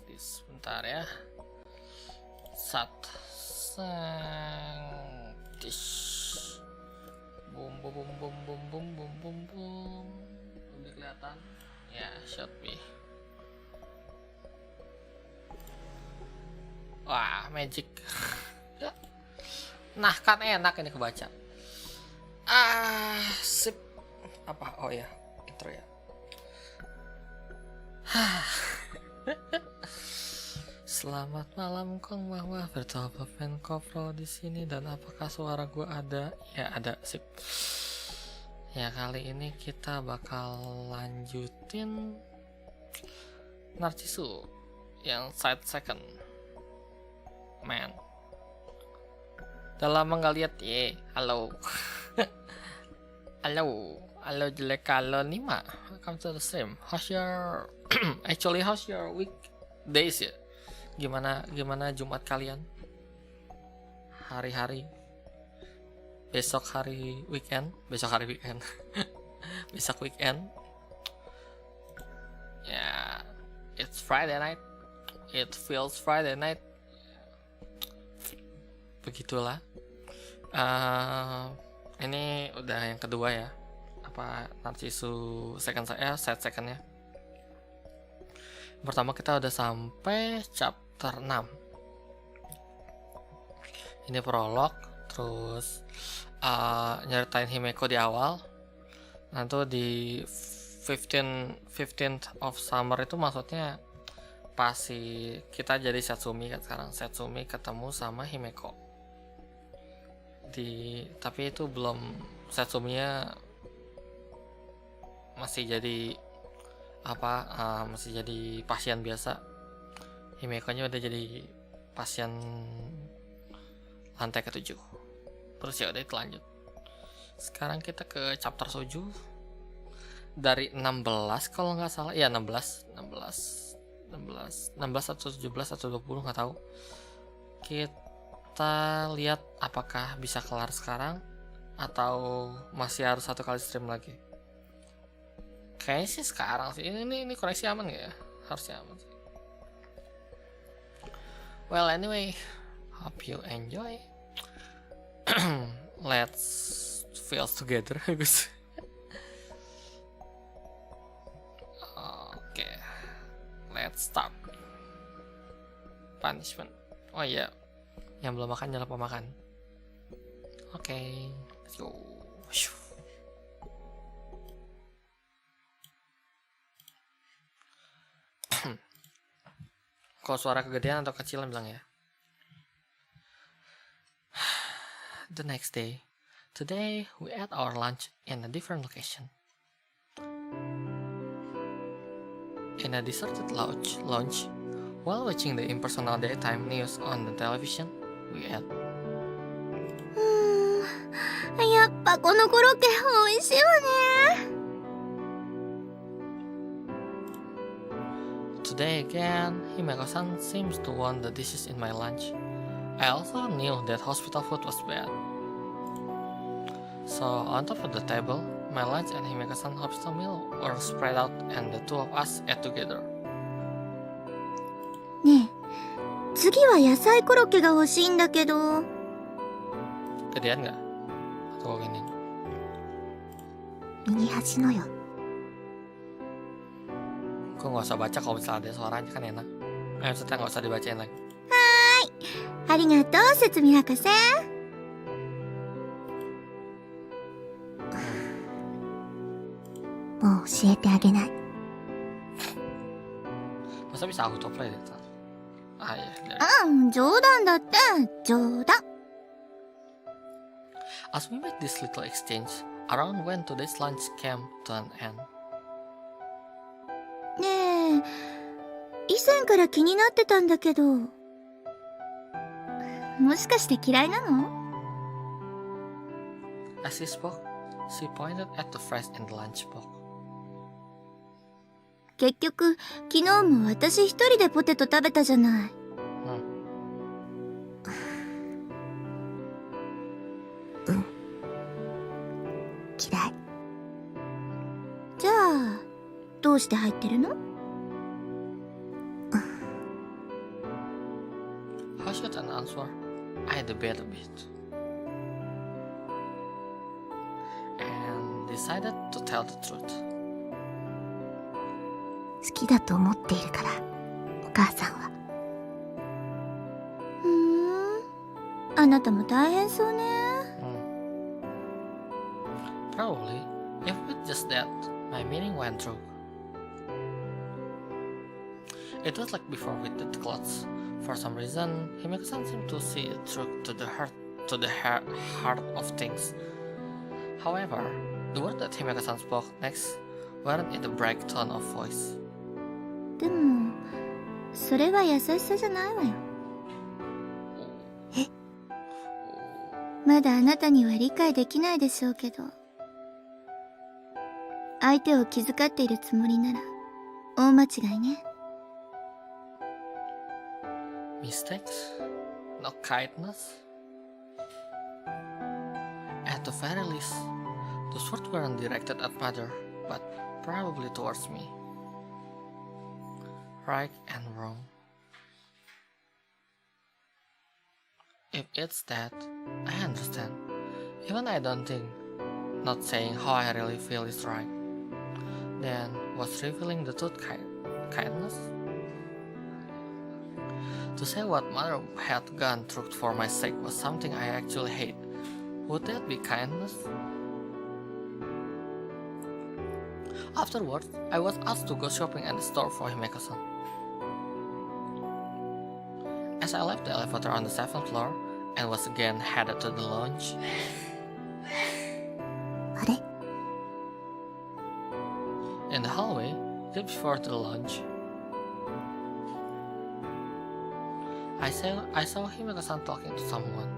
this. Bentar ya. Dish. Boom boom boom boom boom boom boom boom boom. Udah kelihatan? Ya, should be. Wah, magic. Nah, kan enak ini kebaca. Sip. Apa? Oh ya, intro ya. Selamat malam Kong Mahwa, VTuberIndonesia Koprol di sini, dan apakah suara gue ada? Ya ada, sip. Ya kali ini kita bakal lanjutin Narcissu yang side second maen. Dalam nggak lihat ye, halo. halo jelek kalau Nima, welcome to the stream. How's your how's your weekdays ya? Gimana Jumat kalian? Hari-hari besok hari weekend. Besok weekend. Ya, it's Friday night. It feels Friday night. Begitulah. Ini udah yang kedua ya. Apa Narcissu set secondnya. Pertama kita udah sampai chapter 6. Ini prolog, terus nyeritain Himeko di awal. Nanti di 15th of summer itu maksudnya pasti kita jadi Satsumi kan sekarang. Satsumi ketemu sama Himeko. Tapi itu belum, Satsuminya masih jadi masih jadi pasien biasa. Himeko-nya udah jadi pasien lantai ke-7. Terus ya udah, itu lanjut. Sekarang kita ke chapter 7 dari 16 kalau nggak salah. Ya 16 atau 17 atau 20 nggak tahu. Kita lihat apakah bisa kelar sekarang atau masih harus satu kali stream lagi. Kayaknya sih sekarang sih. Ini koneksi aman ya? Harusnya aman sih. Well anyway, hope you enjoy. Let's feel together, guys. Oke, let's start. Punishment. Oh iya, yang belum makan jangan lupa makan. Oke, let's go. Kalau suara kegedean atau kecilan bilang ya. The next day. Today we ate our lunch in a different location. In a deserted lounge, while watching the impersonal daytime news on the television, we ate. やっぱこのコロッケ美味しいわね。 Today again, Himeko-san seems to want the dishes in my lunch. I also knew that hospital food was bad. So on top of the table, my lunch and Himeko-san hospital meal were spread out and the two of us ate together. ねえ、次は野菜コロッケが欲しいんだけど。 Gedean nggak? Atau gini? 右端のよ。 Gue nggak usah baca kalau misalnya ada suaranya kan enak. Maksudnya nggak usah dibacain lagi. ありがとう、節見博士。もう教えてあげない。 Masa bisa autoplay deh? Ah ya. 冗談だって、冗談。 As we made this little exchange, around when today's lunch came to an end. ねえ、以前から気になってたんだけど、もしかして嫌いなの？ As he spoke, she pointed at the fries in the lunchbox. 結局、昨日も私一人でポテト食べたじゃない。うん。嫌い。じゃあ、どうして入ってるの？ question and answer, I debate a bit. And decided to tell the truth. 好きだと思っているから、お母さんは。あなたも大変そうね。Probably, if with just that, my meaning went through. It was like before with the clothes. For some reason, Himeko-san seemed to see it through to the heart of things. However, the words that Himeko-san spoke next weren't in the bright tone of voice. でも、それは優しさじゃないわよ。え？まだあなたには理解できないでしょうけど、相手を気遣っているつもりなら、大間違いね。Mistakes? No kindness? At the very least, those words weren't directed at mother, but probably towards me. Right and wrong. If it's that, I understand. Even I don't think not saying how I really feel is right. Then, was revealing the truth kindness? To say what mother had gone through for my sake was something I actually hate. Would that be kindness? Afterwards, I was asked to go shopping at the store for Himeko-san. As I left the elevator on the 7th floor and was again headed to the lounge, あれ？ in the hallway, just before the lounge, I saw Himeko-san talking to someone.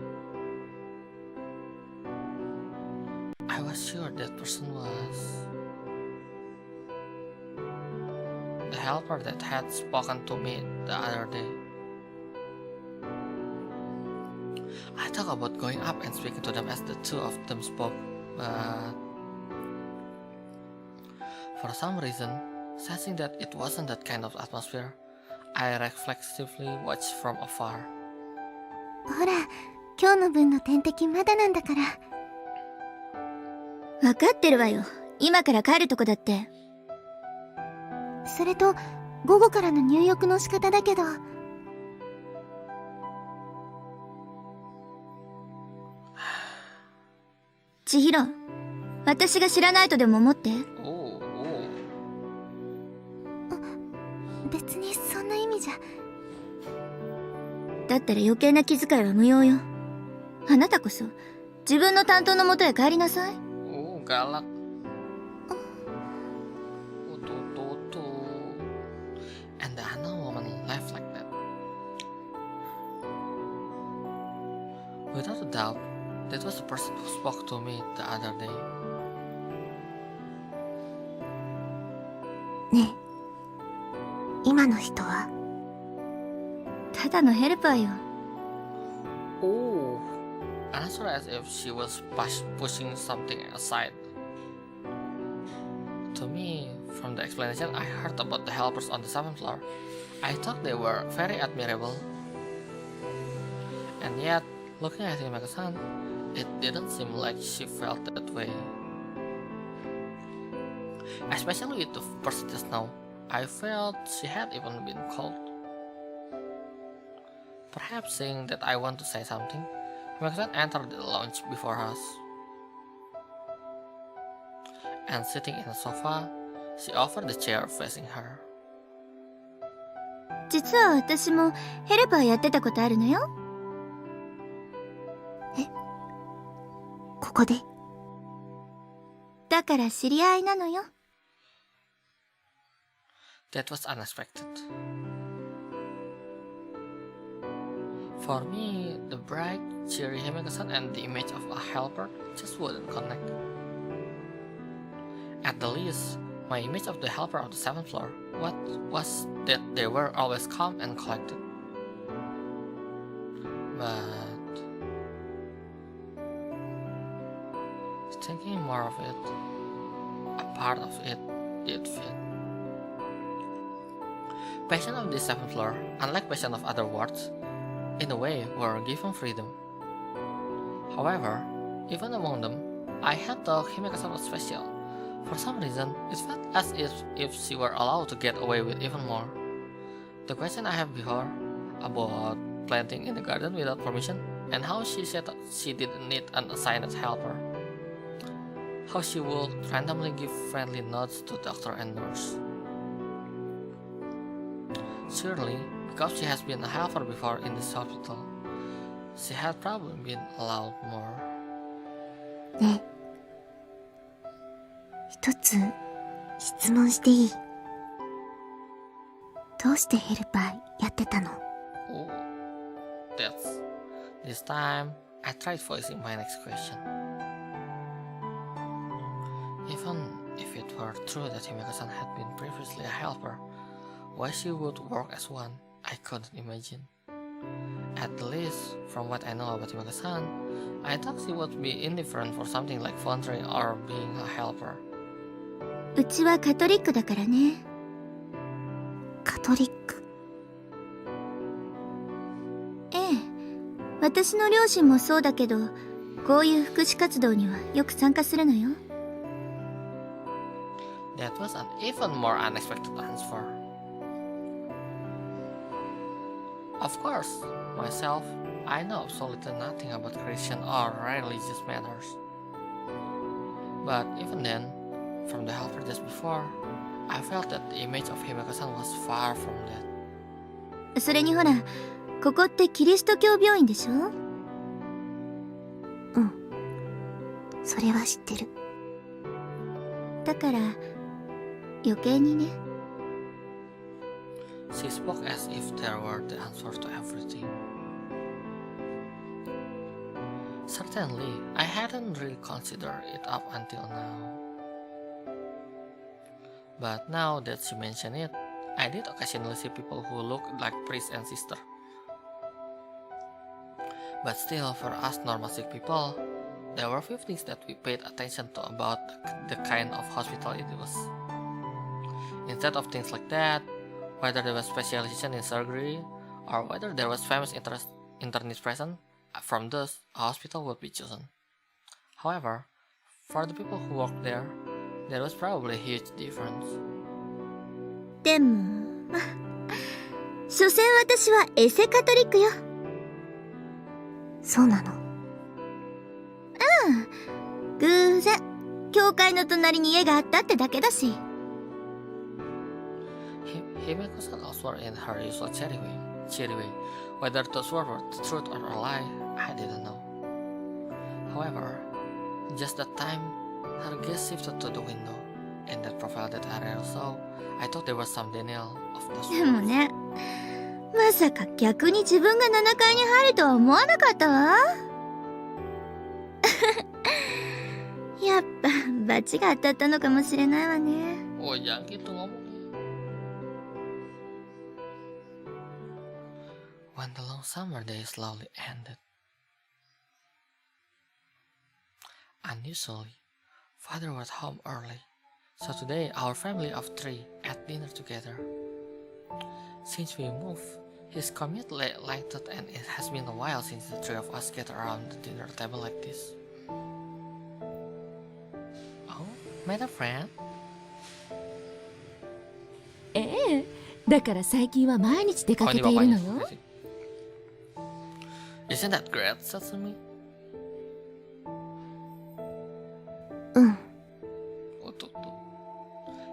I was sure that person was the helper that had spoken to me the other day. I thought about going up and speaking to them as the two of them spoke, but for some reason, sensing that it wasn't that kind of atmosphere, I reflexively watched from afar. ほら、今日の分の点滴まだなんだから。わかってるわよ。今から帰るとこだって。それと、午後からの入浴の仕方だけど。千尋、私が知らないとでも思って。別にそんな意味じゃ。だったら余計な気遣いは無用よ。あなたこそ自分の担当の元へ帰りなさい。Galak. And the unknown woman laughed like that. Without a doubt, that was the person who spoke to me the other day. ねえ、今の人はただのヘルパーよ。Oh, answered as if she was pushing something aside. To me, from the explanation I heard about the helpers on the 7th floor, I thought they were very admirable. And yet, looking at Himeko-san, it didn't seem like she felt that way. Especially with the person just now, I felt she had even been cold. Perhaps seeing that I want to say something, Himeko-san entered the lounge before us. And sitting in the sofa, she offered the chair facing her. 実は私もヘルパーやってたことあるのよ。え？ここで？だから知り合いなのよ。That was unexpected. For me, the bright, cheery Himeko-san and the image of a helper just wouldn't connect. At the least, my image of the helper of the 7th floor was that they were always calm and collected. But thinking more of it, a part of it did fit. Passion of the 7th floor, unlike passion of other wards, in a way, were given freedom. However, even among them, I had thought Himeka-san was special. For some reason, it felt as if she were allowed to get away with even more. The question I have before, about planting in the garden without permission, and how she said that she didn't need an assigned helper. How she would randomly give friendly nods to doctor and nurse. Surely, because she has been a helper before in this hospital, she had probably been allowed more. ねえ、一つ質問していい？どうしてヘルパーやってたの？ Oh, this time, I tried voicing my next question. Even if it were true that Himeka-san had been previously a helper, why she would work as one, I couldn't imagine. At least, from what I know about Himeka-san, I thought she would be indifferent for something like volunteering or being a helper. うちはカトリックだからね。カトリック。ええ、私の両親もそうだけど、こういう福祉活動にはよく参加するのよ。That was an even more unexpected answer. Of course, myself, I know absolutely nothing about Christian or religious matters. But even then, from the helper just before, I felt that the image of Himeka-san was far from that. それにほら、ここってキリスト教病院でしょ？うん。それは知ってる。だから、余計にね。She spoke as if there were the answer to everything. Certainly, I hadn't really considered it up until now. But now that she mentioned it, I did occasionally see people who looked like priest and sister. But still, for us normal sick people, there were few things that we paid attention to about the kind of hospital it was. Instead of things like that, whether there was specialization in surgery, or whether there was famous internist present, from those, a hospital would be chosen. However, for the people who worked there was probably a huge difference. でも、所詮私はエセカトリックよ。そうなの？偶然、教会の隣に家があったってだけだし。Himeko-san also in her usual cheery way. Whether those words were the truth or a lie, I didn't know. However, just that time, her gaze shifted to the window. In that profile that I saw, I thought there was some denial of those words. でもね、まさか逆に自分が7階に入るとは思わなかったわ。やっぱバチが当たったのかもしれないわね。Oh, jangan gitu ngomong. When the long summer day slowly ended. Unusually, father was home early, so today our family of 3 ate dinner together. Since we moved, his commute lightened and it has been a while since the 3 of us get around the dinner table like this. Oh, met a friend? ええ、だから最近は毎日出かけているのよ。Isn't that great, Satsumi? うん。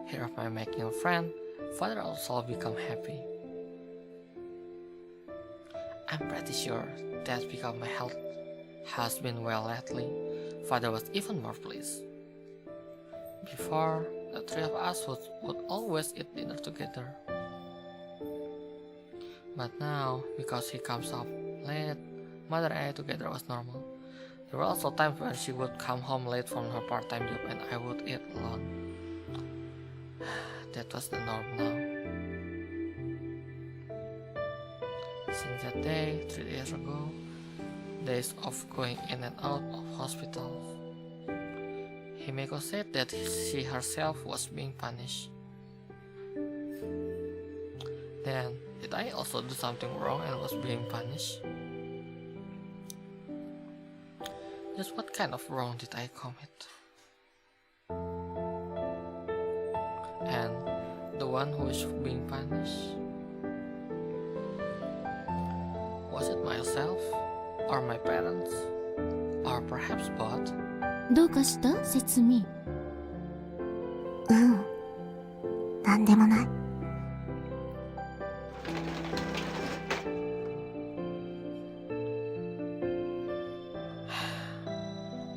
Here of my making a friend, father also become happy. I'm pretty sure that's because my health has been well lately. Father was even more pleased. Before, the 3 of us would always eat dinner together. But now, because he comes up late, mother and I together was normal. There were also times when she would come home late from her part-time job and I would eat alone. That was the norm now. Since that day, 3 years ago, days of going in and out of hospitals, Himeko said that she herself was being punished. Then, Did I also do something wrong and was being punished? Just what kind of wrong did I commit? And the one who is being punished, was it myself or my parents or perhaps both? どうかした節美。うん。なんでもない。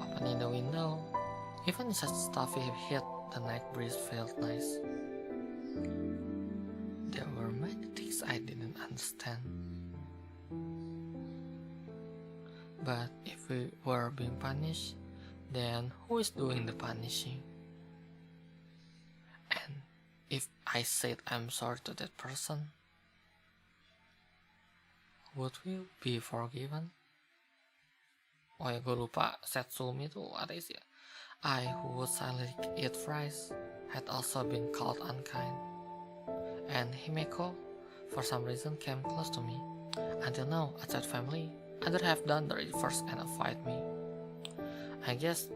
Opening the window, even in such stuffy heat, the night breeze felt nice. There were many things I didn't understand. But if we were being punished, then who is doing the punishing? And if I said I'm sorry to that person, would we be forgiven? Oh ya, gue lupa, Setsumi itu ada sih ya. I, who would silently eat fries, had also been called unkind. And Himeko, for some reason, came close to me. Until now, as that family, either have done the reverse and avoid me. I guess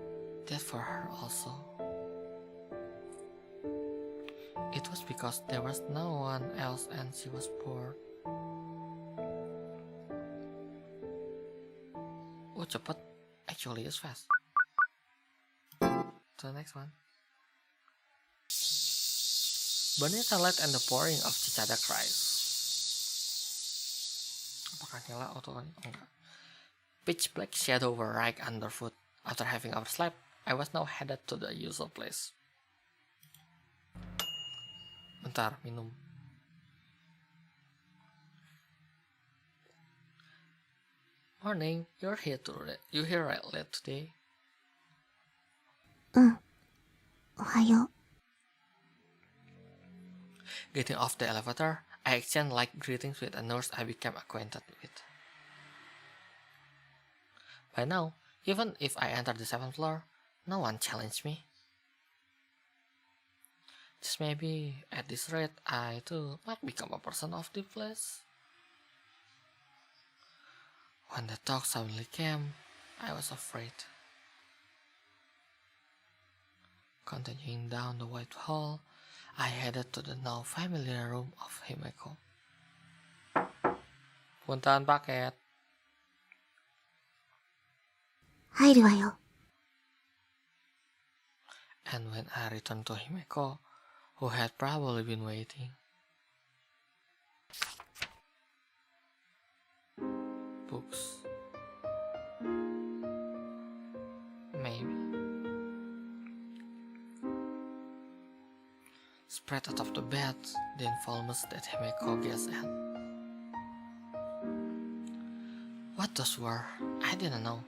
that for her also. It was because there was no one else and she was bored. Oh, cepet. Actually, it's fast. To the next one. Burning sunlight and the pouring of cicada cries. Apakah nyala atau enggak? Pitch black shadow were right underfoot. After having overslept, I was now headed to the usual place. Bentar, minum. Morning, you're here right late today. うん。おはよう。Getting off the elevator, I exchanged light greetings with a nurse I became acquainted with. By now, even if I entered the 7th floor, no one challenged me. Just maybe, at this rate, I too might become a person of the place. When the talk suddenly came, I was afraid. Continuing down the white hall, I headed to the now familiar room of Himeko. Punten paket. 入るわよ。And when I returned to Himeko, who had probably been waiting, books. Maybe. Spread out of the bed, the infamous that Himeko gazed at. What those were, I didn't know,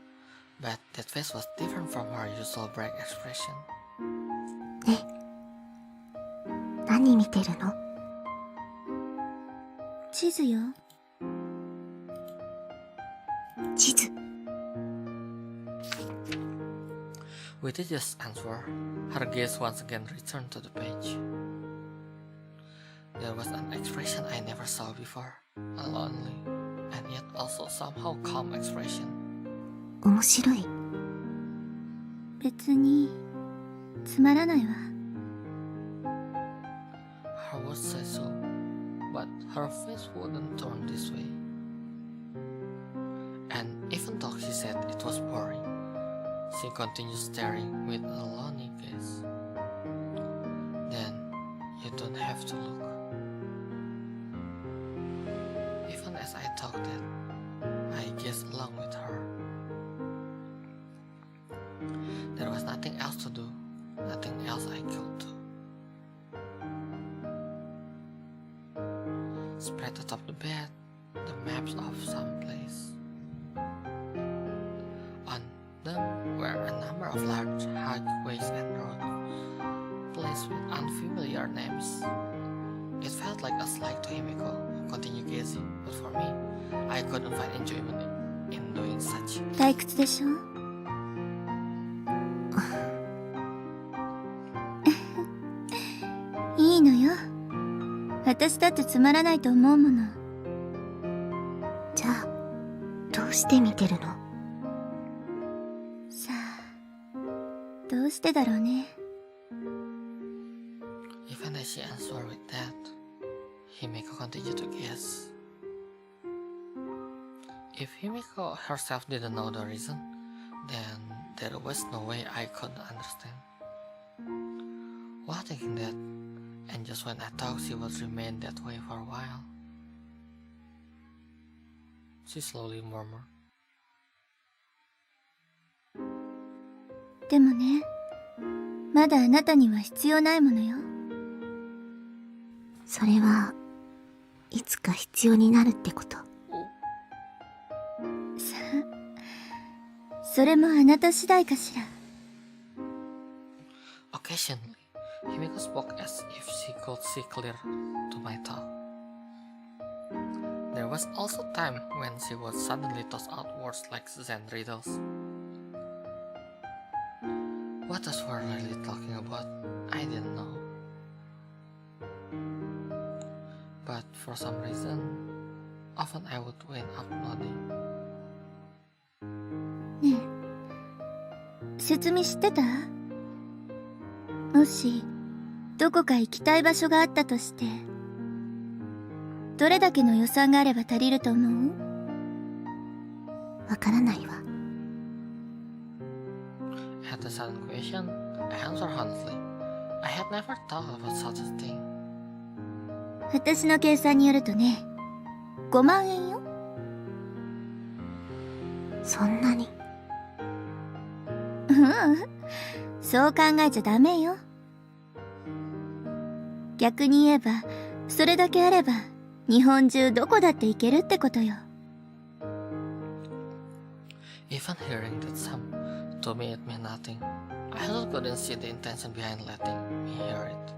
but that face was different from her usual bright expression. ね。何見てるの？地図よ。地図。With this answer, her gaze once again returned to the page. There was an expression I never saw before, a lonely, and yet also somehow calm expression. 面白い。別につまらないわ。Her words say so, but her face wouldn't turn this way. And even though she said it was boring, she continued staring with a lonely gaze. Then, you don't have to look. Even as I talked that, I gazed along with her. There was nothing else to do, nothing else I could do. Spread atop the bed, the maps of some place. On them were a number of large highways and roads, placed with unfamiliar names. It felt like a slight to Himeko, who continued gazing, but for me, I couldn't find enjoyment in doing such. 退屈でしょ？いいのよ。私だってつまらないと思うもの。ゃあ、どうして見てるの？さあ、どうしてだろうね。Even as she answered with that, Himeko continued to guess. If Himeko herself didn't know the reason, then there was no way I could understand. While thinking that, and just when I thought she would remain that way for a while, she slowly murmured. でもね、まだあなたには必要ないものよ。それはいつか必要になるってこと。さあ、それもあなた次第かしら。Occasionally, Himeko spoke as if she could see clear to my thought. There was also a time when she would suddenly toss out words like Zen riddles. What was we really talking about? I didn't know. But for some reason, often I would wind up nodding. ねえ、説明知ってた？もし、どこか行きたい場所があったとして、どれだけの予算があれば足りると思う？わからないわ。At the sudden question, I answered honestly. I had never thought about such a thing. 私の計算によるとね、5万円よ。そんなに？そう考えちゃダメよ。逆に言えば、それだけあれば、日本中どこだって行けるってことよ。Even hearing that sum, to me it meant nothing. I still couldn't see the intention behind letting me hear it.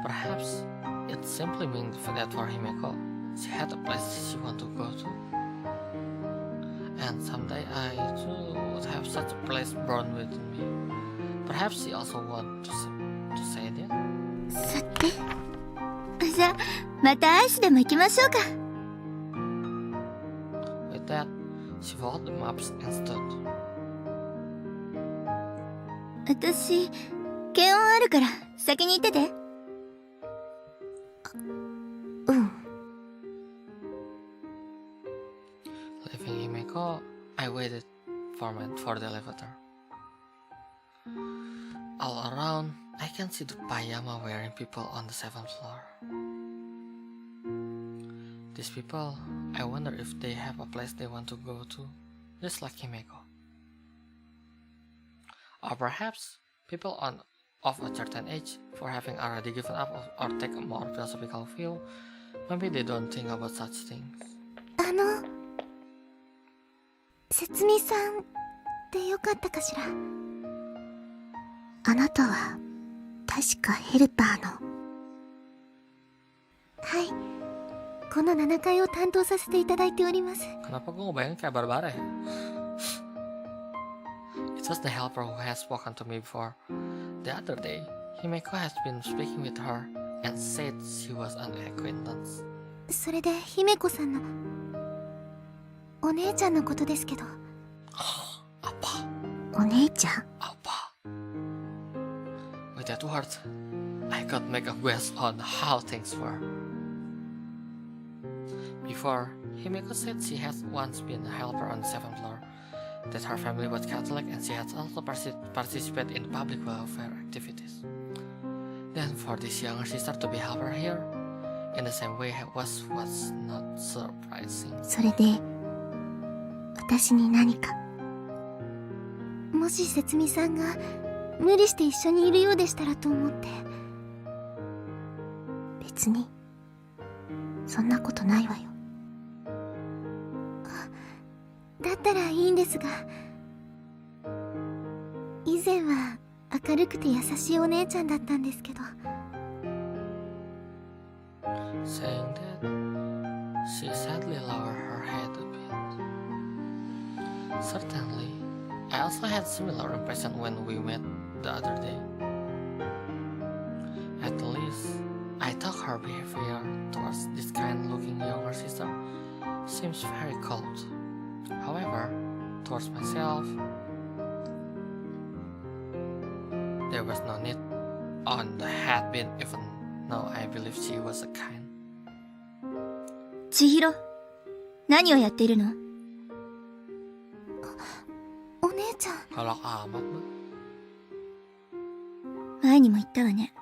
Perhaps it simply meant that for Himeko, she had a place she wanted to go to. And someday I too would have such a place born within me. Perhaps she also wanted to say that. さて、じゃあ、またアイスでも行きましょうか。With that, she folded the maps and stood. 私、検温あるから先に行ってて。うん。Leaving Himeko, I waited for the elevator. All around, I can see the pajama wearing people on the 7th floor. These people, I wonder if they have a place they want to go to, just like Himeko. Or perhaps, people of a certain age, for having already given up or take a more philosophical view, maybe they don't think about such things. 節美さんでよかったかしら。あなたは確かヘルパーの。はい、この7階を担当させていただいております。 Kenapa gue ngebayangin kayak Barbara ya? It was the helper who has spoken to me before. The other day, Himeko has been speaking with her and said she was an acquaintance. それで姫子さんのお姉ちゃんのことですけど。Apa? お姉ちゃん？ Apa? With that word, I could make a guess on how things were. Before, Himeko said she has once been a helper on the 7th floor, that her family was Catholic and she had also participated in public welfare activities. Then for this younger sister to be a helper here, in the same way was not surprising. それで、私に何か？もし節美さんが無理して一緒にいるようでしたらと思って。別にそんなことないわよ。だったらいいんですが、以前は明るくて優しいお姉ちゃんだったんですけど。Saying that, she sadly lowered her head a bit. Certainly, I also had similar impression when we met the other day. At least, I thought her behavior towards this kind-looking younger sister seemed seems very cold. However, towards myself, there was no need on the had been, even though I believe she was a kind. 千尋、何をやっているの？お姉ちゃん。 Galak amat, Bu. 前にも言ったわね。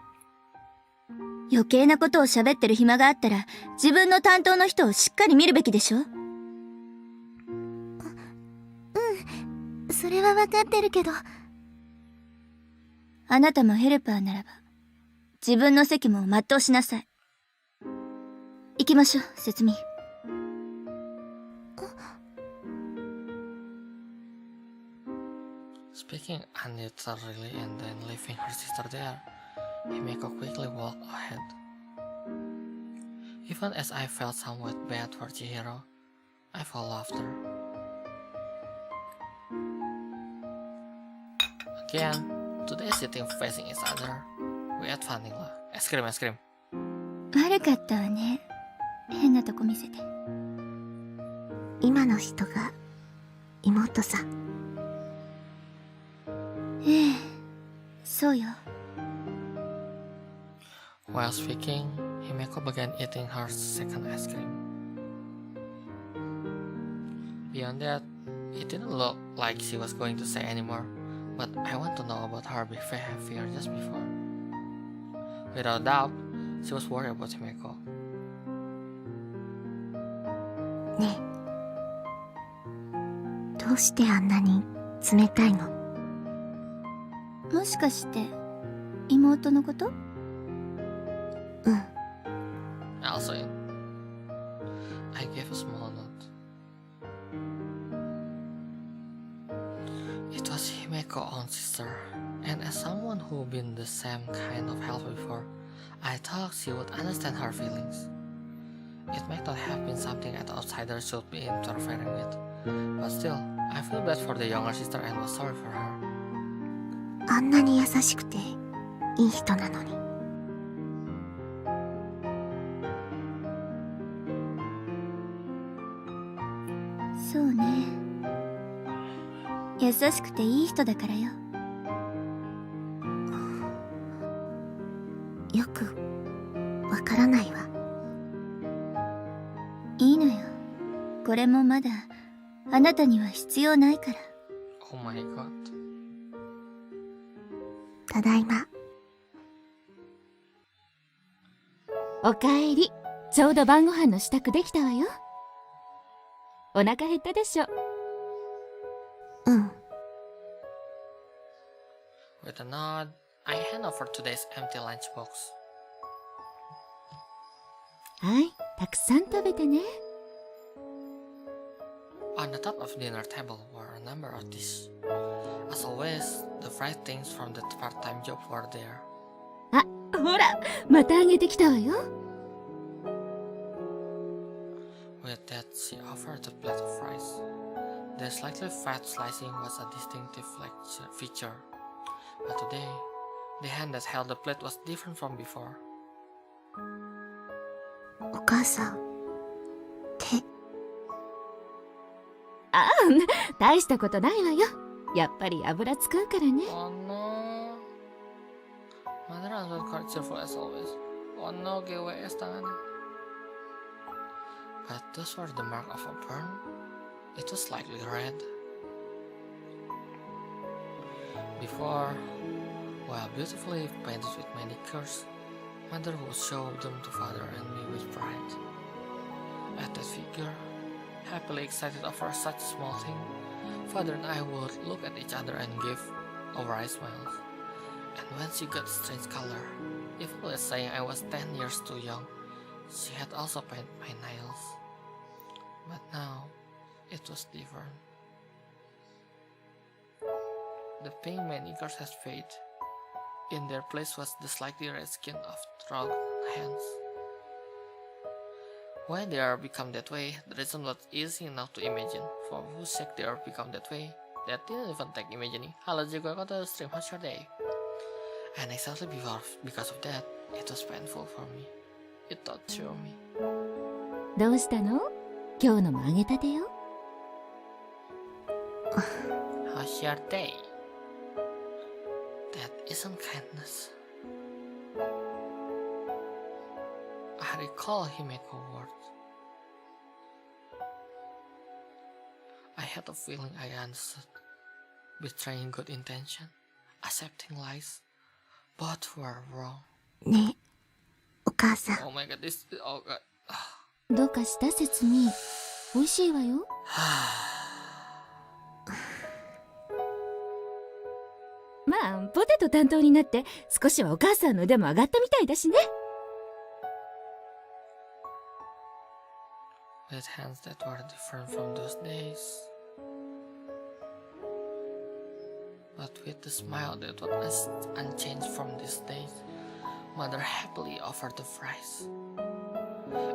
余計なことを喋ってる暇があったら、自分の担当の人をしっかり見るべきでしょ？それは分かってるけど。あなたもヘルパーならば、自分の責務を全うしなさい。行きましょう、節美。Speaking unnecessarily and then leaving her sister there, Himeko quickly walked ahead. Even as I felt somewhat bad for Chihiro, I felt laughter. Again, today sitting facing each other, we ate vanilla. Es krim, es krim. 悪かったわね。変なとこ見せて。今の人が妹さん。ええ、そうよ。While speaking, Himeko began eating her second ice cream. Beyond that, it didn't look like she was going to say anymore, but I want to know about her behavior just before. Without doubt, she was worried about Himeko. ねえ、どうしてあんなに冷たいの？もしかして、妹のこと？うん。 Also, I gave a small note. It was Himeko's own sister, and as someone who'd been the same kind of help before, I thought she would understand her feelings. It might not have been something an outsider should be interfering with, but still, I feel bad for the younger sister and was sorry for her. あんなに優しくていい人なのに。そうね。優しくていい人だからよ。よくわからないわ。いいのよ。これもまだあなたには必要ないから。Oh my god. ただいま。おかえり。ちょうど晩ご飯の支度できたわよ。お腹減ったでしょ。うん。With a nod, I hand over today's empty lunchbox. はい、たくさん食べてね。On the top of the dinner table were a number of dishes. As always, the fried things from the part-time job were there. あ、ほら、またあげてきたわよ。With that, she offered a plate of rice. The slightly fat slicing was a distinctive feature, but today, the hand that held the plate was different from before. お母さん、手。ああ、大したことないわよ。やっぱり油使うからね。Oh no. Mother was quite cheerful as always. Oh no, GWS tangannya. But those were the mark of a burn. It was slightly red. Before, while beautifully painted with many curves, Mother would show them to Father and me with pride. At that figure, happily excited over such a small thing, Father and I would look at each other and give overeye smiles. And when she got a strange color, even as saying I was 10 years too young, she had also painted my nails. But now, it was different. The pink manicures had faded. In their place was the slightly red skin of throat hands. Why they are become that way, the reason was easy enough to imagine. For whose sake they are become that way, that didn't even take imagining. Hello juga got the stream, how's your day? And exactly because of that, it was painful for me. It tortured me. どうしたの？今日のも揚げたてよ。How's your day? That isn't kindness. I recall Himeko's words. I had a feeling I answered, betraying good intention, accepting lies. Both were wrong. ねえ、お母さん。 Oh my god, this. Oh god. どうかした節に。美味しいわよ。まあ、ポテト担当になって少しはお母さんの腕も上がったみたいだしね。With hands that were different from those days, but with the smile that was unchanged from these days, Mother happily offered the fries.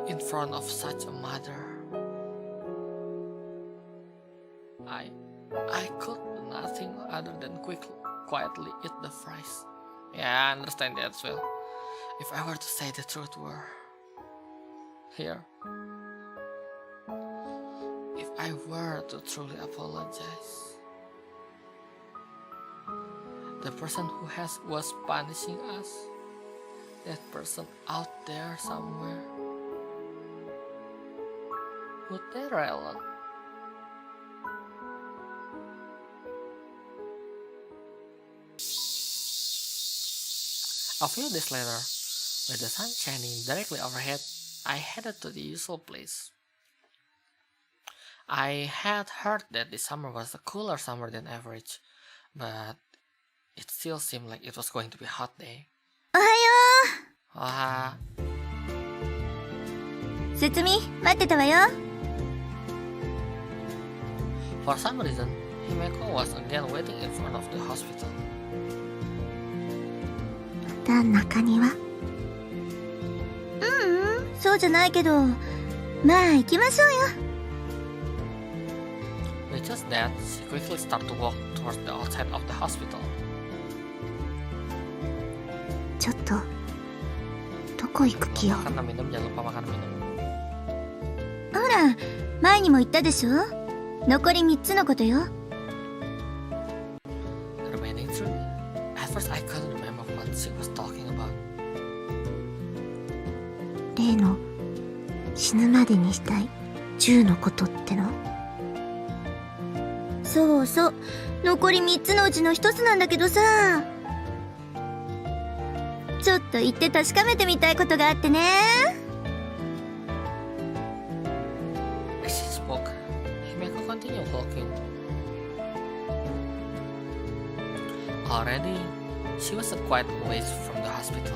In front of such a mother, I could do nothing other than quietly eat the fries. Yeah, I understand that as well. If I were to say the truth were here, if I were to truly apologize, the person who was punishing us, that person out there somewhere, would they rely? A few days later, with the sun shining directly overhead, I headed to the usual place. I had heard that this summer was a cooler summer than average, but it still seemed like it was going to be a hot day. おはよ Ah, う。節美、待ってたわよ。 for some reason, Himeko was again waiting in front of the hospital. また中庭？そうじゃないけど、まあ行きましょうよ。 With just that, she quickly started to walk towards the outside of the hospital. ちょっと、どこ行く気よ。 Makan dan minum, jangan lupa makan dan minum. ほら、前にも言ったでしょ。残り3つのことよ。 The remaining three? At first, I couldn't remember what she was talking about. 例の死ぬまでにしたい10のことっての？そうそう、残り3つのうちの1つなんだけどさ、ちょっと行って確かめてみたいことがあってね。 As she spoke, Himeko continued walking. Already, she was quite a ways from the hospital.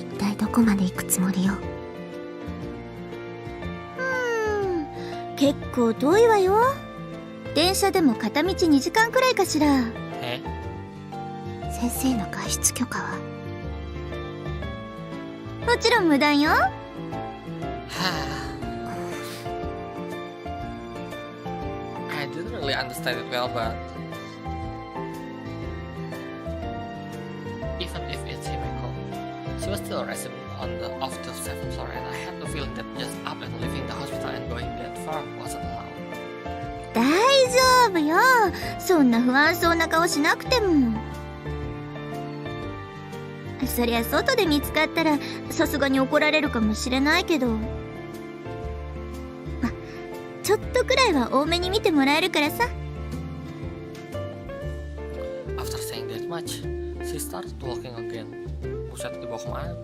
一体どこまで行くつもりよ。結構遠いわよ。電車でも片道2時間くらいかしら。 Eh? 先生の外出許可は？もちろん無断よ。 I didn't really understand it well, but even if it's Himeko, she was still a resident of the 7th floor, and I had the feeling that just up and leaving the hospital and going that far wasn't allowed. 大丈夫よ。そんな不安そうな顔しなくても。そりゃ外で見つかったらさすがに怒られるかもしれないけど、ま、ちょっとくらいは多めに見てもらえるからさ。 After saying that much, she started walking again. Buset, dibawa kemana?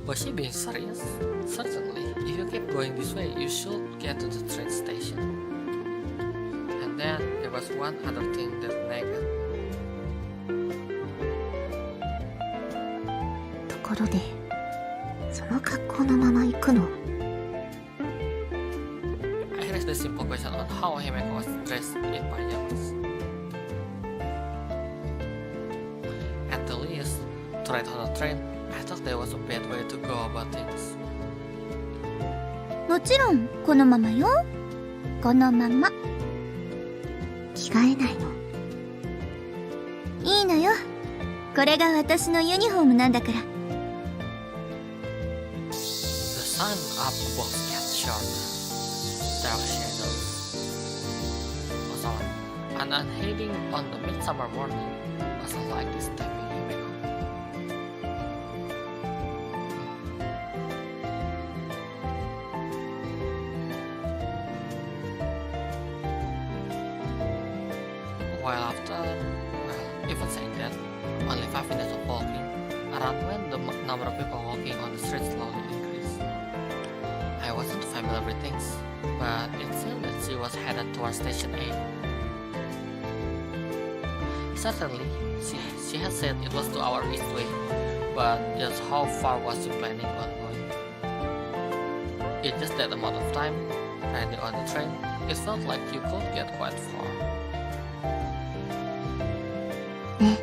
Was she being serious? Certainly, if you keep going this way, you should get to the train station. And then there was one other thing that nagged. ところで、その格好のまま行くの？ I raised the simple question on how Himeko was dressed in pajamas. At the least, to ride on a train, I thought there was a bad way to go about things. もちろんこのままよ。このまま。着替えないの？いいのよ。これが私のユニフォームなんだから。sun up above cat short, dark shadows. Oh salah, an unhiding on the midsummer morning was like this stepping Himeko. While after, even saying that, only 5 minutes of walking, around when the number of people walking on the street slowly increased. I wasn't familiar with things, but it seemed that she was headed towards Station 8. Certainly, she had said it was 2 hours each way, but just how far was she planning on going? In just that amount of time, riding on the train, it felt like you could get quite far. ね、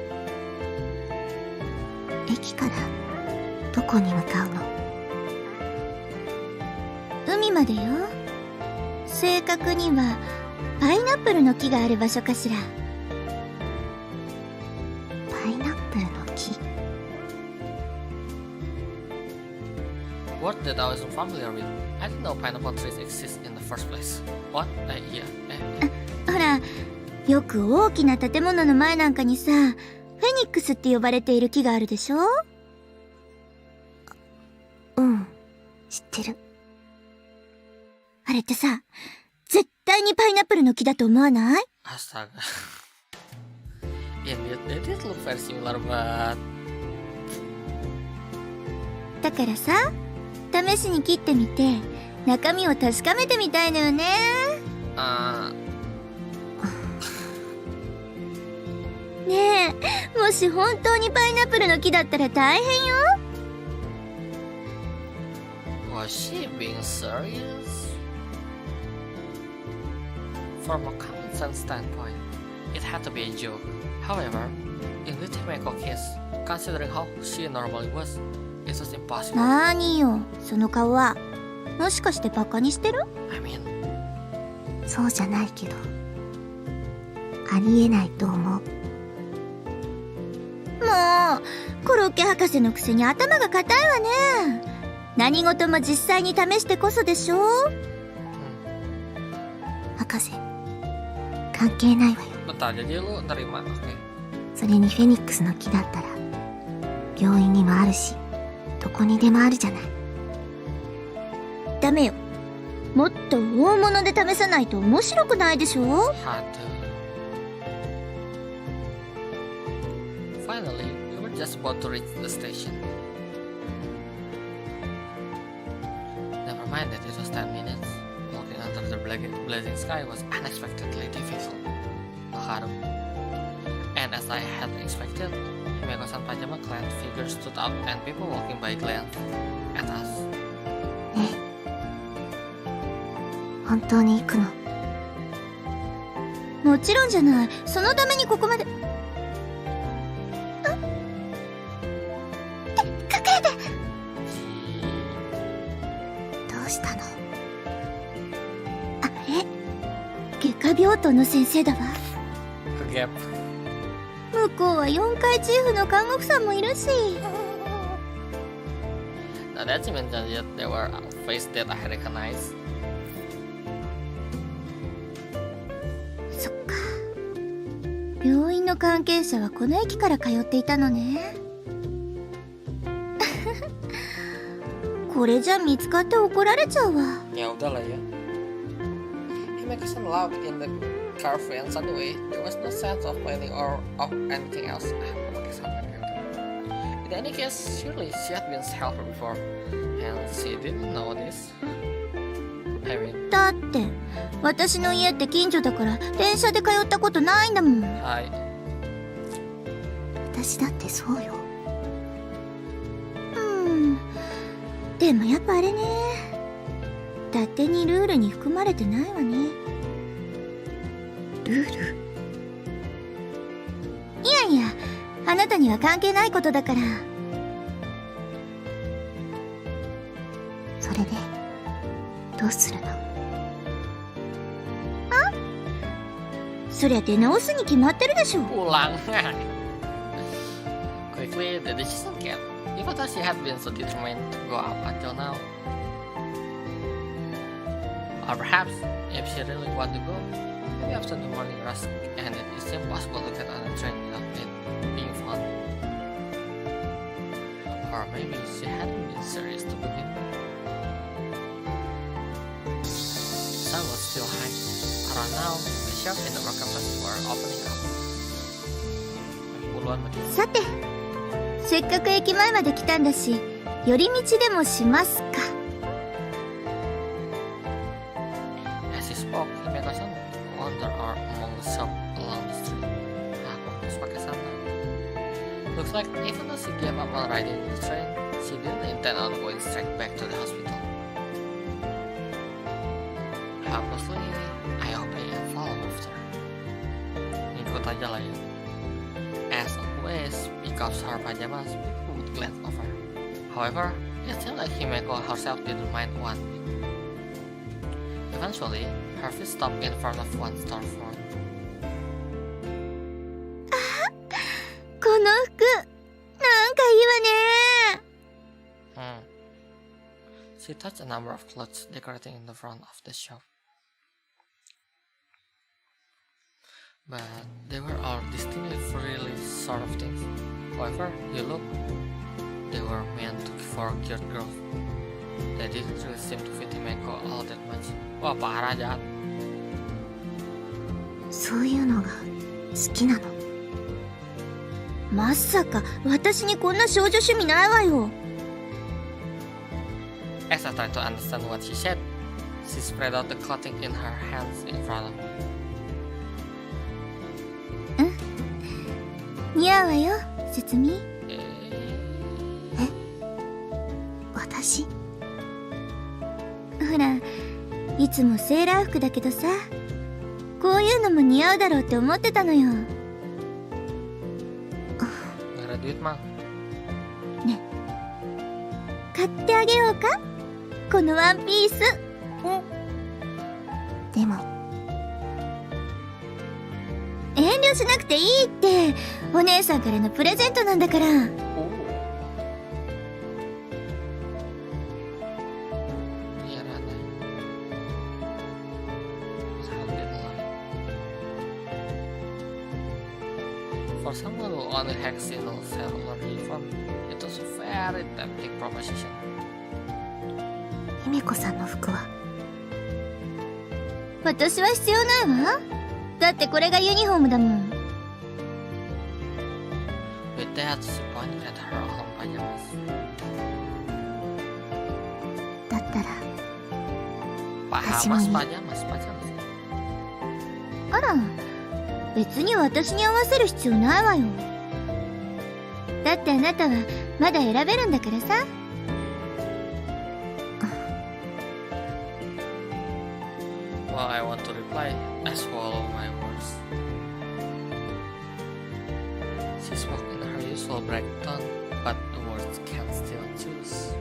駅からどこに向かうの？海までよ。正確にはパイナップルの木がある場所かしら。パイナップルの木。Word that I wasn't familiar with. I didn't know pineapple trees exist in the first place. What? Yeah. ほら、よく大きな建物の前なんかにさ、フェニックスって呼ばれている木があるでしょ？うん、知ってる。あれってさ、絶対にパイナップルの木だと思わない？ Astaga. Indeed, they did look very similar, but... だからさ、試しに切ってみて、中身を確かめてみたいのよね。ねえ、もし本当にパイナップルの木だったら大変よ。Was she being serious? From a common sense standpoint, it had to be a joke. However, in the Himeko case, considering how she normally was, it was impossible. なーによ、その顔は。もしかしてバカにしてる？ I mean, そうじゃないけど、ありえないと思う。もう、コロッケ博士のくせに頭が固いわね。何事も実際に試してこそでしょ？博士、関係ないわよ。 bentar, jadi lu nerima, oke. それにフェニックスの木だったら、病院にもあるし、どこにでもあるじゃない。ダメよ。もっと大物で試さないと面白くないでしょ？ Aduh. Finally, we were just about to reach the station. Never mind that it was 10 minutes. Walking under the blazing sky was unexpectedly difficult. Haru. And as I had expected, Himeko-san pajama-clad figures stood out and people walking by glanced at us. ねえ、本当に行くの？もちろんじゃない。そのためにここまで。隠れて。どうしたの？あれ、外科病棟の先生だわ。Kegap. 向こうは4階チーフの看護婦さんもいるし。 Now that you mentioned that there were a face that I recognized. そっか。病院の関係者はこの駅から通っていたのね。これじゃ見つかって怒られちゃうわ。 Ya udahlah ya. Himeko-san laughed in the carefree and sunny way. There was no sense of planning or of anything else. In any case, surely she had been helped before, and she didn't know this. I mean, だって私の家って近所だから電車で通ったことないんだもん。はい。私だってそうよ。でもやっぱあれね、伊達にルールに含まれてないわね。ルール？いやいや、あなたには関係ないことだから。それでどうするの？そりゃ出直すに決まってるでしょ。 Pulang. Quickly, the decision came. Even though she had been so determined to go up until now, Or perhaps, if she really wants to go, maybe after the morning rush and it is impossible to get on a train without it being fun. Or maybe she hadn't been serious to begin with. The sun was still high. Around now, the shop in the marketplace were opening up. Puluhan menit. さて、せっかく駅前まで来たんだし、寄り道でもしますか。As he spoke, he made us wander among the shop along the street. Aku harus pakai santai. Looks like even though she gave up on riding the train, she didn't intend on going straight back to the hospital. Helplessly, I obey and follow after. Ikut aja lah ya. As always, because her pajamas, people would glance over. However, it seemed like Himeko herself didn't mind one bit. Eventually, her feet stopped in front of one storefront. この服、なんかいいわね。She touched a number of clothes decorating in the front of the shop. But they were all distinctly frilly sort of things. However, you look, they were meant for cute girls. They didn't really seem to fit Himeko all that much. Wah, parah jahat. そういうのが好きなの。まさか、私にこんな少女趣味ないわよ。As I tried to understand what she said, she spread out the clothing in her hands in front of me. 似合うわよ、節美。私？ほら、いつもセーラー服だけどさ、こういうのも似合うだろうって思ってたのよ。Gak ada duit, Mang. ね、買ってあげようか、このワンピース。でも遠慮しなくていいって、お姉さんからのプレゼントなんだから。For someone who only had single cellular telephone, it was a very tempting proposition. 姫子さんの服は？私は必要ないわ。だってこれがユニフォームだもん。With that, she pointed at her own pajamas. だったら Pajamas, pajamas. あら、別に私に合わせる必要ないわよ。だってあなたはまだ選べるんだからさ。Well, I want to reply, I swallow my words. She spoke in her usual bright tone, but the words can't still choose.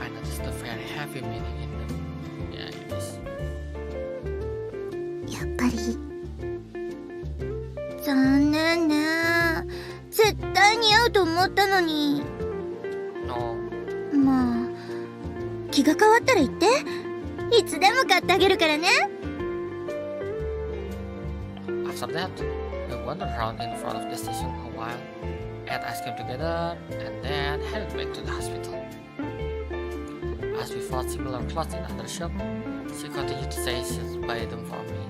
I noticed the very heavy meaning in them. Yeah, it is. やっぱり残念ね。絶対似合うと思ったのに。 No. まあ、気が変わったら言って。いつでも買ってあげるからね。After that, we wandered around in front of the station a while, ate ice cream together, and then headed back to the hospital. As we found similar clothes in other shops, she continued to say she'd buy them for me.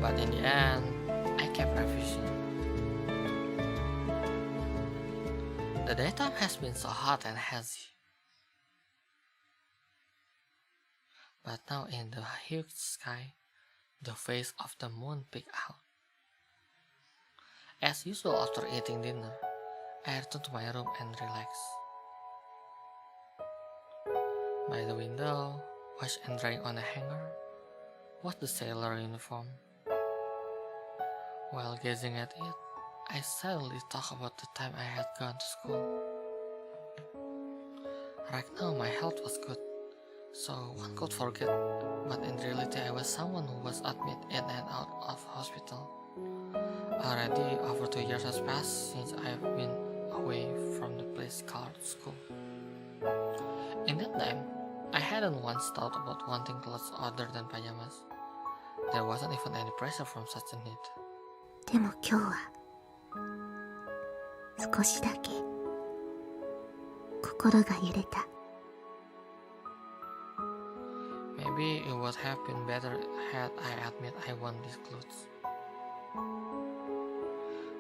But in the end, I kept refusing. The daytime has been so hot and hazy. But now in the huge sky, the face of the moon peeked out. As usual after eating dinner, I returned to my room and relaxed. By the window, washed and drying on a hanger, was the sailor uniform. While gazing at it, I suddenly thought about the time I had gone to school. Right now my health was good, so one could forget, but in reality I was someone who was admitted in and out of hospital. Already over 2 years has passed since I have been away from the place called school. In that time, I hadn't once thought about wanting clothes other than pajamas. There wasn't even any pressure from such a need. でも今日は少しだけ心が揺れた。 Maybe it would have been better had I admit I want these clothes.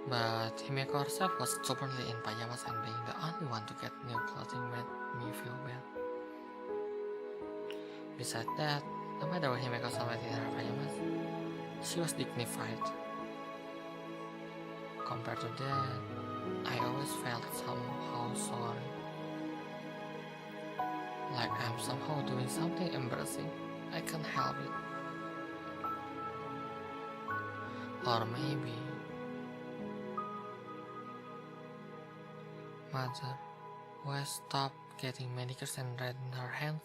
But Himeko herself was stubbornly in pajamas, and being the only one to get new clothing made me feel bad. Besides that, no matter what Himeko saw in her pajamas, she was dignified. Compared to that, I always felt somehow sorry. Like I'm somehow doing something embarrassing. I can't help it. Or maybe Mother, who has stopped getting manicures and red in her hands,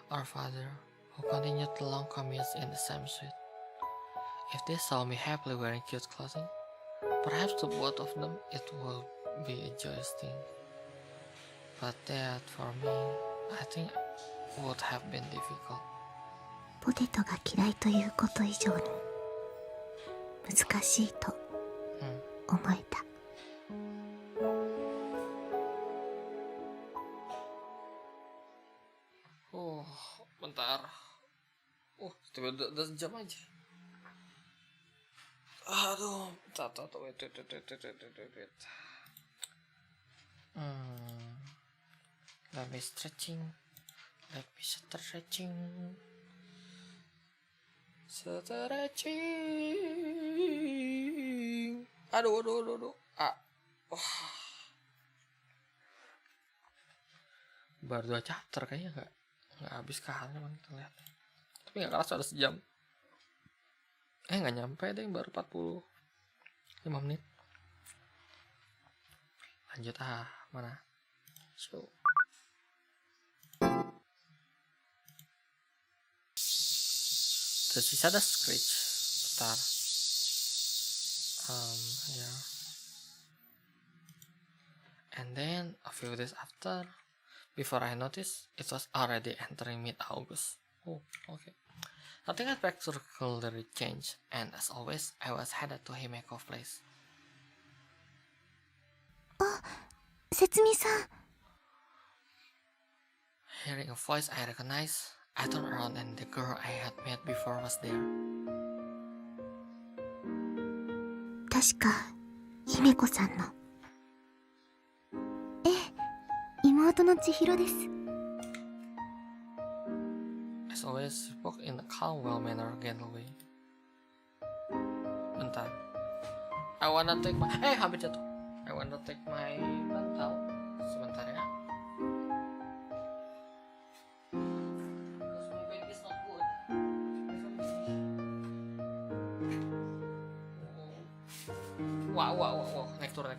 or Father, who continued the long commutes in the same suit. If they saw me happily wearing cute clothing, perhaps to both of them it would be a joyous thing. But that, for me, I think would have been difficult. ポテトが嫌いということ以上に難しいと思えた。Oh, bentar. Oh, tiba udah sejam aja. Aduh, wait. Let me stretching. Aduh. Baru 2 chapter kayaknya nggak habis kali emang kita lihat. Tapi nggak kerasa ada sejam. Nggak nyampe deh, baru 45 menit. Lanjut mana? Show. Terus bisa ada scratch. Bentar. Yeah. And then a few days after, before I noticed, it was already entering mid-August. Oh, okay. Nothing spectacularly changed, and as always, I was headed to Himeko's place. 節美さん。 Hearing a voice I recognized, I turned around and the girl I had met before was there. 確か姫子さんの。ええ、妹の千尋です。 As always, she spoke in a calm, well-mannered, gentle way. Bentar. I wanna take my... hampir jatuh. I wanna take my bantal. Sebentar ya. Because my bag is not good. Wow. Naik turun.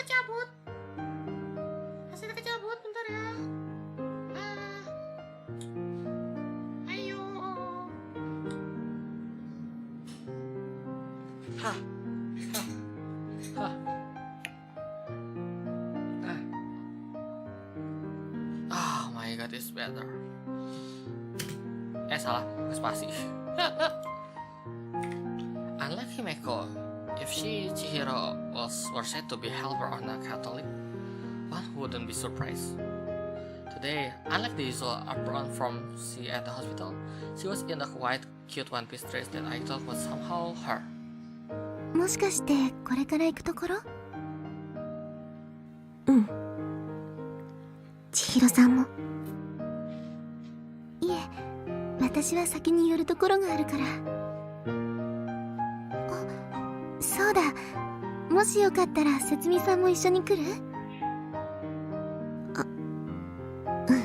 Kecabut. Hasilnya kecabut, bentar ya. Ayo. Hah. Oh my god, it's better. Salah, spasi. Unlike Himeko, if Chihiro were said to be a helper or not Catholic, one wouldn't be surprised. Today, unlike the usual apron from she at the hospital, she was in a white, cute one-piece dress that I thought was somehow her. もしかしてこれから行くところ？うん。千尋さんも。いえ、私は先に寄るところがあるから。あ、そうだ。もしよかったら節美さんも一緒に来る？あ、うん。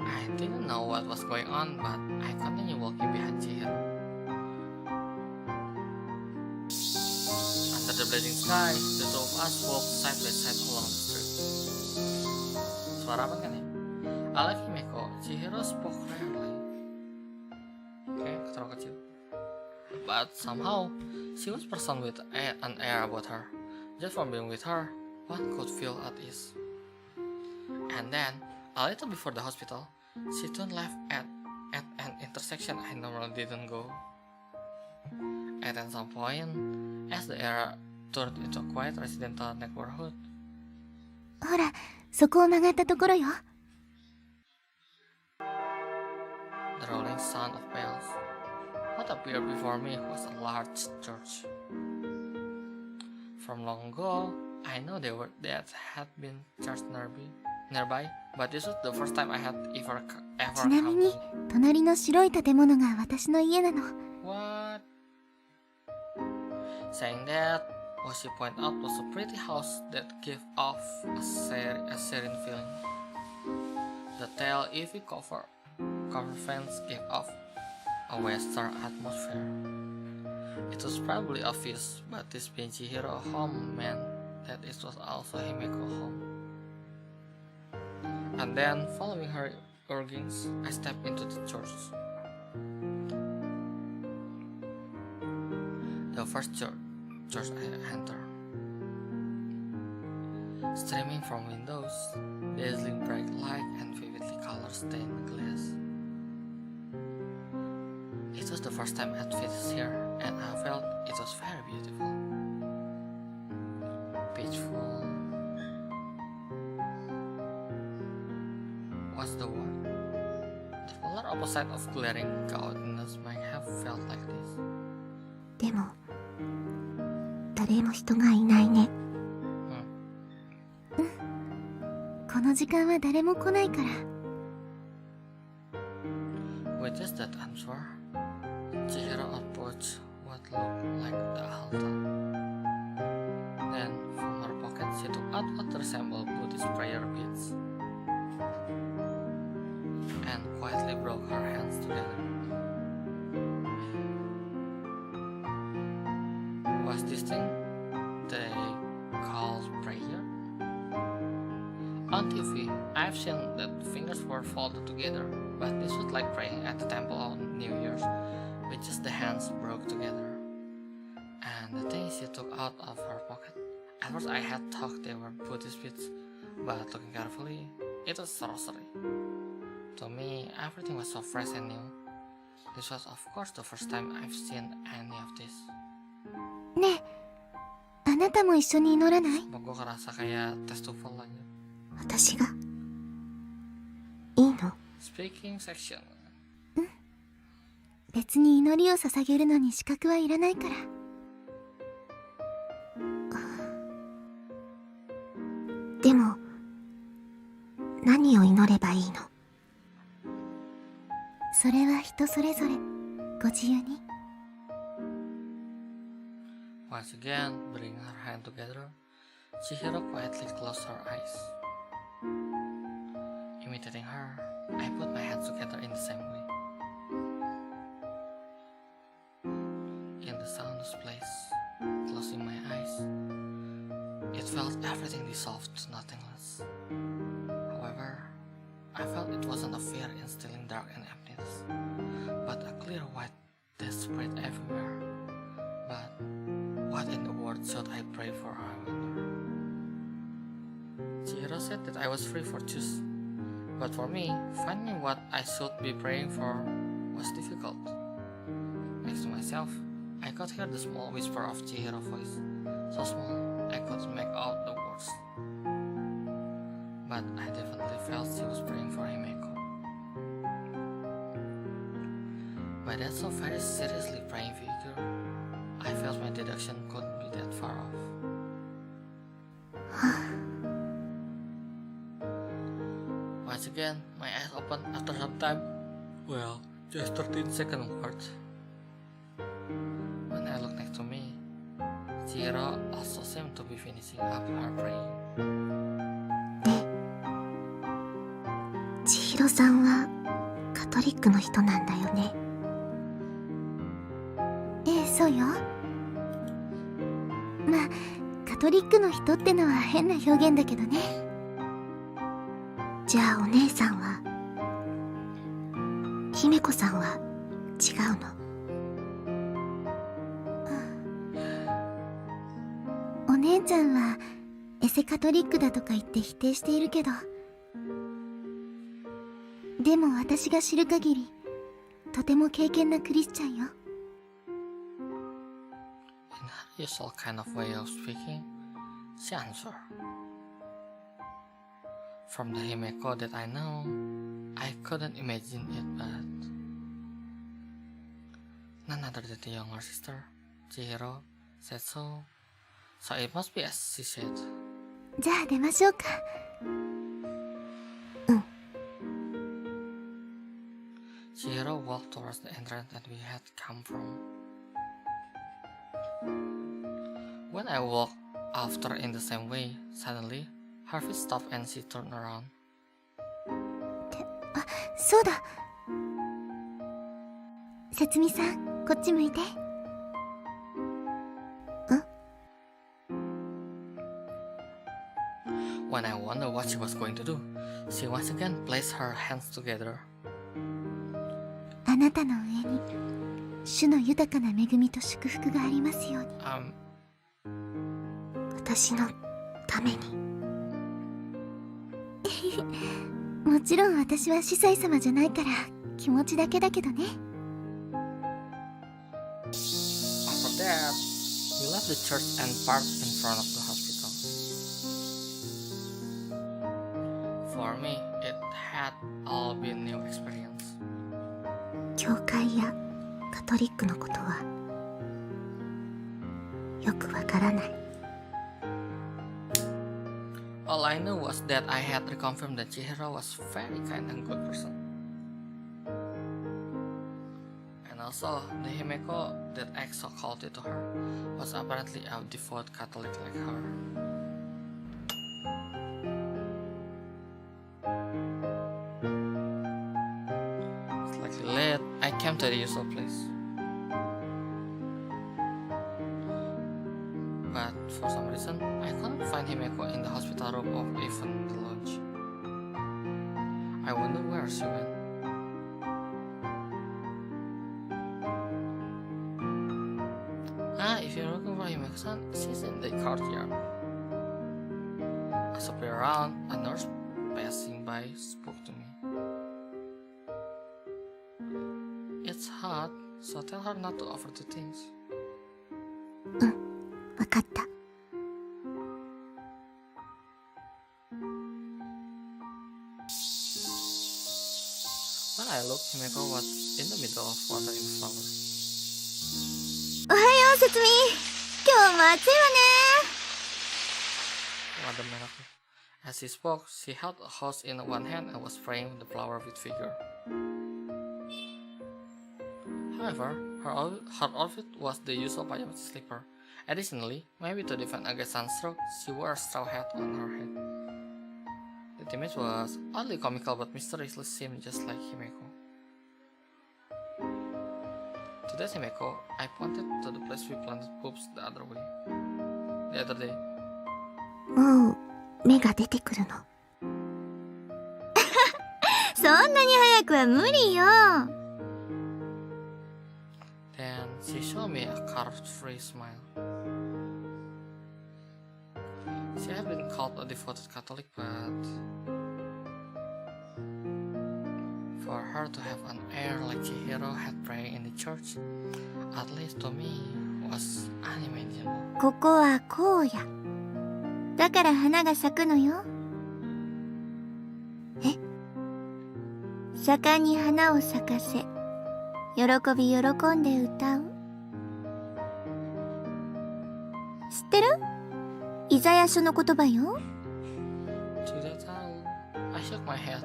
I didn't know what was going on, but I continued walking behind Chihiro. Under the blazing sky, the two of us walked side by side along the street. Suara apa kan ya? Unlike Himeko, Chihiro spoke rarely. Okay, terlalu kecil. But somehow, she was person with an air about her. Just from being with her, one could feel at ease. And then, a little before the hospital, she turned left at an intersection I normally didn't go. And at some point, as the area turned into a quiet residential neighborhood, ほら、そこを曲がったところよ。the rolling sound of bells. What appeared before me was a large church. From long ago, I know that had been church nearby, but this was the first time I had ever ちなみ come に to. 隣の白い建物が私の家なの。 What? Saying that, what she pointed out was a pretty house that gave off a serene feeling. The tail ivy cover fence gave off a western atmosphere. It was probably obvious, but this being Chihiro home meant that it was also Himeko home. And then, following her urgings, I stepped into the church. The first church I entered. Streaming from windows, dazzling bright light and vividly colored stained glass. It was the first time I'd visited here, and I felt it was very beautiful. Peaceful. What's the word? The polar opposite of glaring chaoticness might have felt like this. でも、誰も人がいないね。この時間は誰も来ないから。With just that answer, Chihiro approached what looked like the altar. Then, from her pocket, she took out what resembled Buddhist prayer beads and quietly broke her hands together. Was this thing they call prayer? On TV, I've seen that fingers were folded together, but this was like praying at the temple on New Year's, with just the hands broke together. And the things she took out of her pocket, at first I had thought they were Buddhist beads, but looking carefully, it was sorcery. To me, everything was so fresh and new. This was of course the first time I've seen any of this. ねえ、あなたも一緒に祈らない？ Gue ngerasa kayak tes TOEFL aja. 私がいいの？ Speaking section. 別に祈りを捧げるのに資格はいらないから。でも、何を祈ればいいの？それは人それぞれ、ご自由に。Once again, bringing her hand together, Chihiro quietly closed her eyes. Imitating her, I put my hands together in the same way. In the soundless place, closing my eyes, it felt everything dissolved to nothingness. However, I felt it wasn't a fear instilling dark and emptiness, but a clear white that spread everywhere. But what in the world should I pray for, I wonder? Chihiro said that I was free for choice, but for me, finding what I should be praying for was difficult. Next to myself, I could hear the small whisper of Chihiro's voice, so small I couldn't make out the words. But I definitely felt she was praying for Himeko. By that so very seriously praying figure, I felt my deduction couldn't be that far off. Once again, my eyes opened after some time. Well, just 13 seconds worth. When I looked next to me, Chihiro also seemed to be finishing up her praying. 千尋さんはカトリックの人なんだよね。ええ、そうよ。まあ、カトリックの人ってのは変な表現だけどね。じゃあお姉さんは、姫子さんは違うの？お姉ちゃんはエセカトリックだとか言って否定しているけど、でも私が知る限りとても敬虔なクリスチャンよ。In her usual kind of way of speaking, she answered. From the Himeko that I know, I couldn't imagine it, but none other than the younger sister, Chihiro, said so. So it must be as she said. じゃあ出ましょうか。Chihiro walked towards the entrance that we had come from. When I walked after in the same way, suddenly, her feet stopped and she turned around. あ、そうだ。節美さん、こっち向いて。When I wondered what she was going to do, she once again placed her hands together. あなたの上に主の豊かな恵みと祝福がありますように。私のために。もちろん私は司祭様じゃないから気持ちだけだけどね。After that, we left the church and parked in front of the hospital. For me, it had all been new experience. 教会やカトリックのことはよくわからない。All I knew was that I had reconfirmed that Chihiro was very kind and good person. And also, the Himeko that acted so coldly to her was apparently a devout Catholic like her. Slightly late, I came to the usual place. But for some reason, I couldn't find Himeko in the hospital room or even the lodge. I wonder where she went. If you're looking for Himeko-san, she's in the courtyard. As I peered around, a nurse passing by spoke to me. It's hot, so tell her not to overdo things. わかった。When I looked, Himeko was in the middle of watering flowers. おはよう、節美。今日も暑いわね。What the miracle. As she spoke, she held a hose in one hand and was spraying the flower with vigor. However, her outfit was the usual pajama slipper. Additionally, maybe to defend against sunstroke, she wore a straw hat on her head. The image was oddly comical but mysteriously seemed just like Himeko. To that Himeko, I pointed to the place we planted bulbs the other day. もう芽が出てくるの。そんなに早くは無理よ。Then she showed me a carved free smile. She had been called a devoted Catholic, but for her to have an air like Chihiro had praying in the church, at least to me, was unimaginable. ここは荒野。だから花が咲くのよ。え？盛んに花を咲かせ、喜び喜んで歌う。知ってる？イザヤ書の言葉よ。To that time, I shook my head.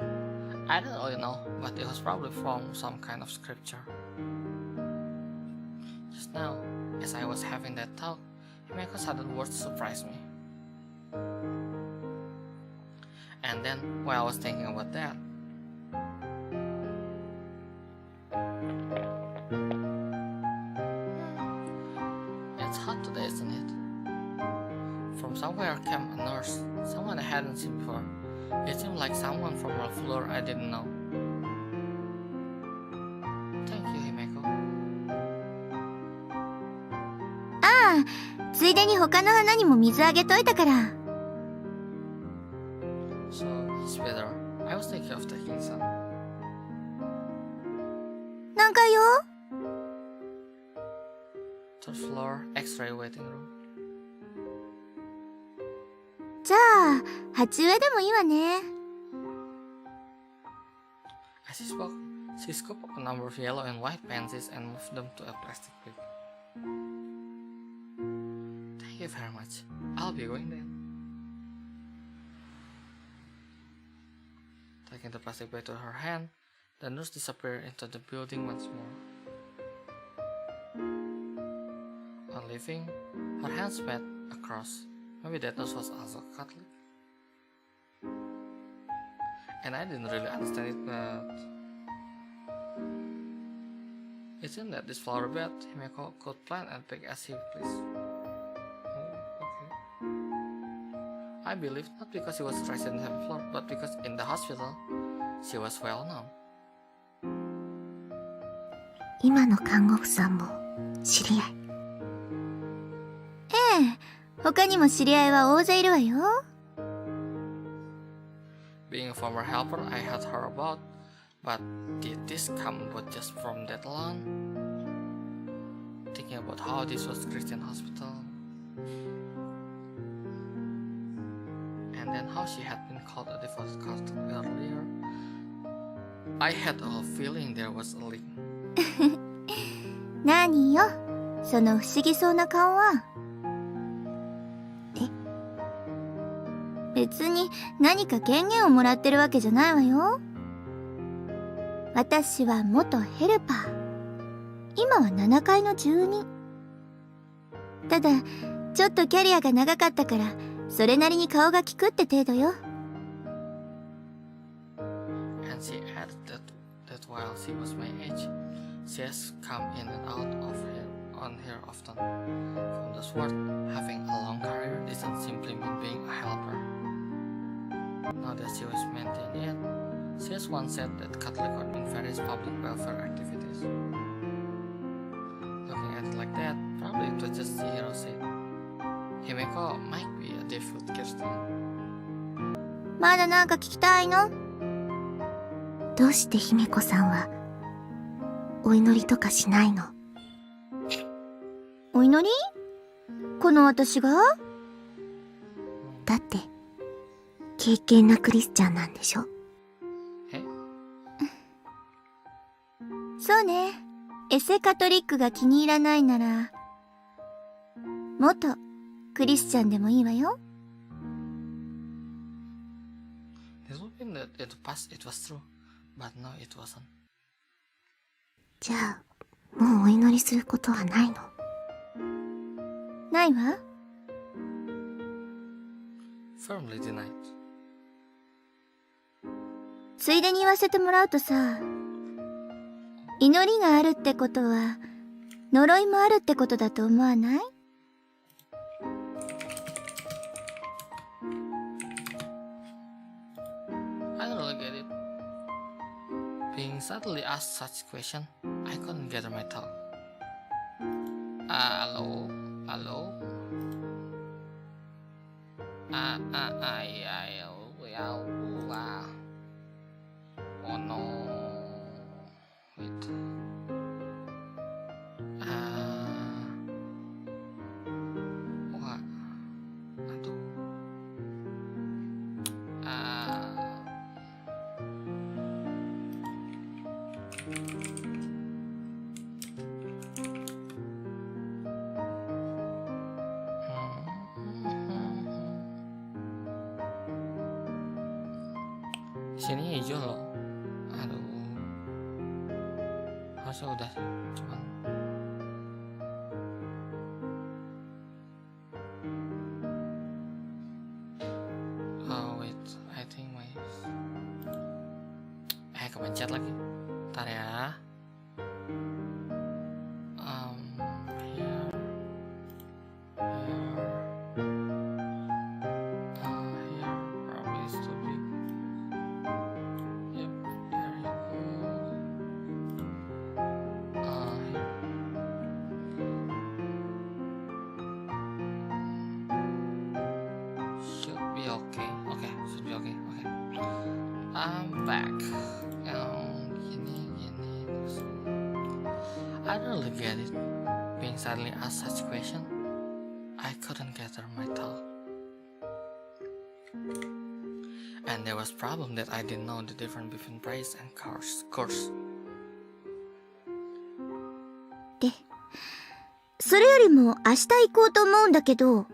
I don't really know, but it was probably from some kind of scripture. Just now, as I was having that talk, Himeko's sudden words surprised me. And then, while I was thinking about that, it's hot today, isn't it? From somewhere came a nurse, someone I hadn't seen before. It seemed like someone from a floor I didn't know. Thank you, Himeko. ああ、ついでに他の花にも水あげといたから。better. I was thinking of taking some. 何階よ Third floor, X-ray waiting room. じゃあ、鉢植えでもいいわね。As he spoke, she scooped up a number of yellow and white pansies and moved them to a plastic bag. Thank you very much. I'll be going then. Taking the plastic bag to her hand, the nurse disappeared into the building once more. On leaving, her hands met across. Maybe that nurse was also Catholic. And I didn't really understand it, but it seemed that this flower bed Himeko could plant and pick as he pleased. Oh, okay. I believe not because she was raised in the heavy floor, but because in the hospital she was well known. 今の看護婦さんも知り合い。ええ、他にも知り合いは大勢いるわよ。Being a former helper, I had heard about, but did this come about just from that alone? Thinking about how this was Christian hospital, and then how she had been called a devout Catholic earlier, I had a feeling there was a link. 何よ、その不思議そうな顔は。別に何か権限をもらってるわけじゃないわよ。私は元ヘルパー。今は7階の住人。ただ、ちょっとキャリアが長かったから、それなりに顔が利くって程度よ。And she added that while she was my age, she has come in and out of here often. From the sword, having a long career didn't simply mean being a helper. Now that she was maintaining it, she has once said that Catholic worked in various public welfare activities. Looking at it like that, probably it was just the hero said. Himeko might be a devout Christian. まだなんか聞きたいの？どうして姫子さんはお祈りとかしないの？お祈り？この私が？だって敬虔なクリスチャンなんでしょ？え？そうね。エセカトリックが気に入らないなら、元クリスチャンでもいいわよ。This would mean that in the past it was true, but now it wasn't. じゃあもうお祈りすることはないの？ないわ。Firmly denied. ついでに言わせてもらうとさ、祈りがあるってことは、呪いもあるってことだと思わない？ I don't really get it. Being suddenly asked such question, I couldn't gather my thought. Hello? Hello? Oh no. Wait. Wah. Aduh. Sini hijau loh. Aduh. Harusnya udah cuman wait, I think my kepencet lagi. Ntar ya. Here. Here probably is too big. Yep, there you go. Here. Should be okay. Okay, should be okay. Okay. back. Gini. I don't really get it. Being suddenly asked such question, I couldn't gather my thought. And there was problem that I didn't know the difference between praise and curse. で、それよりも明日行こうと思うんだけど。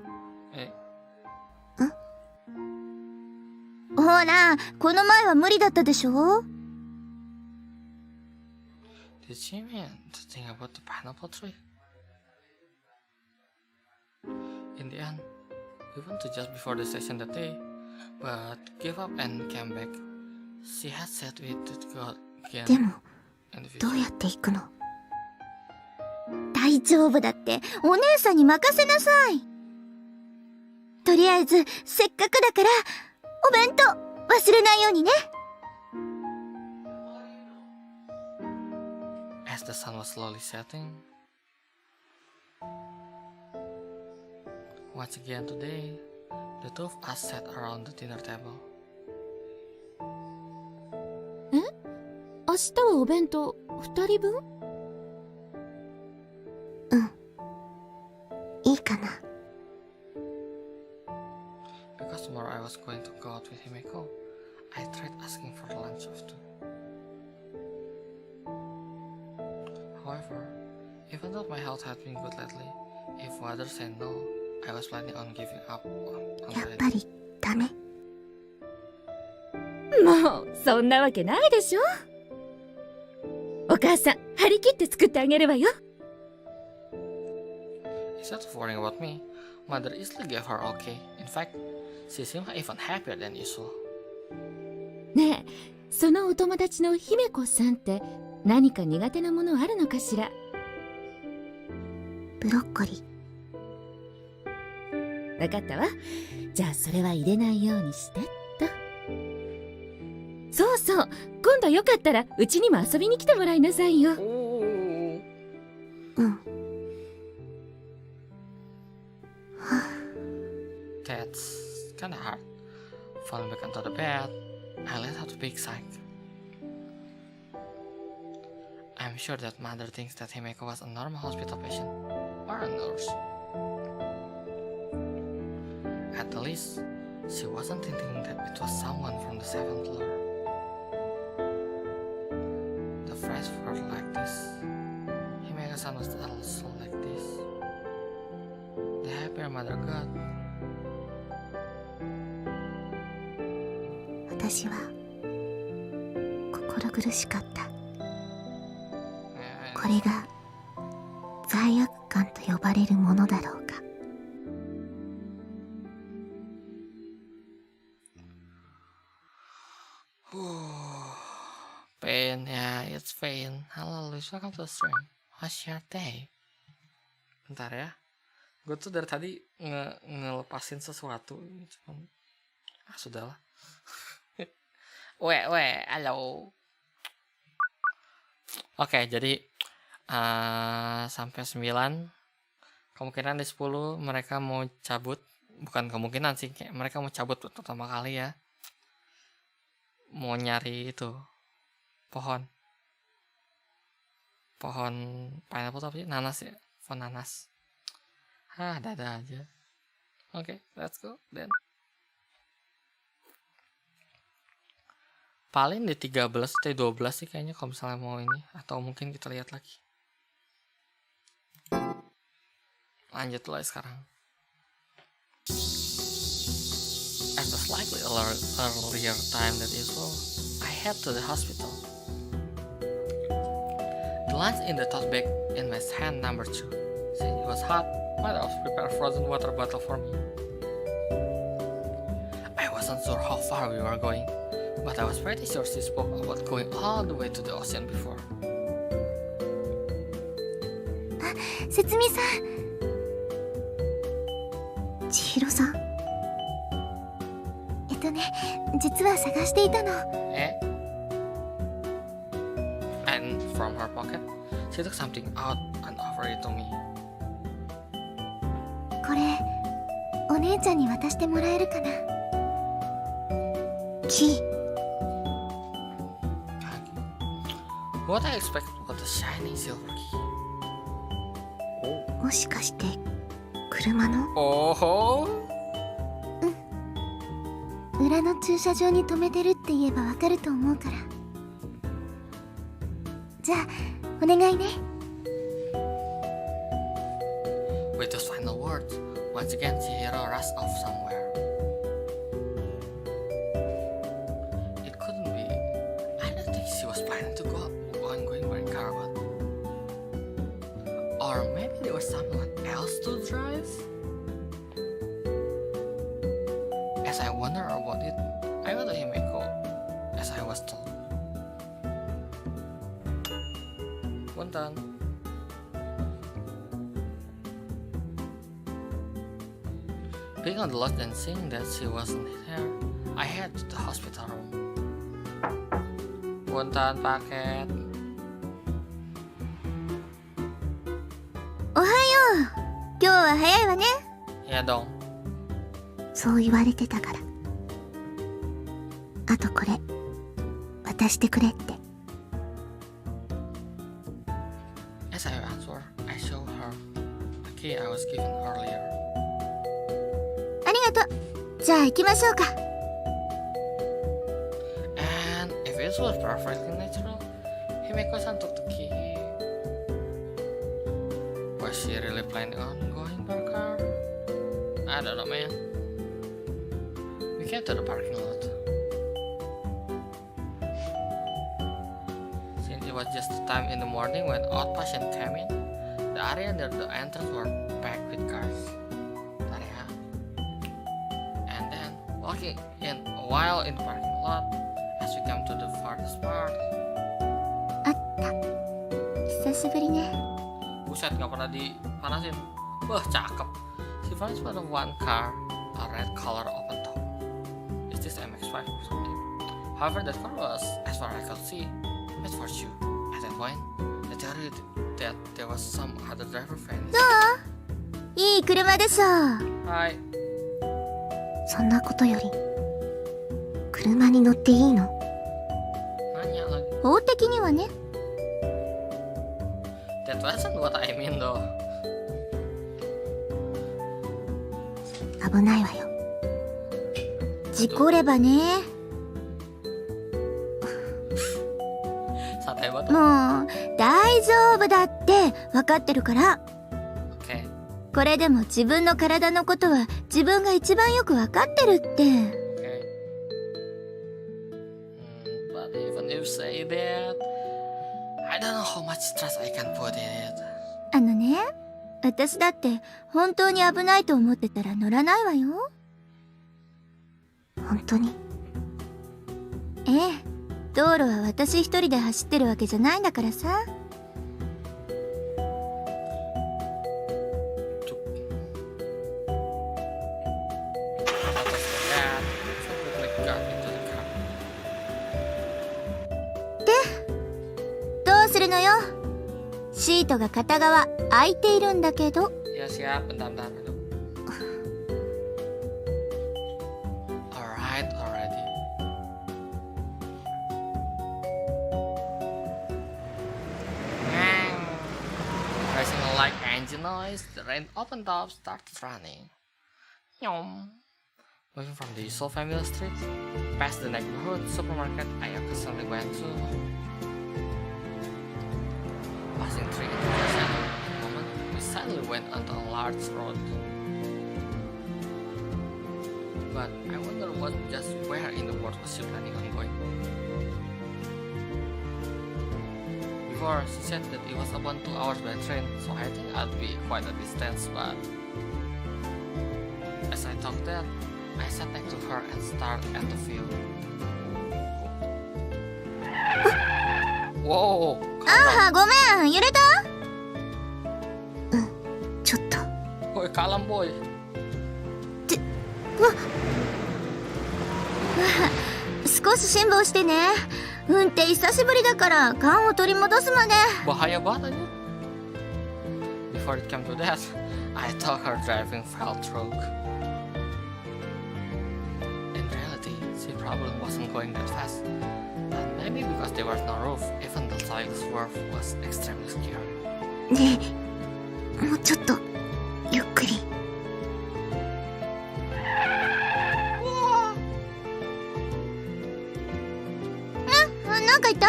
ほら、この前は無理だったでしょ？ Did you mean to think about the pineapple tree? In the end, we went to just before the session that day, but gave up and came back. She had said we would go again でも in the どう future. やって行くの？大丈夫だって、お姉さんに任せなさい。とりあえず、せっかくだから、お弁当、忘れないようにね。As the sun was slowly setting, once again today, the two of us sat around the dinner table. 明日はお弁当2人分？いいかな。 Because tomorrow I was going to go out with Himeko, I tried asking for the lunch of two. However, even though my health had been good lately, if father said no, I was planning on giving up on やっ the ぱりダメ。もうそんなわけないでしょ。お母さん張り切って作ってあげるわよ。 Instead of worrying about me, mother easily gave her okay. In fact, she seemed even happier than usual. ねえ、そのお友達の姫子さんって何か苦手なものあるのかしら？ブロッコリー。わかったわ。じゃあそれは入れないようにしてっと。そうそう、今度よかったらうちにも遊びに来てもらいなさいよ。うん。 That's kinda hard. Falling back onto the bed, I let out a big sigh. I'm sure that mother thinks that Himeko was a normal hospital patient or a nurse. At the least, she wasn't thinking that it was someone from the 7th floor. The fresh were like this. Himeko's son was also like this. The happier mother got, 私は心苦しかった。これが罪悪感と呼ばれるものだろうか。Pain, yeah, it's pain. Halo Luis, welcome to the stream. How's your day? Bentar ya, gue tuh dari tadi ngelepasin sesuatu, cuman sudahlah. Halo. Oke, jadi sampai 9, kemungkinan di 10 mereka mau cabut. Bukan kemungkinan sih, kayak mereka mau cabut pertama kali ya. Mau nyari itu pohon pineapple apa sih? Nanas ya, pohon nanas. Dada aja. Oke, let's go then. Paling di 13 atau 12 sih kayaknya kalau misalnya mau ini, atau mungkin kita lihat lagi. Lanjut lah sekarang. At a slightly earlier time than usual, I head to the hospital. The lunch in the tote bag in my hand number 2. Since it was hot, mother also prepared a frozen water bottle for me. I wasn't sure how far we were going, but I was pretty sure she spoke about going all the way to the ocean before. せつみさん。千尋さん。実は探していたの。And from her pocket, she took something out and offered it to me. これ、お姉ちゃんに渡してもらえるかな。キー。What I expect was a shiny silver key. もしかして車の Oh, 裏の駐車場に止めてるって言えばわかると思うから。じゃあお願いね。 with those final words, once again Chihiro rushed off somewhere. It couldn't be. I don't think she was planning to go on going by car, but or maybe there was someone else to drive. As I wonder about it, I went to Himeko, as I was told. Punten. Being on the lot and seeing that she wasn't there, I head to the hospital room. Punten paket. おはよう。今日は早いわね。 Ya dong. そう言われてたから。あとこれ渡してくれって。 As I answer, I show her the key I was given earlier. ありがとう。じゃあ行きましょうか。 And if it was perfectly natural, Himeko-san took the key. Was she really planning on going by car? I don't know, man. We came to the parking lot. Since it was just the time in the morning when outpatient came in, the area near the entrance were packed with cars. And then, walking in a while in the parking lot, as we come to the farthest part. あった。久しぶりね。 Buset, gak pernah dipanasin. Wah, cakep. She finds one car, a red color open top. Is this MX-5 or something? However, that car was, as far as I could see, made for you. At that point, the theory that there was some other driver vanished. いい車でしょう。 Hi. そんなことより車に乗っていいの？ Nanya lagi. 法的にはね。 That wasn't what I mean though. 危ないわよ。事故ればね。 Santai banget. もう大丈夫だって分かってるから。 Okay. これでも自分の体のことは自分が一番よく分かってるって。 Okay. But even if you say that, I don't know how much trust I can put in it. あのね、私だって本当に危ないと思ってたら乗らないわよ。本当に？ええ、道路は私一人で走ってるわけじゃないんだからさ。 どうするのよ。シートが片側空いているんだけど。 Ya siap, bentar-bentar. Alright, already. Rising like engine noise, the rain open top starts running. Yum. Moving from the usual familiar street, past the neighborhood supermarket I occasionally went to. Passing through intersection, in a moment, we suddenly went onto a large road. But I wonder what just where in the world was she planning on going? Before, she said that it was about 2 hours by train, so I think I'd be quite a distance, but as I talked that, I sat next to her and stared at the view. Whoa! ああ、ごめん、揺れた？ちょっと。 Boy, kalem boy. 少し辛抱してね。運転久しぶりだから勘を取り戻すまで。 Bahaya banget aja. Before it came to that, I thought her driving felt rogue. In reality, she probably wasn't going that fast. But maybe Maybe because there was no roof, even the slightest wharf was extremely scary. ねえ、もうちょっとゆっくり。なんか言った？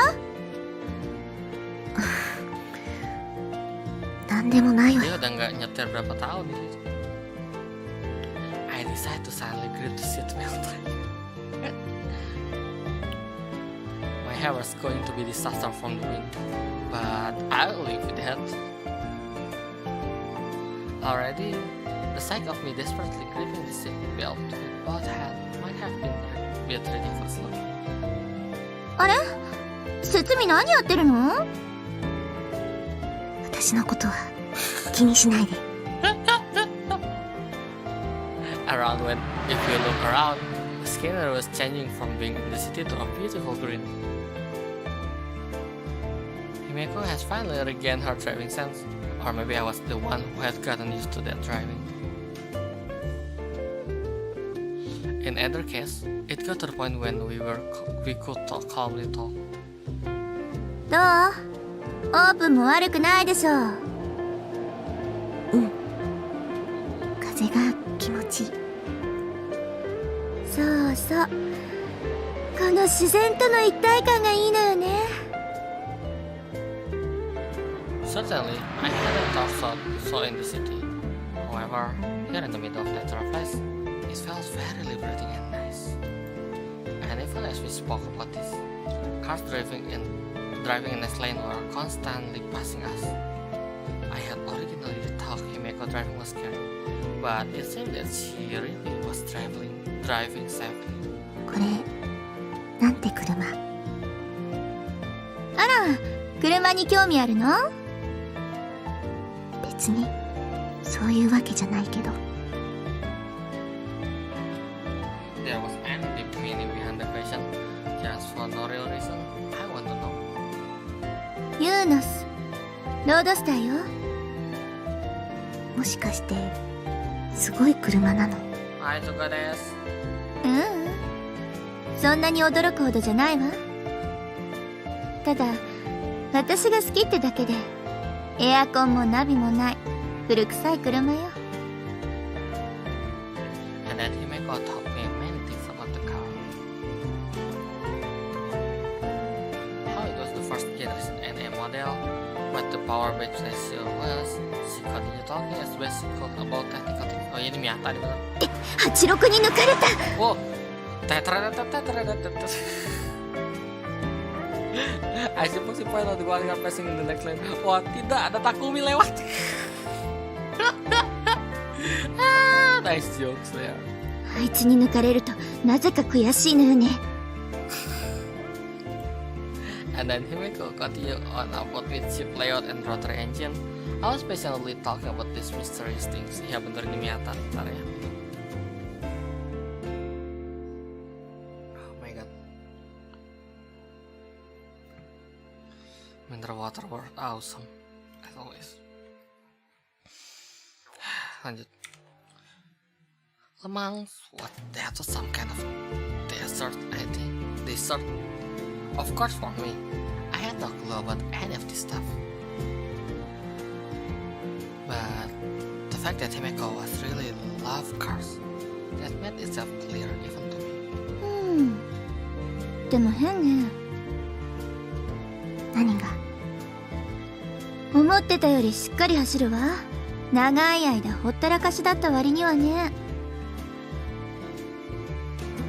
なんでもないわ Dia よ。 udah nggak nyetir berapa tahun di situ. I decided to silently grip the seat belt. My hair was going to be disaster from the wind, but I'll live with that. Already, the sight of me desperately gripping the seat belt with both hands might have been a bit ridiculous looking. あれ？節美何やってるの？私のことは気にしないで。Around when, if you look around, the scenery was changing from being in the city to a beautiful green. Himeko has finally regained her driving sense, or maybe I was the one who had gotten used to that driving. In either case, it got to the point when we could calmly talk. どう？オープンも悪くないでしょ。うん。風が気持ちいい。そうそう。この自然との一体感がいいのよね。Certainly, I hadn't thought so in the city. However, here in the middle of natural place, it felt very liberating and nice. And even as we spoke about this, cars driving in next lane were constantly passing us. I had originally thought Himeko driving was scary, but it seemed that she really was driving safely. これなんて車？あら、車に興味あるの？別にそういうわけじゃないけど。 There was an deep meaning behind the question. Just for no real reason, I want to know. ユーノス、ロードスターよ。もしかしてすごい車なの？はい、とかです。ううん。そんなに驚くほどじゃないわ。ただ、私が好きってだけで、エアコンもナビもない古臭い車よ。And then Himeko taught me many things about the car. How it was the first generation NA model, what the power battery ratio was. She continued talking as best she could about technical things. Oh, ini Miyata nih bener. 86に抜かれた。 Oh, I suppose the point of the one car passing in the next lane. Wah, tidak ada Takumi lewat. Nice jokes there. あいつに抜かれるとなぜか悔しいのよね。And then Himeko continued on about with ship layout and rotary engine. I was patiently talking about these mysterious things. Ya bener ini Miyata, bentar ya. Oh my god. Underwater world awesome, as always. Lanjut. Lemang, what? That was some kind of desert, I think. Desert. Of course, for me, I had no clue about any of this stuff. But the fact that Himeko was really love cars, that made itself clear even to me. でも変ね。何が？思ってたよりしっかり走るわ。長い間ほったらかしだった割にはね。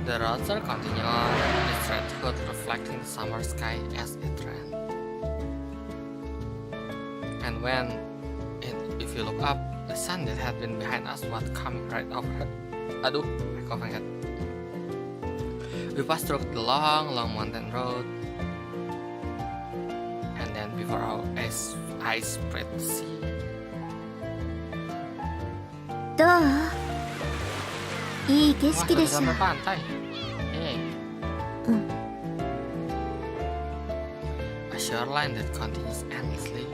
The roads are continuing on, its red hood reflecting the summer sky as it ran. And if you look up, the sun that had been behind us was coming right overhead. Aduh, my coughing head. We passed through the long mountain road, and then before our eyes spread the sea. どう？いい景 Wah, 色でしょ。 sudah sampai pantai. Yay. A shoreline that continues endlessly.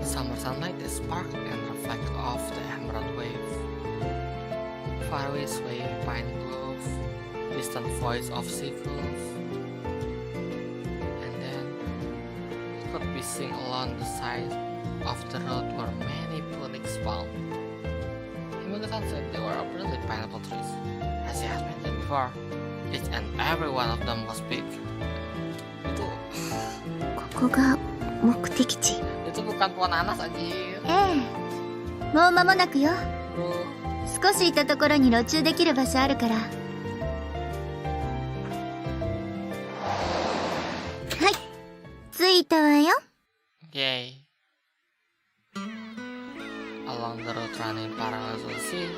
Summer sunlight that sparkled and reflected off the emerald wave. Faraway swaying pine groves, distant voice of seagulls, and grazing along the side of the road were many phoenix palm. Himagatan said they were really pineapple trees. As he had mentioned before, each and every one of them was big. Itu ここが目的地。 itu bukan pohon nanas anjir. もう間もなくよ。 Bro, 少し行ったところに路中できる場所あるから。はい、着いたわよ。 yay. Along the road running parallel to the sea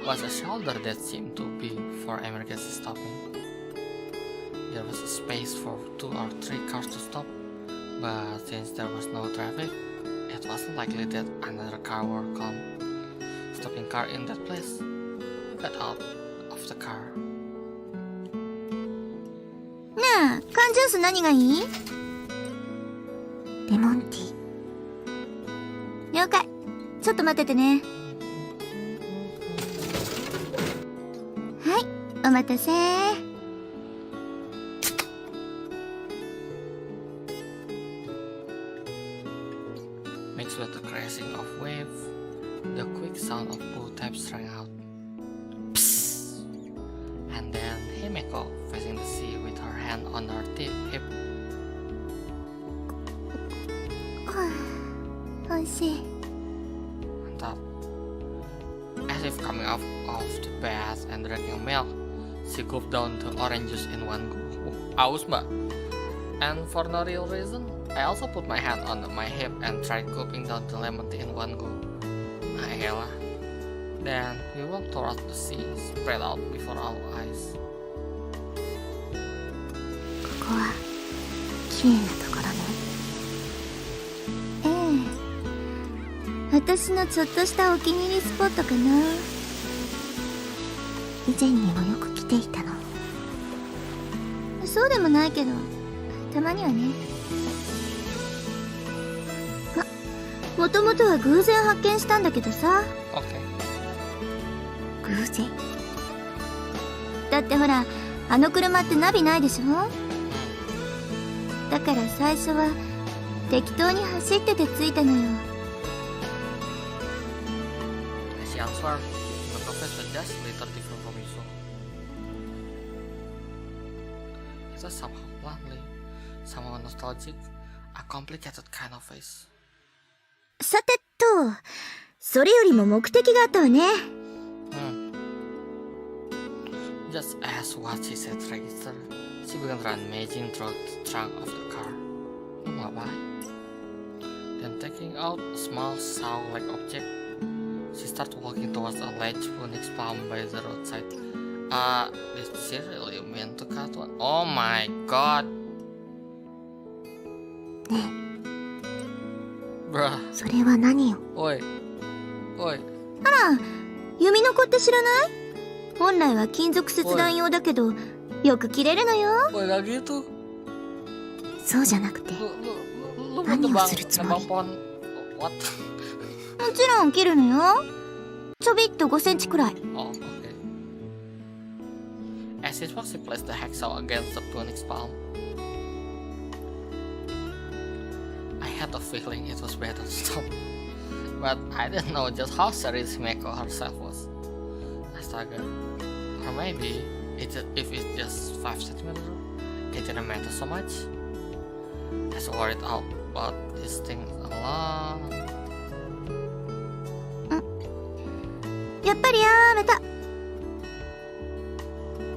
was a shoulder that seemed to be for emergency stopping. There was a space for 2 or 3 cars to stop, but since there was no traffic, it wasn't likely that another car would come. Stopping car in that place, got out of the car. ねえ、缶ジュース何がいい？レモンティー。了解。ちょっと待っててね。はい、お待たせ。Mixed with the crashing of waves, the quick sound of boat taps rang out. Psst! And then Himeko facing the sea with her hand on her hip. おいしい。 Mantap. As if coming out of the bath and drinking milk, she gulped down the orange juice in one go. Aus mbak. And for no real reason, I also put my hand on my hip and tried gulping down the lemon tea in one go. Ah, elah. Then we walked towards the sea, spread out before our eyes. ここは綺麗なところね。私のちょっとしたお気に入りスポットかな。以前にもよく来ていたの。そうでもないけど、たまにはね。もともとは偶然発見したんだけどさ。 Okay. 偶然。だってほら、あの車ってナビないでしょ。だから最初は適当に走ってて着いたのよ。 As she answered, the professor was just a little different from usual. It was somehow lonely, somehow nostalgic, a complicated kind of face. さてと、それよりも目的があったわね。Just as what she said registered, she began rummaging through the trunk of the car. Ngapain? Then taking out a small saw-like object, she started walking towards a large phoenix palm by the roadside. Did she really mean to cut one? Oh my god! ね Bruh. え、それは何よ。おい。おい。あら、弓の子って知らない？本来は金属切断用だけど、よく切れるのよ。おい、lagi itu. そうじゃなくて、 Lu何を nebang するつもり？ pohon. What? もちろん切るのよ。ちょびっと5センチくらい。 Oh, okay. As it was, she placed the hacksaw against the phoenix palm. I had a feeling it was better to stop, but I didn't know just how serious Himeko herself was. Astaga. Or maybe, if it's just 5 centimeters, it didn't matter so much. I was worried out about this thing alone. やっぱりやめた。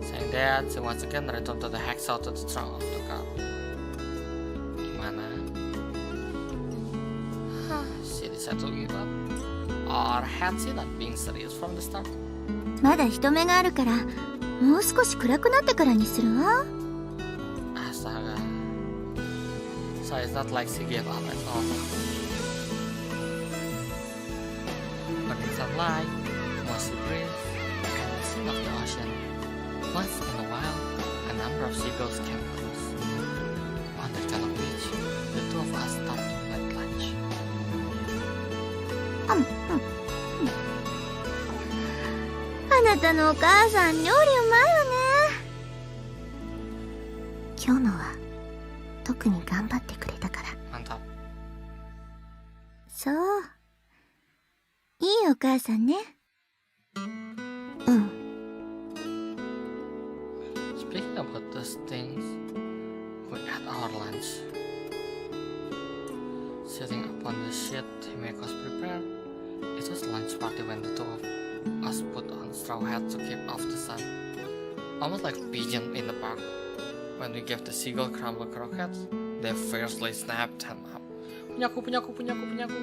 Saying that, she once again returned to the hacksaw to the trunk of the car. Gimana? She decided to give up? Or had she not been serious from the start? まだ人目があるから、もう少し暗くなってからにするわ。 Astaga. So it's not like she gave up at all. But in sunlight, mossy breeze, and the scene of the ocean. Once in a while, a number of seagulls came across. On that kind of beach, the two of us stopped to make lunch. あなたのお母さん料理うまいわね。今日のは特に頑張ってくれたから。 Mantap. そう。いいお母さんね。Speaking about those things, we had our lunch. Sitting upon the sheet Himeko's prepared, it was lunch party when the two of us put on straw hats to keep off the sun. Almost like pigeons in the park. When we gave the seagull crumble croquettes, they fiercely snapped them up. Punyaku, punyaku, punyaku, punyaku.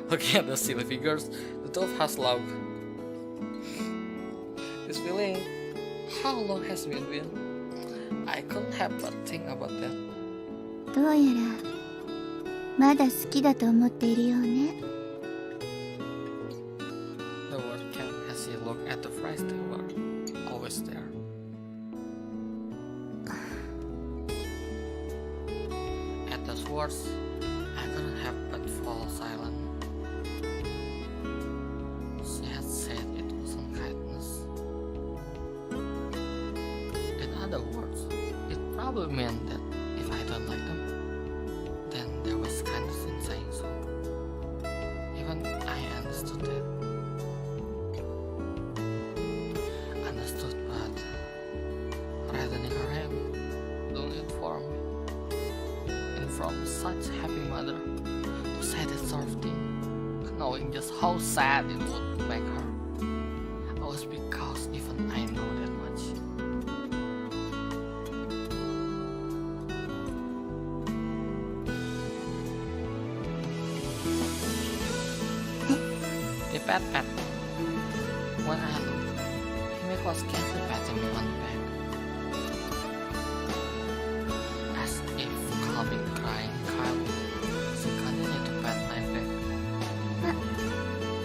Looking at the silly figures, the two of us laughed. This feeling, how long has it been? I couldn't help but think about that. どうやらまだ好きだと思っているようね。 The word came as he looked at the fries they were always there. At those words, I couldn't help but fall silent. She had said it wasn't kindness. In other words, it probably meant that if I don't like them, then there was kindness in saying so. Even I understood that. Understood, but reddening her hand, doing it for me. And from such a happy mother to say that sort of thing, knowing just how sad it would make her. I was because even I know that much. They pat. When I looked, Himeko was gently patting me on the back, as if calming the crying child. She continued to pat my back.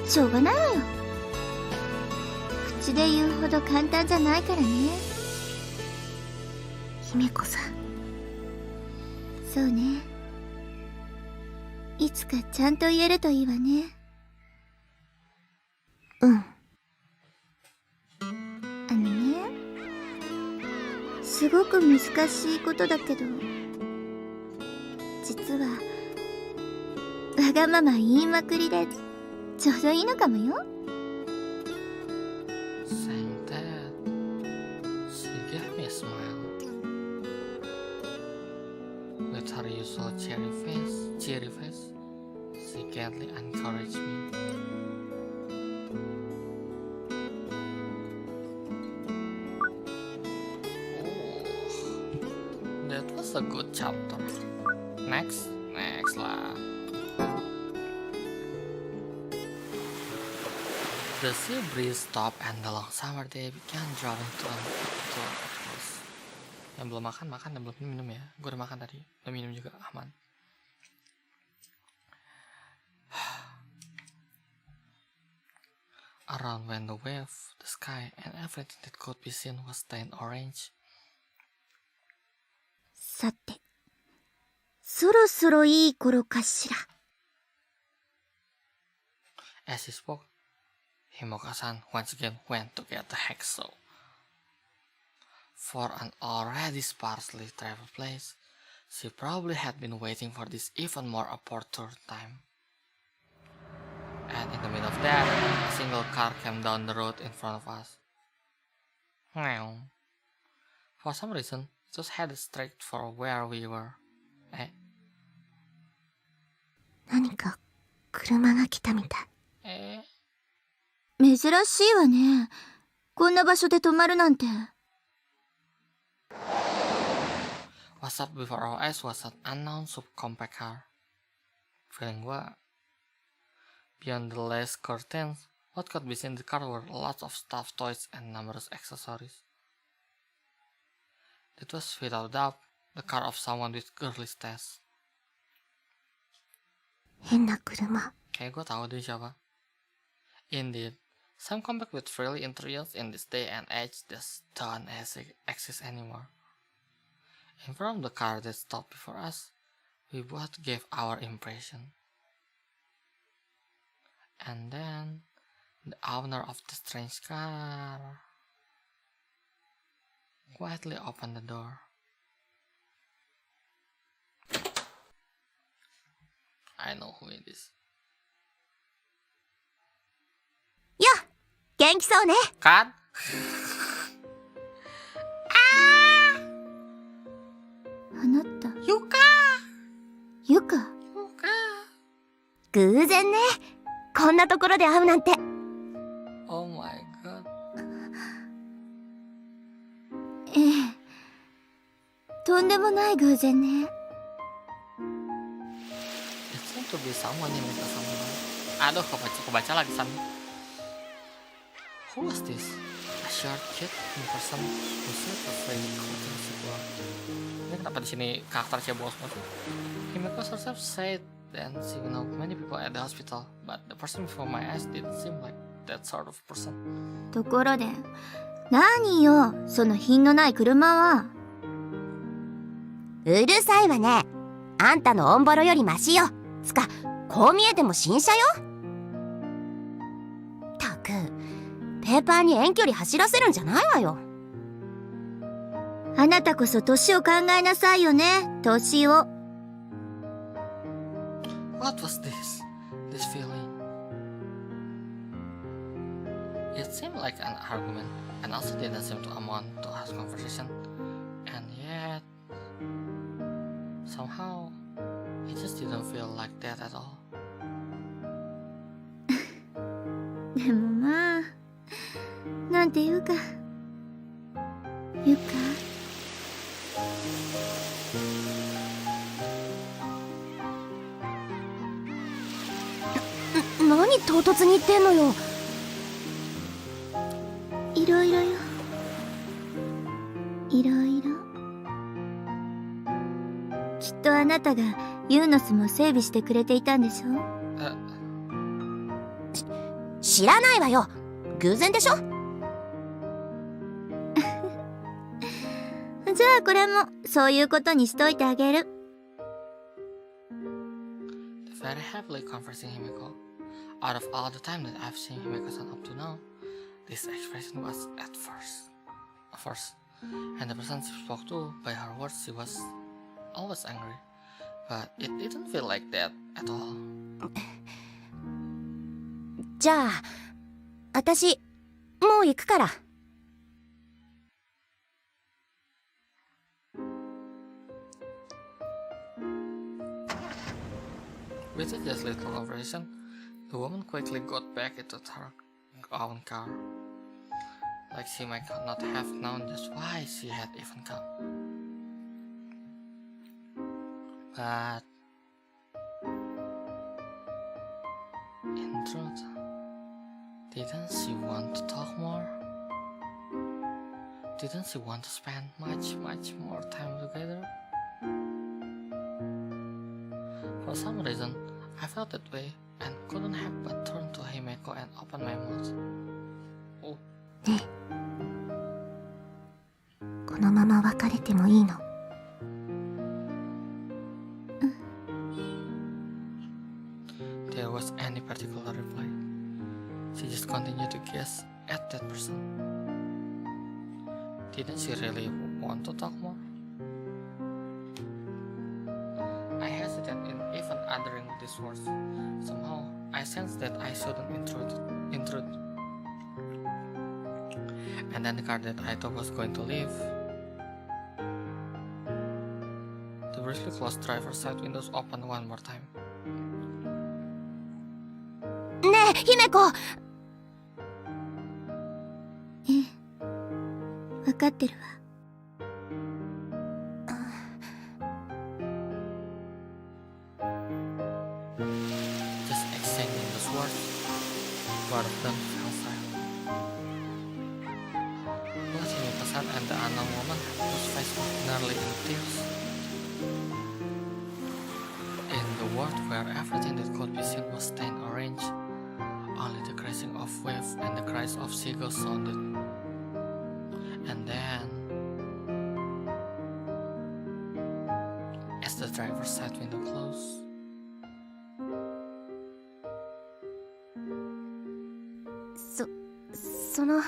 しょうがないわよ。口で言うほど簡単じゃないからね。姫子さん。そうね。いつかちゃんと言えるといいわね。あのね、すごく難しいことだけど、実はわがまま言いまくりでちょうどいいのかもよ。Saying that, she gave me a smile. With her usual cheery face, she gently encouraged me. That was a good chapter. Next lah. The sea breeze stopped and the long summer day began drawing to a close. Yang belum makan, yang belum minum ya. Gue udah makan tadi, udah minum juga, aman. Around when the wave, the sky, and everything that could be seen was stained orange. さて、そろそろいい頃かしら。As he spoke, Himoka-san once again went to get the hacksaw. For an already sparsely traveled place, she probably had been waiting for this even more opportune time. And in the middle of that, a single car came down the road in front of us. For some reason, it was headed straight for where we were. 何か車が来たみたい。珍しいわね。こんな場所で止まるなんて。What's up before our eyes was an unknown subcompact car. Feeling gue, beyond the lace curtains, what could be seen in the car were lots of stuffed toys and numerous accessories. It was without doubt the car of someone with girly taste. 変な車。 Kayak gue tahu deh siapa. Indeed, some compact with frilly interiors in this day and age just don't exist anymore. In front of the car that stopped before us, we both gave our impression. And then, the owner of the strange car quietly opened the door. I know who it is. よっ元気そうね。 Kan? あなた、 Yuka! ゆか。 Yuka! 偶然ね。こんなところで会うなんて。 Oh my god. ええ。とんでもない偶然ね。It seemed to be someone yang minta someone. Aduh, kebaca lagi San. Who was this? A short kid in person who said a very cool sebuah. Ini kenapa di sini karakter cebol semua tuh? Himiko herself said that she know many people at the hospital, but the person before my eyes didn't seem like that sort of person. ところで、何よ、その品のない車は。うるさいわね。あんたのオンボロよりマシよ。つか、こう見えても新車よ。たく、ペーパーに遠距離走らせるんじゃないわよ。あなたこそ年を考えなさいよね、年を。What was this? This feeling? It seemed like an argument, and also didn't seem to amount to a conversation. And yet, somehow, it just didn't feel like that at all. でもまあ、なんていうか。ゆか。何唐突に言ってんのよ。いろいろよ。いろいろ。きっとあなたがユーノスも整備してくれていたんでしょ。知らないわよ。偶然でしょ。じゃあこれもそういうことにしといてあげる。 Very heavily conversing Himiko. Out of all the time that I've seen Himiko-san up to now, this expression was at first, and the person she spoke to, by her words, she was always angry, but it didn't feel like that at all. じゃあ、私、もう行くから。With just little conversation, the woman quickly got back into her own car, like she might not have known just why she had even come. But in truth, didn't she want to talk more? Didn't she want to spend much more time together? For some reason, I felt that way and couldn't help but turn to Himeko and open my mouth. Oh. ねえ、このまま別れてもいいの？There was any particular reply. She just continued to gaze at that person. Didn't she really want to talk more? I hesitated in even uttering these words. Somehow, I sensed that I shouldn't intrude. And then the car that I thought was going to leave. The briskly closed driver's side windows opened one more time. ねえ、姫子。ええ、わかってるわ。Just exchanging those words, both of them fell silent. Both Himiko-san and the unknown woman whose face was nearly in tears. In the world where everything that could be seen was stained orange, only the crashing of waves and the cries of seagulls sounded. And then, as the driver's side window closed,その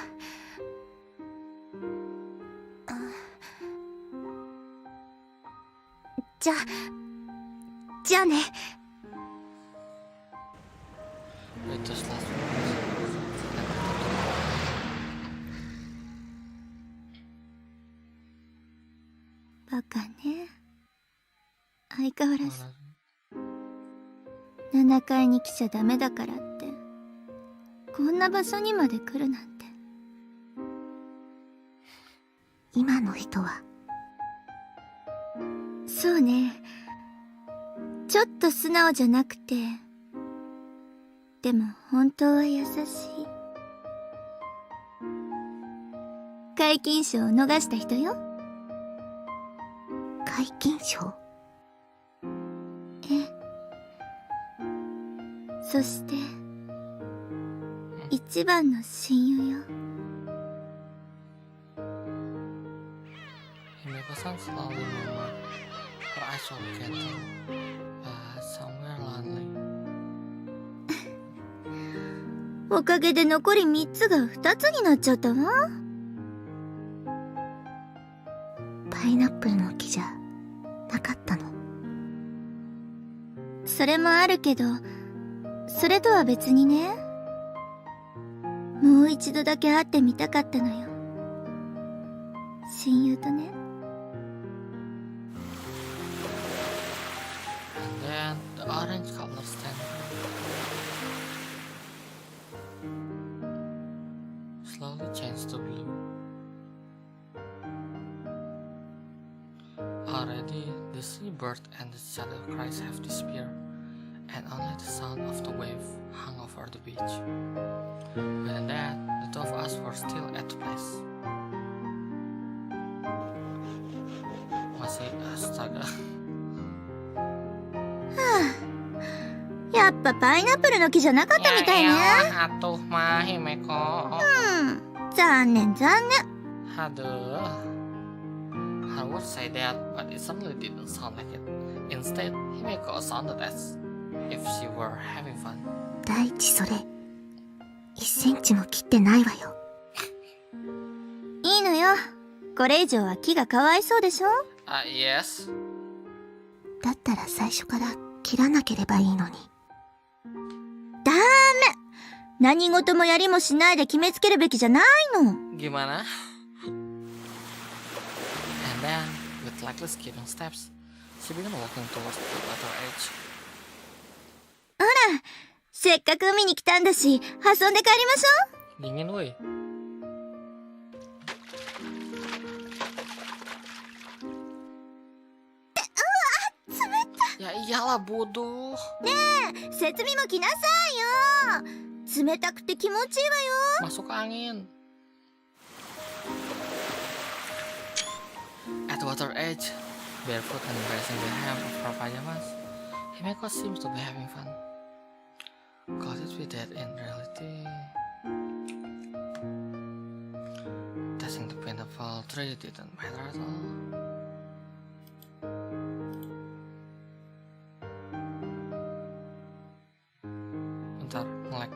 じゃあね。バカね。相変わらず Mana? 7階に来ちゃダメだからってこんな場所にまで来るなんて。今の人はそうね、ちょっと素直じゃなくて、でも本当は優しい。皆勤賞を逃した人よ。皆勤賞？ええ。そして一番の親友よ。Himeko-san selalu membuat her eyes were gentle, but somewhere lonely. おかげで残り3つが2つになっちゃったわ。パイナップルの木じゃなかったの？それもあるけど、それとは別にね、もう一度だけ会ってみたかったのよ。親友とね。And then the orange color stand slowly changed to blue. Already, the seabird and the shadow cries have disappeared, and only the sound of the wave hung over the beach. Within that, the two of us were still at the place. Masih astaga. やっぱパイナップルの木じゃなかったみたいね。 Atuh mah Himeko. 残念残念。 Aduh. I would say that, but it certainly didn't sound like it. Instead, Himeko sounded as if she were having fun. 第一それ1センチも切ってないわよ。いいのよ。これ以上は木がかわいそうでしょ。Yes. だったら最初から切らなければいいのに。ダメ。何事もやりもしないで決めつけるべきじゃないの。 Gimana? And then, with likely skipping steps, she began walking towards the water edge. ほら、せっかく海に来たんだし、遊んで帰りましょう。 Dingin woi. Ya iyalah bodoh. 説明も来なさいよ。冷たくて気持ちいいわよ。 Masuk angin. At the water edge, barefoot and embracing the hem of her pajamas, Himeko seems to be having fun. Could it be that in reality, touching the pineapple tree didn't matter at all? Bentar, nge-lag.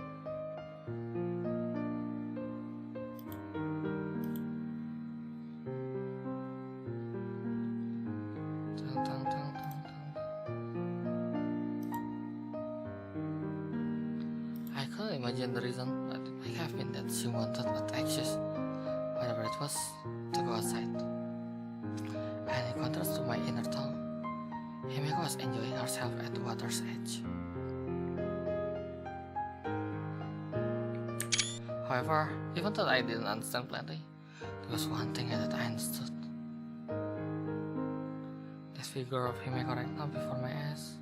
Tang, tang, tang, tang, tang. I couldn't imagine the reason, but it might have been that she wanted at anxious, whatever it was, to go outside. And in contrast to my inner tongue, Himeko was enjoying herself at the water's edge. However, even though I didn't understand plenty, there was one thing that I understood. This figure of Himeko right now before my eyes.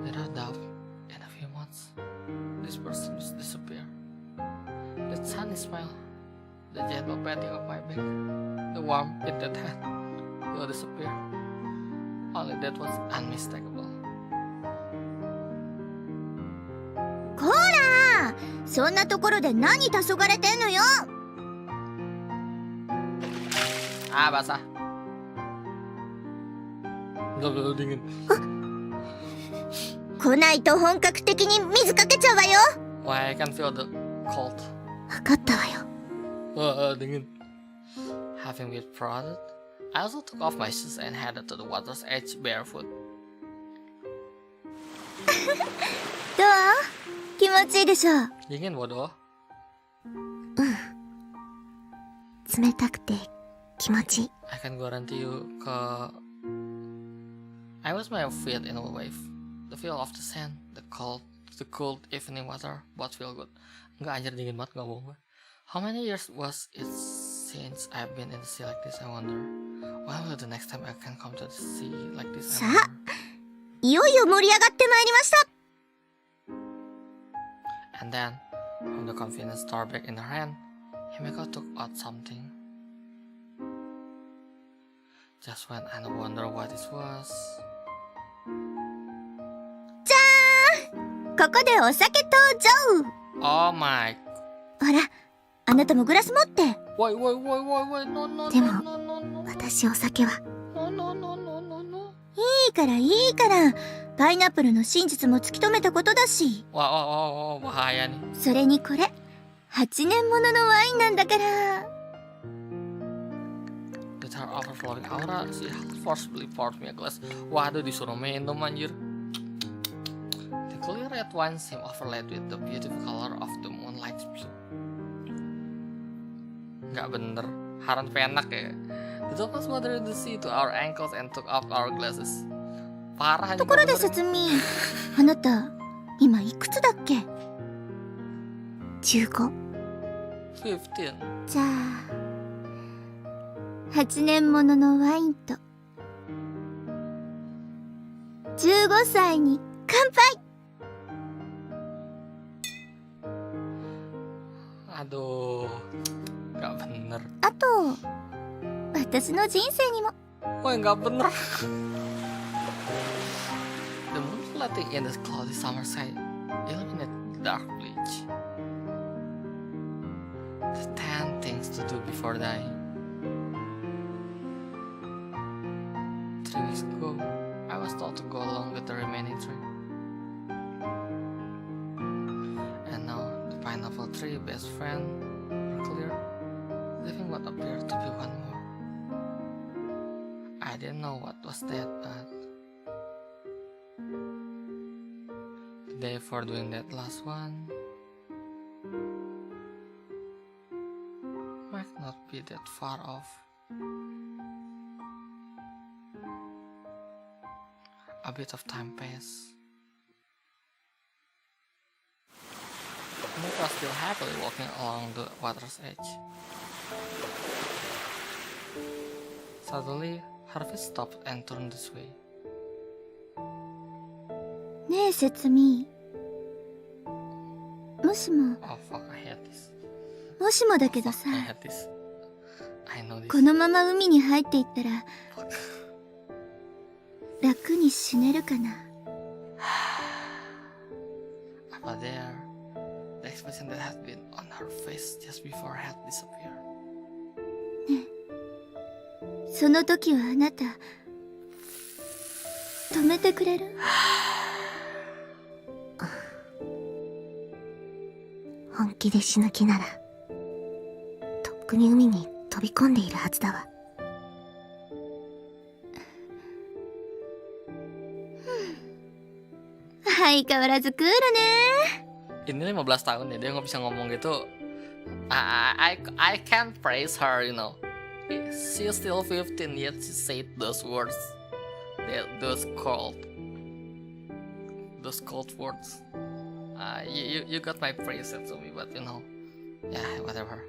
Without doubt, in a few months, this person will disappear. That sunny smile, the gentle patting of my back, the warm pinted hand will disappear. Only that was unmistakable. こら、そんなところで何黄昏れてんのよ。 Ah, basah. Gak dingin. 来ないと本格的に水かけちゃうわよ。 Why I can feel the cold. わかったわよ。 Dingin. Having withdrawn, I also took off my shoes and headed to the water's edge barefoot. どう？気持ちいいでしょ。 Dingin bodoh. 冷たくて気持ちいい。 I can guarantee you I was my feet in a wave. The feel of the sand, the cold evening water, both feel good. Enggak anjir, dingin banget, gak bohong gue. How many years was it since I've been in the sea like this, I wonder? When will the next time I can come to the sea like this, I さあ、 wonder? いよいよ盛り上がってまいりました。 And then, from the convenience store bag in her hand, Himeko took out something. Just when I wonder what this was. じゃーん、ここでお酒登場。 Oh my. ほら、あなたもグラス持って。 Wait, no, no, でも no, no, no, no. 私お酒は No, no, no, no, no, no. いいからいいから、パイナップルの真実も突き止めたことだし。 Wah, bahaya nih. それにこれ、8年もののワインなんだから。 With her overflowing aura, she forcibly poured me a glass. Waduh, disuruh minum anjir. The clear red wine seemed overlaid with the beautiful color of the moonlight blue. Nggak bener, Haran penak ya. The two of us watered in the sea to our ankles and took up our glasses. Parah ところで説明、あなた、今いくつだっけ？ 15。 15. じゃあ、8年もののワインと、15歳に乾杯。 Aduh, nggak bener. あと、私の人生にも。 Woi, nggak bener. The moon floating in the cloudy summer sky illuminated the dark beach. The 10 things to do before dying. 3 weeks ago, I was told to go along with the remaining 3. And now, the pineapple tree best friend were clear, leaving what appeared to be one more. I didn't know what was that, but the day for doing that last one might not be that far off. A bit of time passed. Nick was still happily walking along the water's edge. Suddenly, her feet stopped and turned this way. ねえ、節美。もしも、 Oh fuck, I hate this. もしもだけどさ、 I hate this. I know this. このまま海に入っていったら、楽に死ねるかな。 But there, the expression that had been on her face just before had disappeared. その時はあなた、止めてくれる？本気で死ぬ気ならとっくに海に飛び込んでいるはずだわ。相変わらずクールね。 Ini 15 tahun ya, dia nggak bisa ngomong gitu. I can't praise her, you know. She's still 15 yet she said those words. Those cold words. You got my praise to me, but you know, yeah, whatever.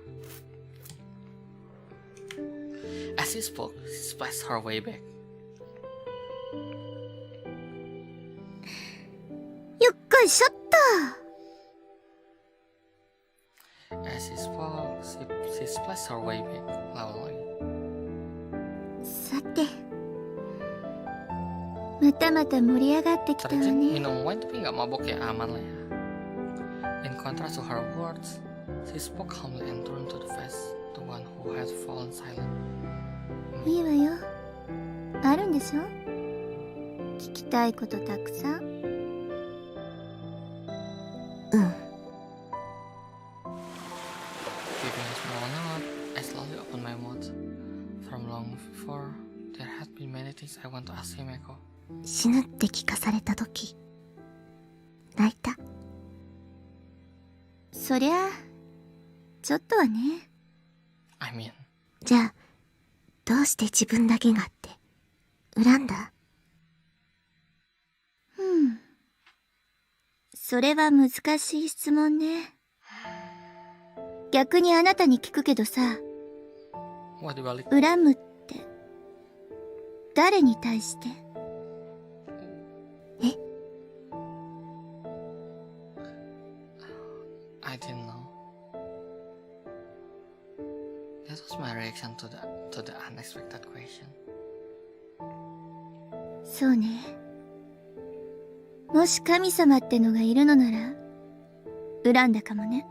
As she spoke, she splashed her way back. よっこいしょっと。 As she spoke, she splashed her way back loudly. さて、またまた盛り上がってきたわ Terjun ね。 minum wine tapi nggak mabok ya, aman lah ya. In contrast to her words, she spoke calmly and turned to the face, the one who had fallen silent. いいわよ。あるんでしょ？聞きたいことたくさん。うん。 Giving a small nod, I slowly opened my mouth. From long before, there had been many things I want to ask Himeko. 死ぬって聞かされた時泣いた。そりゃ、ちょっとはね。I mean, じゃあどうして自分だけがって恨んだ？それは難しい質問ね。逆にあなたに聞くけどさ、 Wah dibalik. 恨むって誰に対して？え？ I didn't know. That was my reaction to the unexpected question. そうね。もし神様ってのがいるのなら恨んだかもね。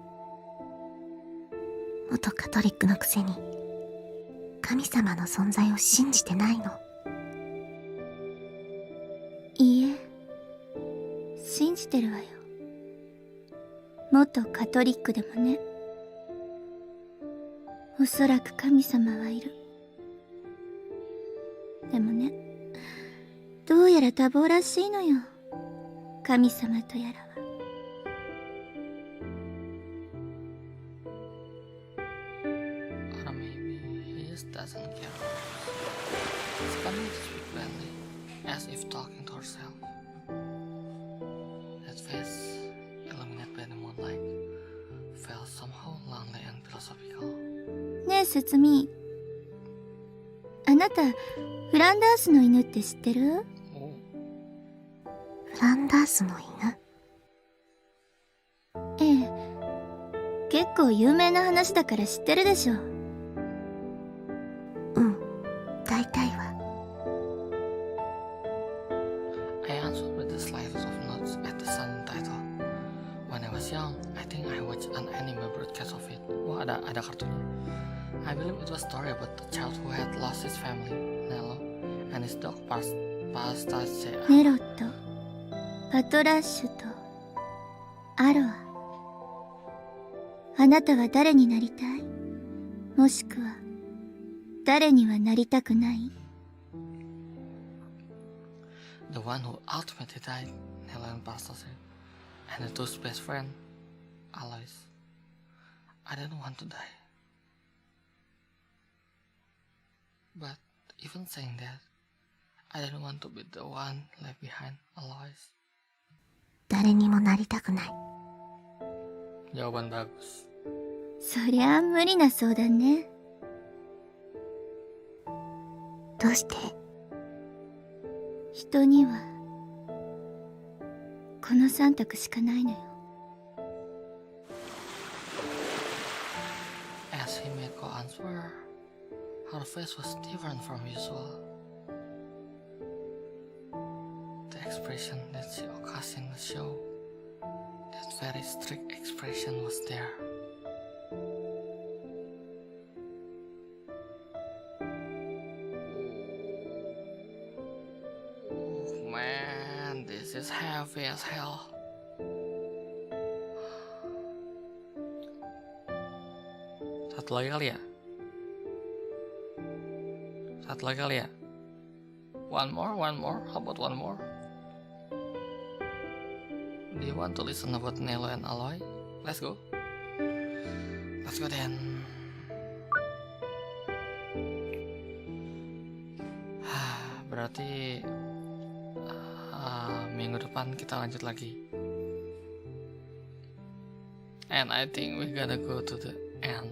元カトリックのくせに神様の存在を信じてないの？いいえ、信じてるわよ。元カトリックでもね。おそらく神様はいる。でもね、どうやら多忙らしいのよ、神様とやらは。Or maybe he just doesn't care. It's funny to speak badly, as if talking to herself. That face, illuminated by the moonlight, felt somehow lonely and philosophical. ねえ、セツミ。あなた、フランダースの犬って知ってる？ Oh, フランダースの犬？ええ。結構有名な話だから知ってるでしょ。うん、大体は。I answered with the slightest of nods at the sudden title. When I was young, I think I watched an anime broadcast of it. Wah, ada kartunya. I believe it was a story about the child who had lost his family, Nello, and his dog Pastasea. ネロとパトラッシュとアロア。あなたは誰になりたい？もしくは誰にはなりたくない？ The one who ultimately died, Nello and Pastasea, and the two's best friend, Alois. I didn't want to die. But even saying that, I didn't want to be the one left behind, Alois. 誰にもなりたくない。 Jawaban bagus. そりゃあ無理な相談ね。どうして？人にはこの3択しかないのよ。 As he made Ko answer, her face was different from usual. The expression that she occasionally showed, that very strict expression was there. Oh man, this is heavy as hell. Satu lagi kali ya? Satu lagi kali ya? One more? How about one more? Do you want to listen about Nello and Aloy? Let's go. Let's go then. Berarti minggu depan kita lanjut lagi. And I think we gotta go to the end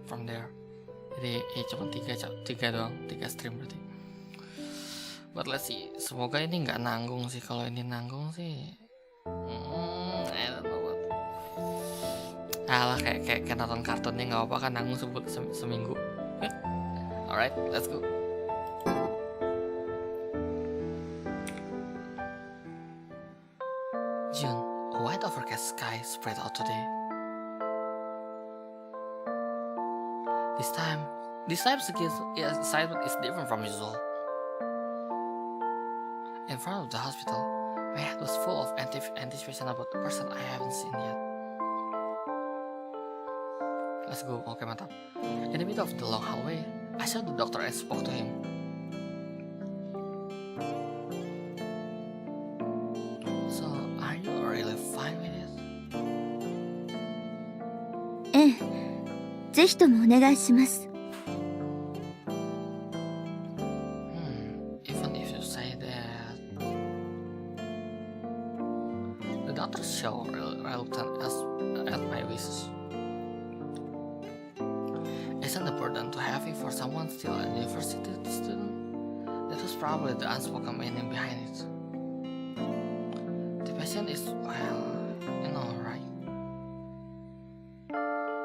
from there. Jadi cuma 3 doang, 3 stream berarti. But let's see, semoga ini nggak nanggung sih. Kalau ini nanggung sih, I don't know what. Alah, kayak nonton kartunnya nggak apa-apa kan, nanggung seminggu. Alright, let's go. June, a white overcast sky spread out today. This time the excitement is different from usual. In front of the hospital, my head was full of anticipation about the person I haven't seen yet. Let's go. Okay, mantap. In the middle of the long hallway, I saw the doctor and spoke to him. So, are you really fine with it? ええ、ぜひともお願いします。doctor showed reluctant at my wishes. Isn't the burden too heavy for someone still a university student? That was probably the unspoken meaning behind it. The patient is, well, you know, right?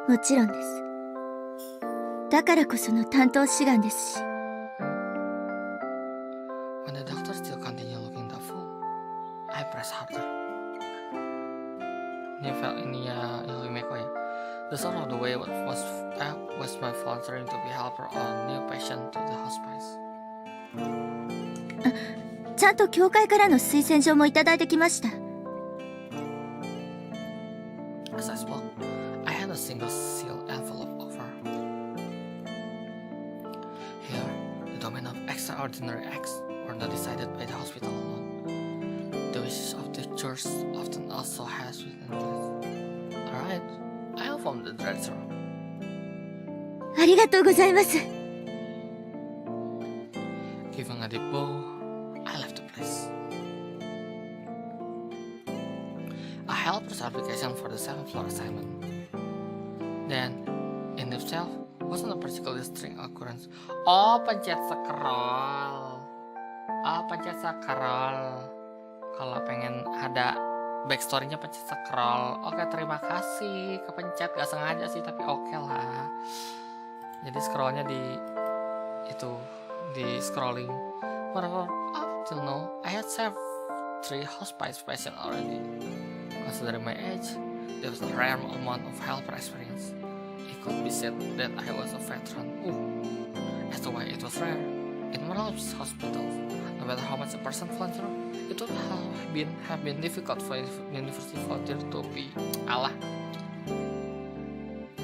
もちろんです。だからこその担当志願ですし。When the doctor still continued looking doubtful, I pressed harder. Ini ya Himeko ya. The sort of the way was my volunteering to be helper on new patient to the hospice. ちゃんと教会からの推薦状もいただいてきました。As I spoke, I had a single sealed envelope offer. Here, the domain of extraordinary acts were not decided by the hospital alone. The wishes of the church often also has written this. Alright, I informed the director. ありがとうございます。Giving a deep bow, I left the place. A helper's application for the 7th floor assignment. Then, in itself, wasn't a particularly strange occurrence. Oh, pencet scroll. Kalau pengen ada backstory-nya pencet scroll. Oke, terima kasih. Kepencet gak sengaja sih, tapi oke lah. Jadi scrollnya di scrolling. Whatever, up till now, I had served 3 hospice patients already. Considering my age, there was a rare amount of helper experience. It could be said that I was a veteran. As to why it was rare, in most hospitals, no matter how much a person volunteer, it would have been difficult for university volunteer to be Allah.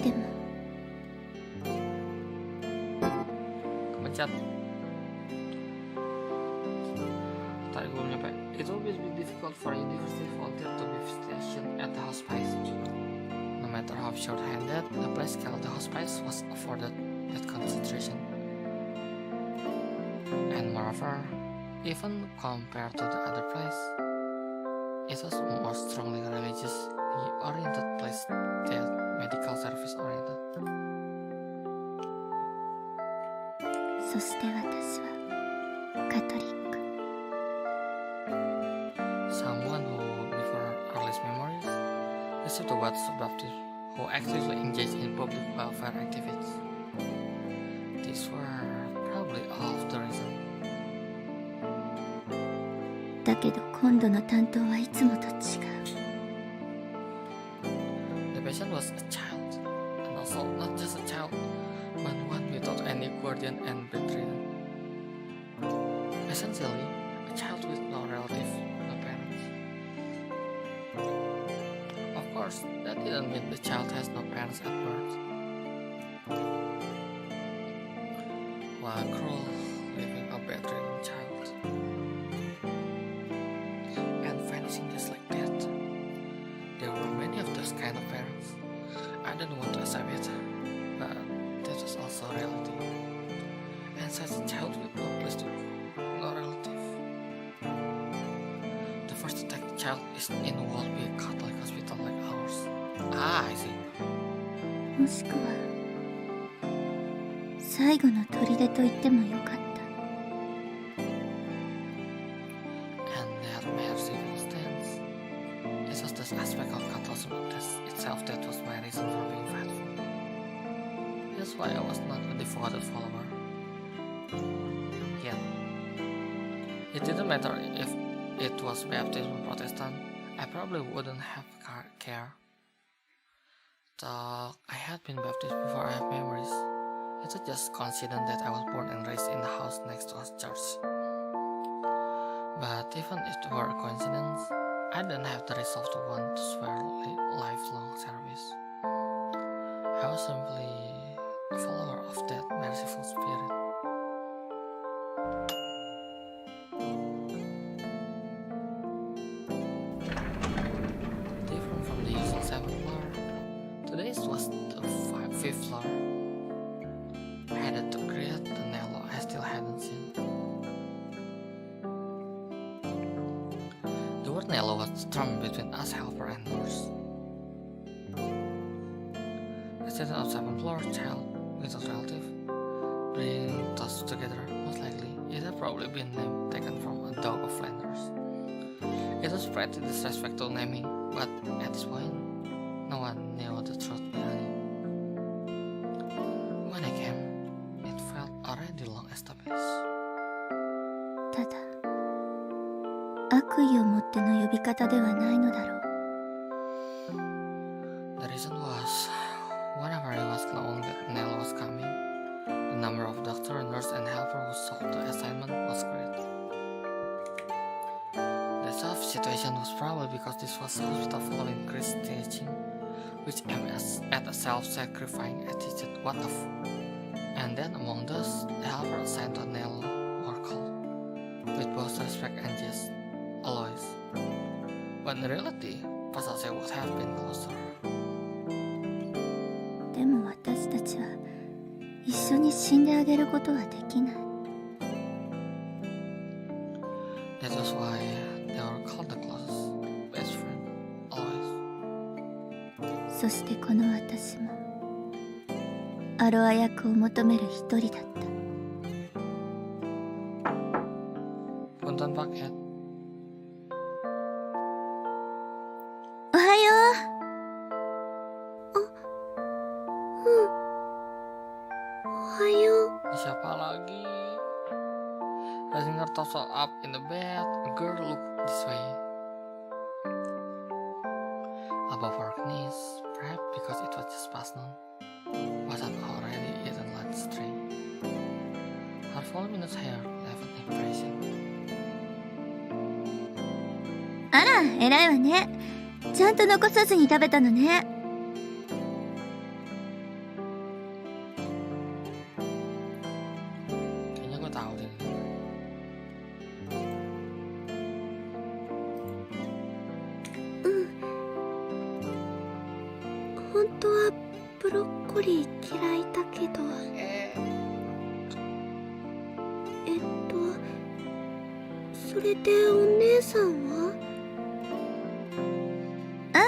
でも Kepencet. Tadi belum nyampe. It would be difficult for university volunteer to be stationed at the hospice. No matter how short-handed, the place called the hospice was afforded that concentration. And moreover, even compared to the other place, it was a more strongly religiously oriented place than medical service oriented. そして私はカトリック。 Someone who, before earliest memories, received the words of baptism, who actively engaged in public welfare activities. These were probably all of the reason. だけど今度の担当はいつもと違う。 The patient was a child, and also not just a child, but one without any guardian and bedridden. Essentially, a child with no relative, no parents. Of course, that didn't mean the child has no parents at birth. While cruel, leaving a bedridden child and vanishing just like that. There were many of those kind of parents. I don't want to accept it, but that was also a reality. And such a child with no place to go, no relative. The first to take the child is in a world-big Catholic hospital like ours. Ah, I see. もしくは最後の砦と言ってもよかった。 And that merciful stance. It was this aspect of Catholicism itself that was my reason for being faithful. That's why I was not a devoted follower. Yet, it didn't matter if it was Baptist or Protestant, I probably wouldn't have cared. Though I had been Baptist before I have memories, it was just coincidence that I was born and raised in the house next to a church. But even if it were a coincidence, I didn't have the resolve to want to swear lifelong service. I was simply a follower of that merciful spirit. Different from the usual 7th floor, today's was the 5th floor. Headed to greet the Nello I still hadn't seen. The word Nello was determined between us helper and nurse. Resident of 7th floor, child with a relative, bringing us together. Most likely, it had probably been name taken from a dog of Flanders. It was pretty disrespectful naming, but at this point, no one knew the truth behind it. When I came, it felt already long established. ただ悪意を持っての呼び方ではないのだろう。 The reason was, whenever I was known that Nell was coming, the number of doctor, nurse, and helper who saw the assignment was great. The tough situation was probably because this was a hospital following Chris teaching, which aimed at a self-sacrificing attitude. What the f? And then among those, the helper assigned to Nell were called, with both respect and jest, Alois. But in reality, Pasase would have been closer. でも私たちは一緒に死んであげることはできない。 That was why they were called the closest best friend, Alois. そしてこの私もアロア役を求める一人だった。 Punten paket. おはよおはよう。 Siapa lagi? Raising her torso up in the bed, a girl looked this way. Above her knees, perhaps because it was just past noon, was an already eaten lunch tray. Her voluminous hair left an impression. う。あら、偉いわね。ちゃんと残さずに食べたのね。 Kayaknya gue tahu deh. 本当はブロッコリー嫌いだけど、それでお姉さんは？ああ、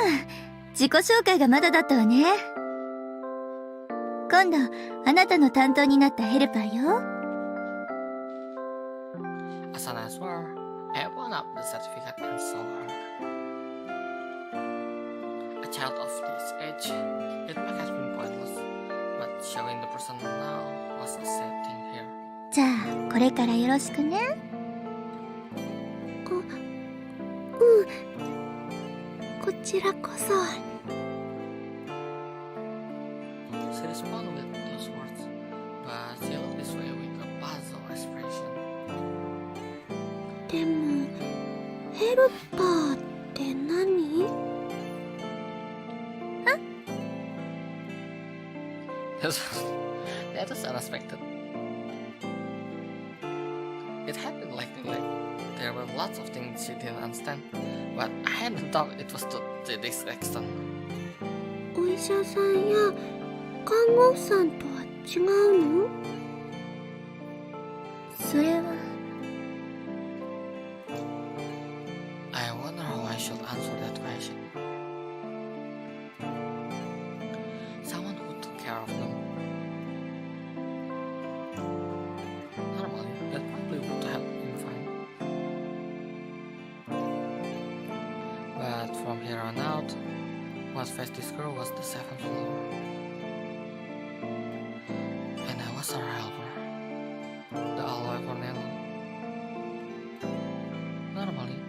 自己紹介がまだだったわね。今度あなたの担当になったヘルパーよ。 As an answer, I opened up the certificate and saw her. A child of this age, it might have been pointless, but showing the person now was a sad thing here. じゃあこれからよろしくね。こちらこそ。 She responded with those words, but she looked this way with a puzzled expression. でもヘルパーって何？ That was unexpected. It happened like there were lots of things she didn't understand, but I hadn't thought it was to this extent. お医者さんや看護婦さんとは違うの？それは I wonder how I should answer that question. Someone who took care of them. Normally, that probably would help him fine. But from here on out, what faced this girl was the 7th floor. And I was her helper. The alloy for Nello. Normally,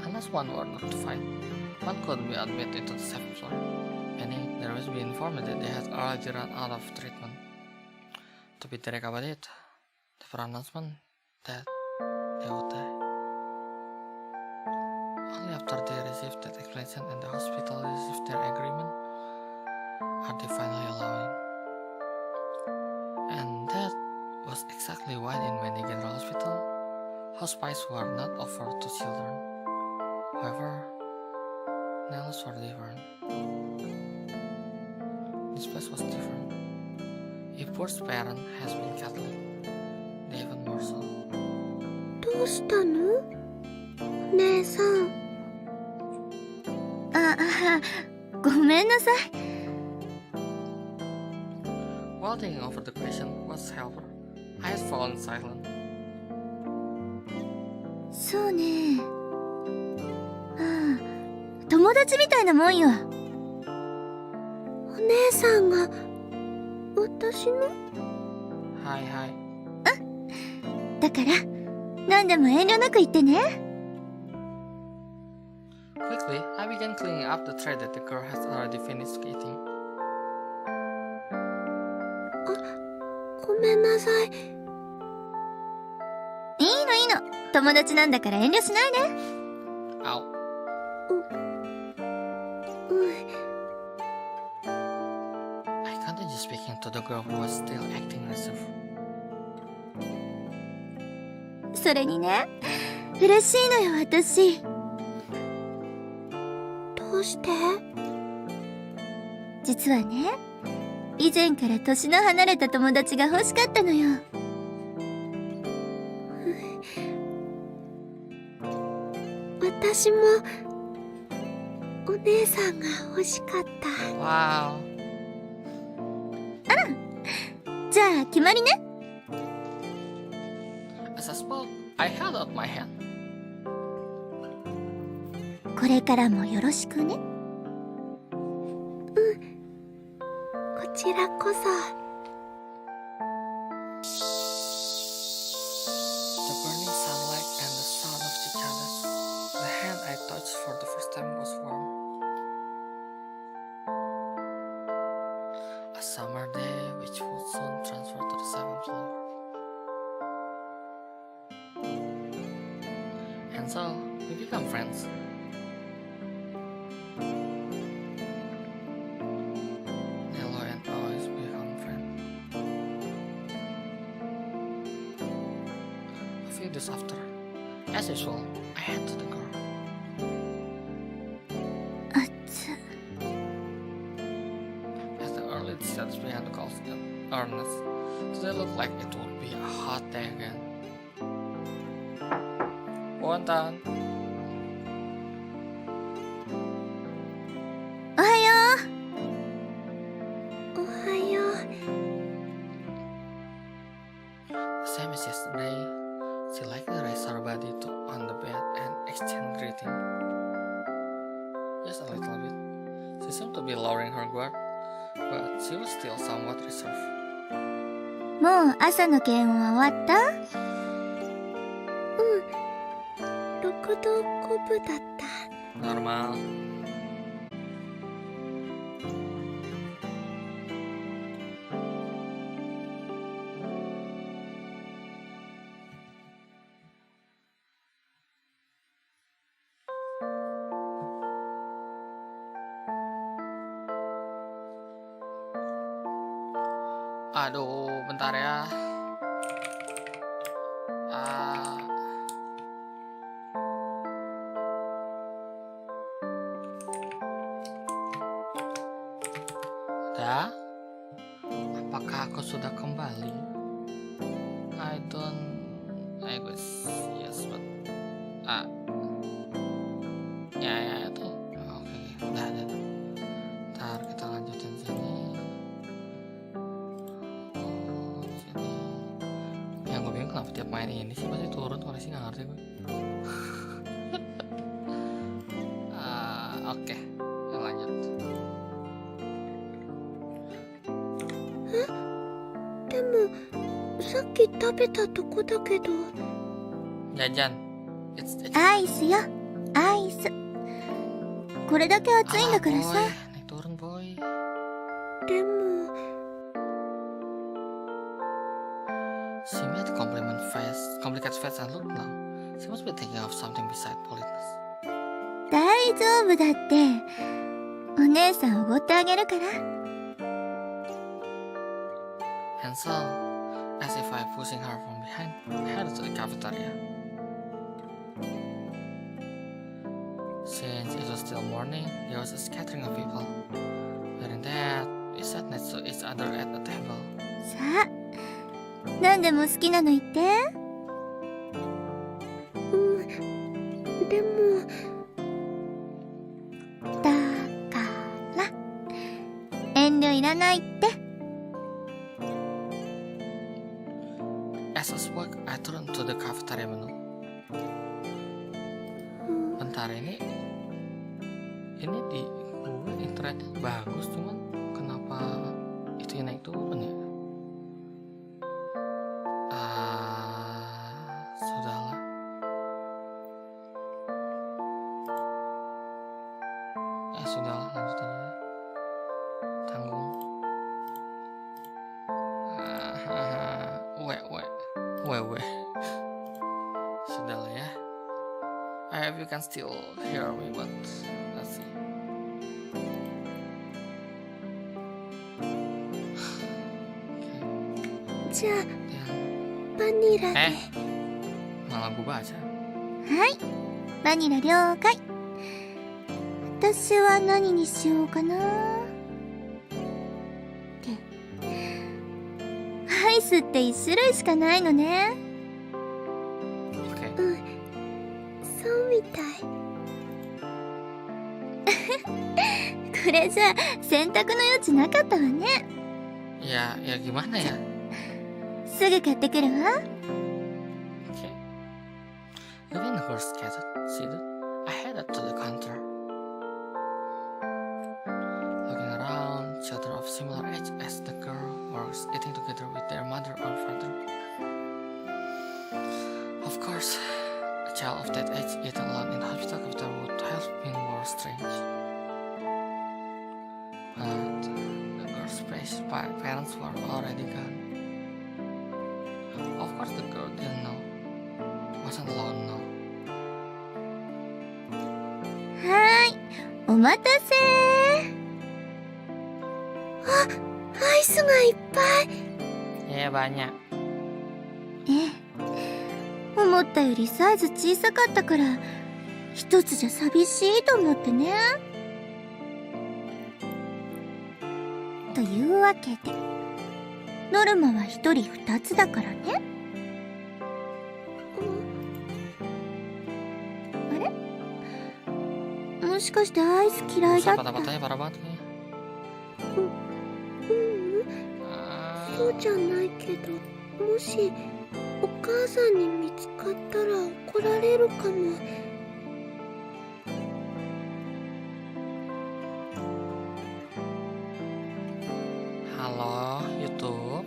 unless one were not to fight, one couldn't be admitted to the 7th floor. Meaning, there was be informed that they had already run out of treatment. To be direct about it, the pronouncement that they would die. Only after they received that explanation and the hospital received their agreement, are they finally allowing. And that was exactly why in many general hospitals, hospice were not offered to children. However, Nellos were different. This place was different. If Port's parent has been Catholic, they even more so. どうしたの？姉さん。ごめんなさい。 While thinking over the question, what's helper? I had fallen silent. そうね。ああ、友達みたいなもんよ。お姉さんが私の？はいはい。だから何でも遠慮なく言ってね。 Quickly, I began cleaning up the tray that the girl has already finished eating. ごめんなさい。いいのいいの。友達なんだから遠慮しないで。 Ow. うん。I continued speaking to the girl who was still acting aggressive. それにね、嬉しいのよ私。どうして？実はね、以前から年の離れた友達が欲しかったのよ。私もお姉さんが欲しかった。 Wow. じゃあ決まりね。 As I spoke, I held out my hand. これからもよろしくね。こちらこそ。 The burning sunlight and the sound of cicadas. The hand I touched for the first time was warm. A summer day which would soon transfer to the seventh floor. And so, we become friends. Nello and I always become friends. A few days after, as usual, I head to the girl. あっつ。 As the early steps began to cause an earnest, today looked like it would be a hot day again. Wonton. おはよおはよう。 Same as yesterday, she likely raised her body to on the bed and exchanged greeting. Just a little bit. She seemed to be lowering her guard, but she was still somewhat reserved. う。もう朝の検温は終わった？ 6度5分だった。 Normal. 'Aduh, bentar ya. Udah? Apakah aku sudah kembali? I guess yes, but ya itu. Oke, udah. Ntar kita lanjutin sini. Sini. Yang gue bingung kenapa tiap main ini sih pasti turun, kalau sih nggak ngerti gue. Oke, kita lanjut. でもさっき食べたとこだけど。 Jajan. It's アイスよ、アイス。これだけ暑いんだからさ。 boy. Naik turun, boy. でも She made complicated face and looked low. She must be thinking of something beside politeness. 大丈夫だって。お姉さんおごってあげるから。 And so, as if I pushing her from behind, I headed to the cafeteria. Since it was still morning, there was a scattering of people. During that, we sat next to each other at the table. さあ、何でも好きなの言って。でもだからないって。As I spoke, I turned to the cafeteria menu. Bentar, ini di gue internetnya bagus, cuman kenapa itu yang naik turun ya? Sudahlah. Sudahlah, lanjut aja. Tanggung. We. Sudahlah ya. I hope you can still hear me, but let's see.じゃあバニラで。malah gue baca. はい、バニラ了解。私は何にしようかな。アイスって1種類しかないのね。Okay. そうみたい。これじゃ選択の余地なかったわね。Ya gimana ya? すぐ買ってくるわ。Okay. When the girls gathered seated, I headed to the counter. Looking around, children of similar age as the girl were eating together with their mother or father. Of course, a child of that age eating alone in the hospital cafeteria would have been more strange. But the girl's parents were already gone. Of course, the girl didn't know. Wasn't alone now. はーい、お待たせアイスがいっぱい。Ya banyak. 思ったよりサイズ小さかったから一つじゃ寂しいと思ってね。というわけでノルマは1人2つだからね。あれ、もしかしてアイス嫌いだった？ Patah-patahnya parah banget nih. そうじゃないけど、もしお母さんに見つかったら怒られるかも。Halo YouTube.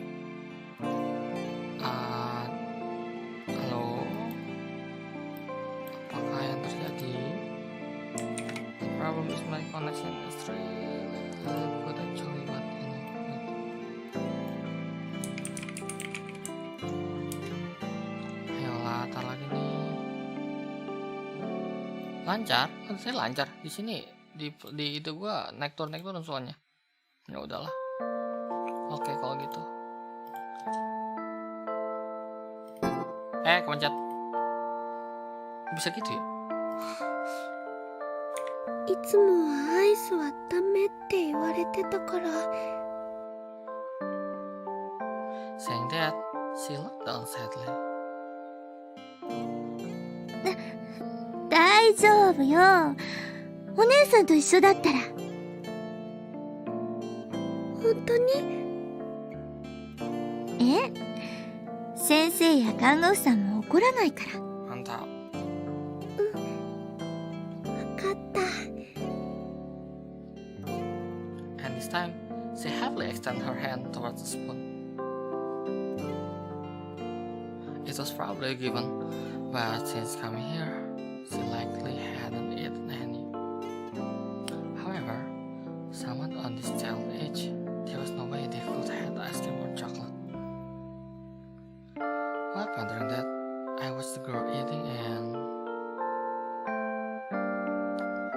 Halo. Apakah yang terjadi? The problem is my connection is really good actually, but ayolah, tar lagi nih. Lancar, saya lancar di sini di itu gua naik turun soalnya. Ya udahlah. Oke kalau gitu. Kepencet. Bisa gitu ya? いつもはアイスはダメって言われてたから。Saying that, she looked down sadly. 大丈夫よ。お姉さんと一緒だったら。本当に？先生や看護婦さんも怒らないから。Mantap. わかった。And this time, she happily extended her hand towards the spoon. It was probably a given, but since coming here, she likely hadn't eaten any. However, someone on this child's age, there was no way they could have ice cream or chocolate. While pondering that, I watched the girl eating and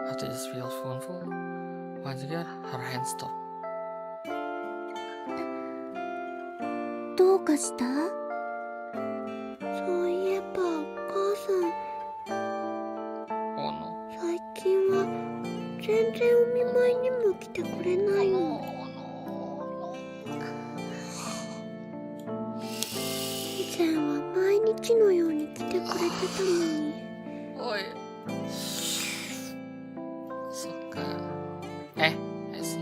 after just feel spoonful, once again her hand stopped. どうかした？そういえばお母さん、 Oh no. 最近は全然お見舞いにも来てくれないの。以前は毎日のように来てくれてたのに。おい。そっか。I see.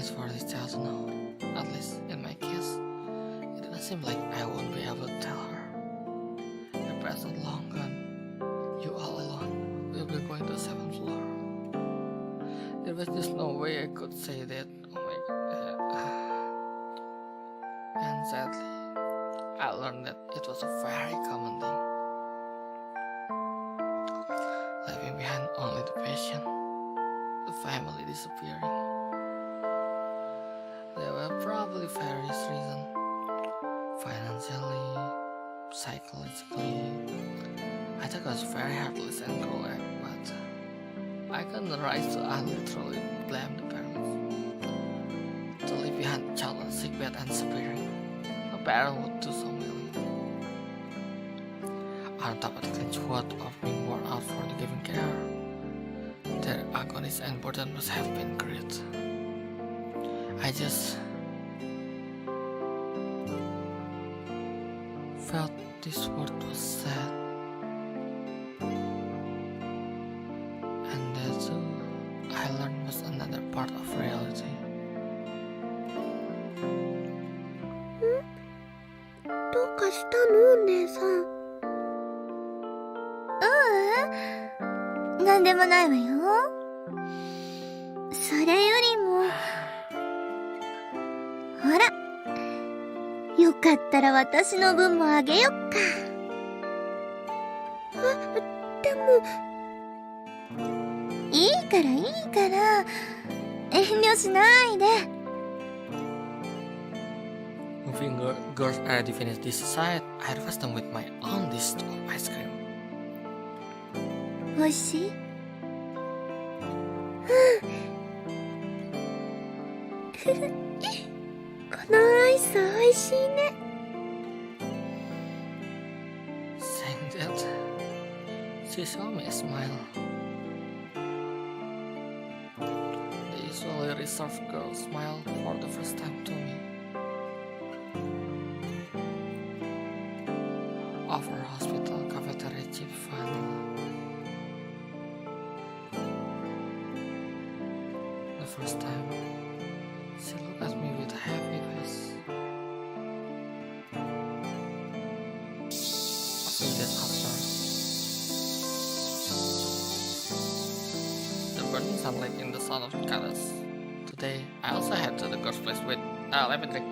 need for this child to know. At least in my case, it didn't seem like I won't be able to tell her. Your parents are long gone. You all alone will be going to the 7th floor. There was just no way I could say that. Oh my god. And sadly, I learned that it was a very common thing. Leaving behind only the patient, the family disappearing. There were probably various reasons. Financially, psychologically. I thought it was very heartless and cruel act, but I couldn't rise to literally blame the parents. To leave behind a child on sickbed and disappearing, a parent would do so willingly. On top of the clinch word of being worn out for the giving care, their agonies and burden must have been great. I just felt this word was sad, and that too I learned was another part of reality. どうかしたのお姉さん。なんでもないわよ。それよりも、ほら、よかったら私の分もあげよっか。でも、いいから遠慮しないで。Moving girls already finished this side, I requested them with my own dish of ice cream. おいしい？このアイスおいしいね。Saying that, she saw me smile. The usually reserved girl smiled for the first time to me. Of her hospital cafeteria chip finally. The first time, she looked at me with a happy face. A few days after, the burning sunlight in the sun of the colours. Today, I also head to the girl's place with let me drink.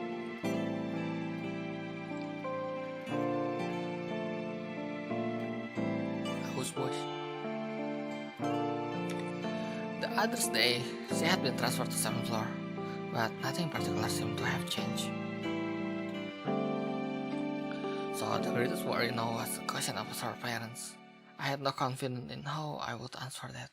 Whose voice? The other day, she had been transferred to 7th floor, but nothing particular seemed to have changed. So the greatest worry now was the question about her parents. I had no confidence in how I would answer that.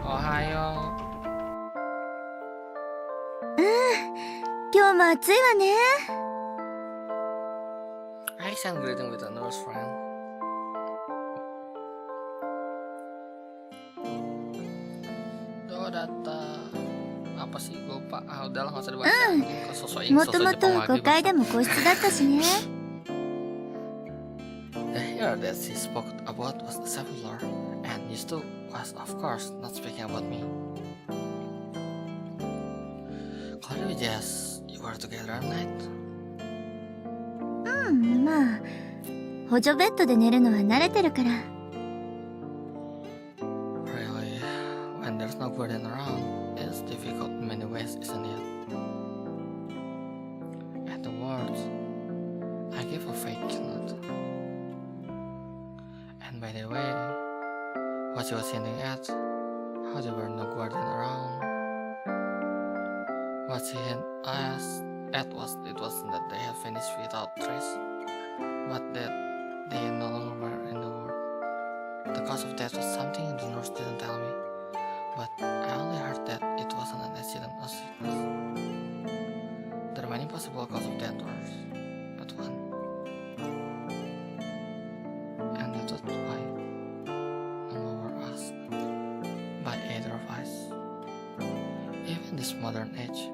Ohio. 今日も暑いわね。I sent greeting with a nurse friend. Data apa sih gue lupa. Udahlah nggak usah dibaca. Sosok もとも Jepang と lagi. 5階でも個室だったしね。The hair that she spoke about was the 7th floor, and used to was of course not speaking about me. Could you just you were together at night? まあ、補助ベッドで寝るのは慣れてるから。Really, when there's no burden around, it's difficult in many ways, isn't it? At the words, I gave a fake nod. And by the way, what she was hinting at, how there were no guardian around. What she had asked at was it wasn't that they had vanished without trace, but that they no longer were in the world. The cause of death was something the nurse didn't tell me, but I only heard that it wasn't an accident or sickness. The remaining possible cause of death was but one, and that was why no more were asked by either of us. Even this modern age,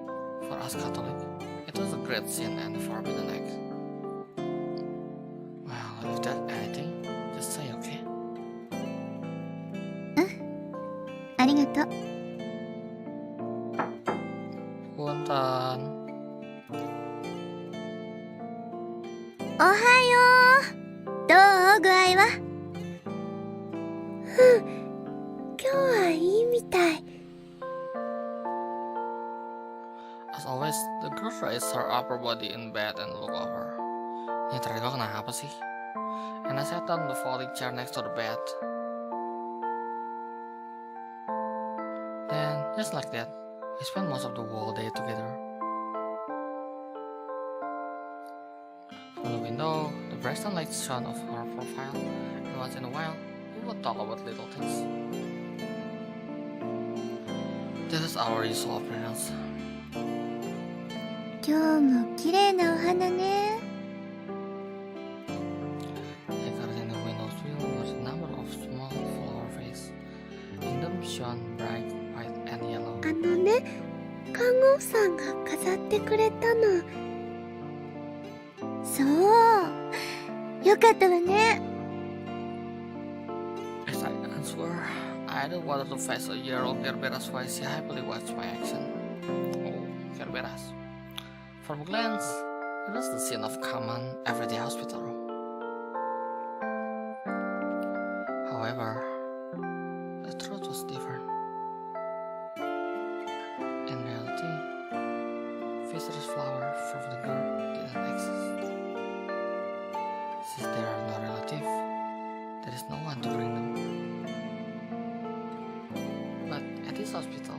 for us Catholic, it was a great sin and a forbidden act. Well, if that anything, just と。 Punten. おはよう。どう具合は？今日はいいみたい。 As always, the girl raised her upper body in bed and looked over. Ini Trigo kenapa sih? And I sat down on the folding chair next to the bed. Then, just like that, we spent most of the whole day together. From the window, the bright sunlight shone off her profile, and once in a while, we would talk about little things. This is our usual appearance. 今日も綺麗なお花ね。 Anchored in the window's wheel was a number of small flower vases. In them shone bright white and yellow. あのね、看護婦さんが飾ってくれたの。そう。よかったわね。 As I answered, I didn't want to face a year-old Gerberas while she happily watched my action. Oh, Gerberas. From a glance, it was the scene of common, everyday hospital room. However, the truth was different. In reality, visitor's flower from the girl didn't exist. Since there are no relative, there is no one to bring them. But at this hospital,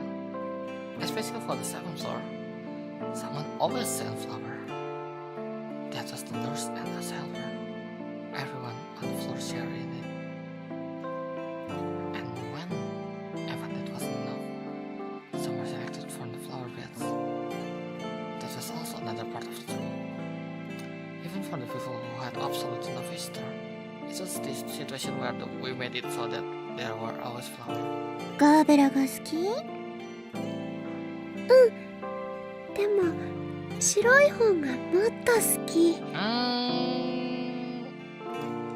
especially for the second floor, someone always sent flower. That was the nurse and us helper. Everyone on the floor shared in it. And when even that wasn't enough, some were selected from the flower beds. That was also another part of the job. Even for the people who had absolutely no visitor, it was this situation where we made it so that there were always flowers. ガーベラが好き？でも白い方がもっと好き。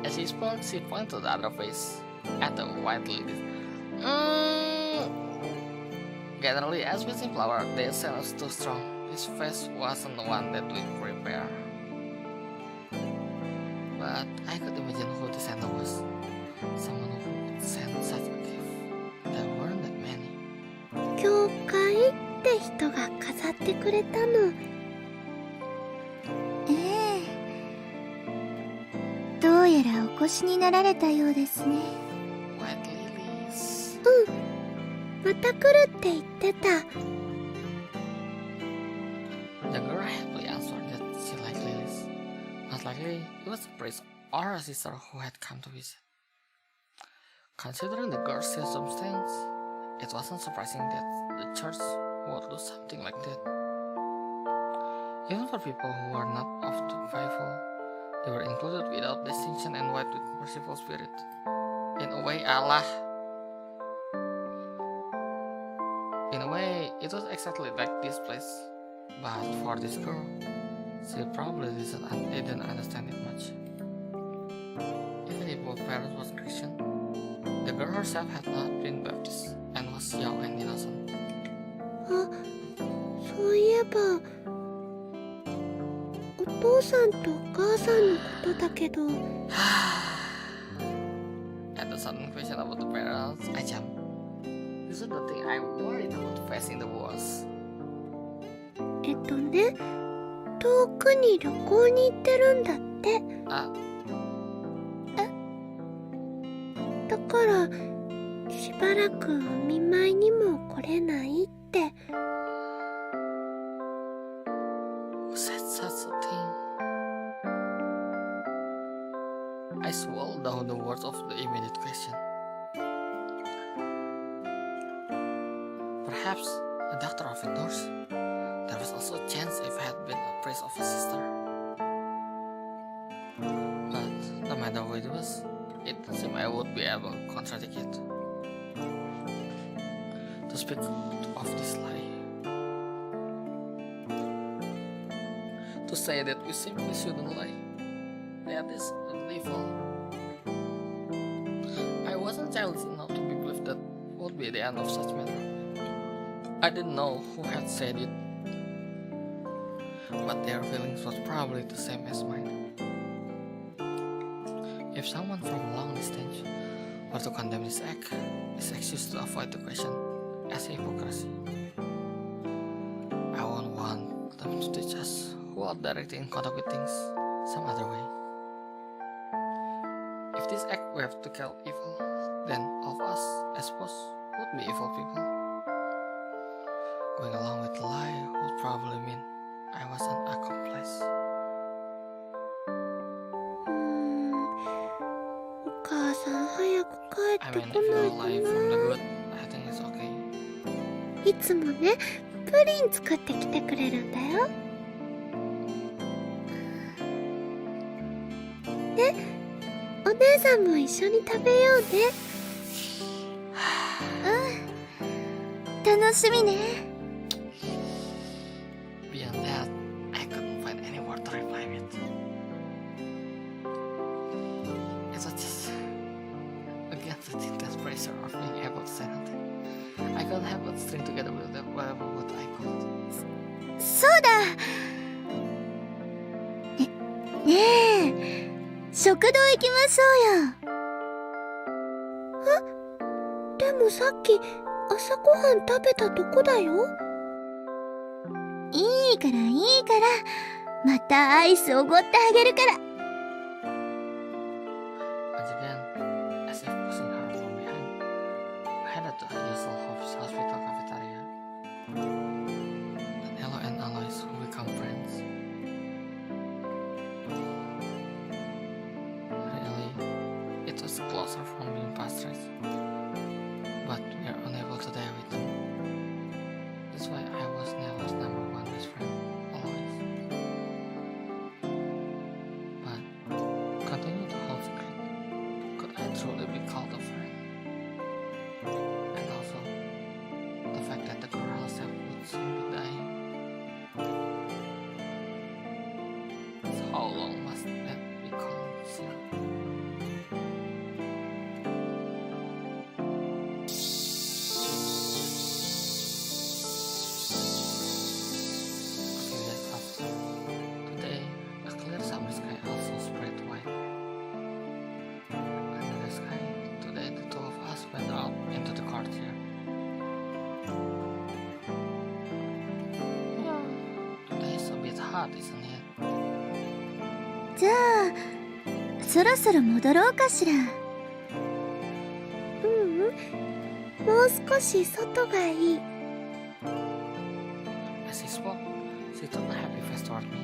As he spoke, she pointed to the other face, at the white ladies. Generally, as with flower, the scent was too strong. His face wasn't the one that we prepare. But I could imagine who the sender was. Someone who would send such a gift. There weren't that many. 教会って人が飾ってくれたの。ええ。どうやらお越しになられたようですね。 White lilies. また来るって言ってた。 The girl happily answered that she liked lilies. Most likely, it was a priest or a sister who had come to visit. Considering the girl's circumstance, it wasn't surprising that the church would do something like that. Even for people who were not of the faithful, they were included without distinction and white with merciful spirit. In a way, it was exactly like this place. But for this girl, she probably didn't understand it much. Even if both parents were Christian, the girl herself had not been baptized and was young and innocent. あ、そういえばお父さんとお母さんのことだけど。 At the sudden question about the parents, I jumped. This is the thing I worried about facing the worst. ね、遠くに旅行に行ってるんだって。だからしばらくお見舞いにも来れないって。 Who said such a thing? I swallowed down the words of the immediate question. Perhaps a doctor or a nurse. There was also a chance if I had been a priest of a sister. But no matter who it was, it seemed I would be able to contradict it. To speak of this lie. To say that we simply shouldn't lie. That is evil. I wasn't childish enough to believe that would be the end of such matter. I didn't know who had said it, but their feelings was probably the same as mine. If someone from a long distance were to condemn this act, it's excuse to avoid the question as hypocrisy. I won't want them to teach us who are directly in contact with things some other way. If this act were to kill evil, then all of us, I suppose, would be evil people. Going along with the lie would probably mean I was an accomplice. お母さん早く帰 I って mean, こ if な you い lie か from the な。 good, I think it's okay. いつもね、プリン作ってきてくれるんだよ。ね、お姉さんも一緒に食べようね。楽しみね。 Beyond that, I couldn't find any word to reply with. It was just against the intense pressure of being able to say nothing. I couldn't help but string together with whatever what I could. そうだ。ねえ、食堂行きましょうよ。でもさっき朝ごはん食べたとこだよ。いいからいいから、またアイスおごってあげるから。 Once again, as if pushing her from behind, we headed to a usual hospital cafeteria. And Elo and Alois will become friends. Really, it was closer from being past race, but we are unable to die with them. That's why I was Nelo's number one best friend, always. But continue to hold secret. Could I truly be called a friend? And also, the fact that the girl herself would soon be dying. So how long must that be concealed? A few days after, today, a clear summer sky also spread white. Under the sky, today the two of us went out into the courtyard. Today is a bit hot, isn't it? じゃあ、そろそろ戻ろうかしら。もう少し外がいい。As he spoke, she turned a happy face toward me.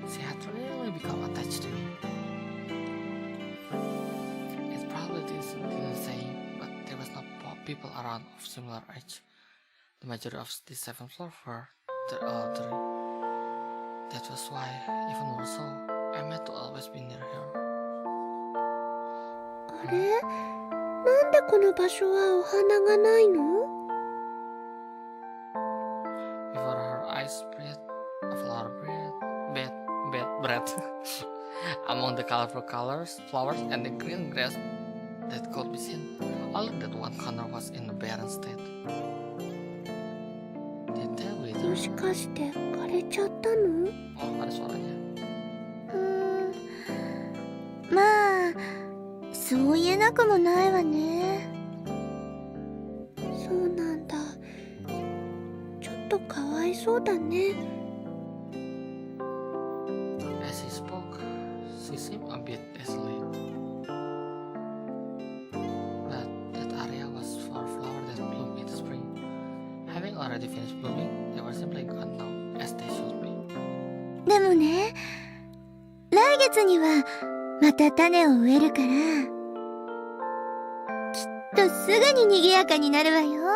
She had really become attached to me. It probably didn't say, but there was no people around of similar age. The majority of the 7th floor were the elderly. That was why, even more so, I meant to always be near her. あれ、なんでこの場所はお花がないの？ Before her eyes spread a flower bed among the colorful flowers, and the green grass that could be seen. Only that one corner was in a barren state. Did they wither? もしかして枯れちゃったの？ Oh, ada suaranya. まあ、そう言えなくもないわね。そうなんだ。ちょっとかわいそうだね。As he spoke, she seemed a bit desolate. But that area was for a flower that bloomed in the spring. Having already finished blooming, they were simply gone now, as they should be. でもね、来月にはまた種を植えるから、きっとすぐに賑やかになるわよ。わ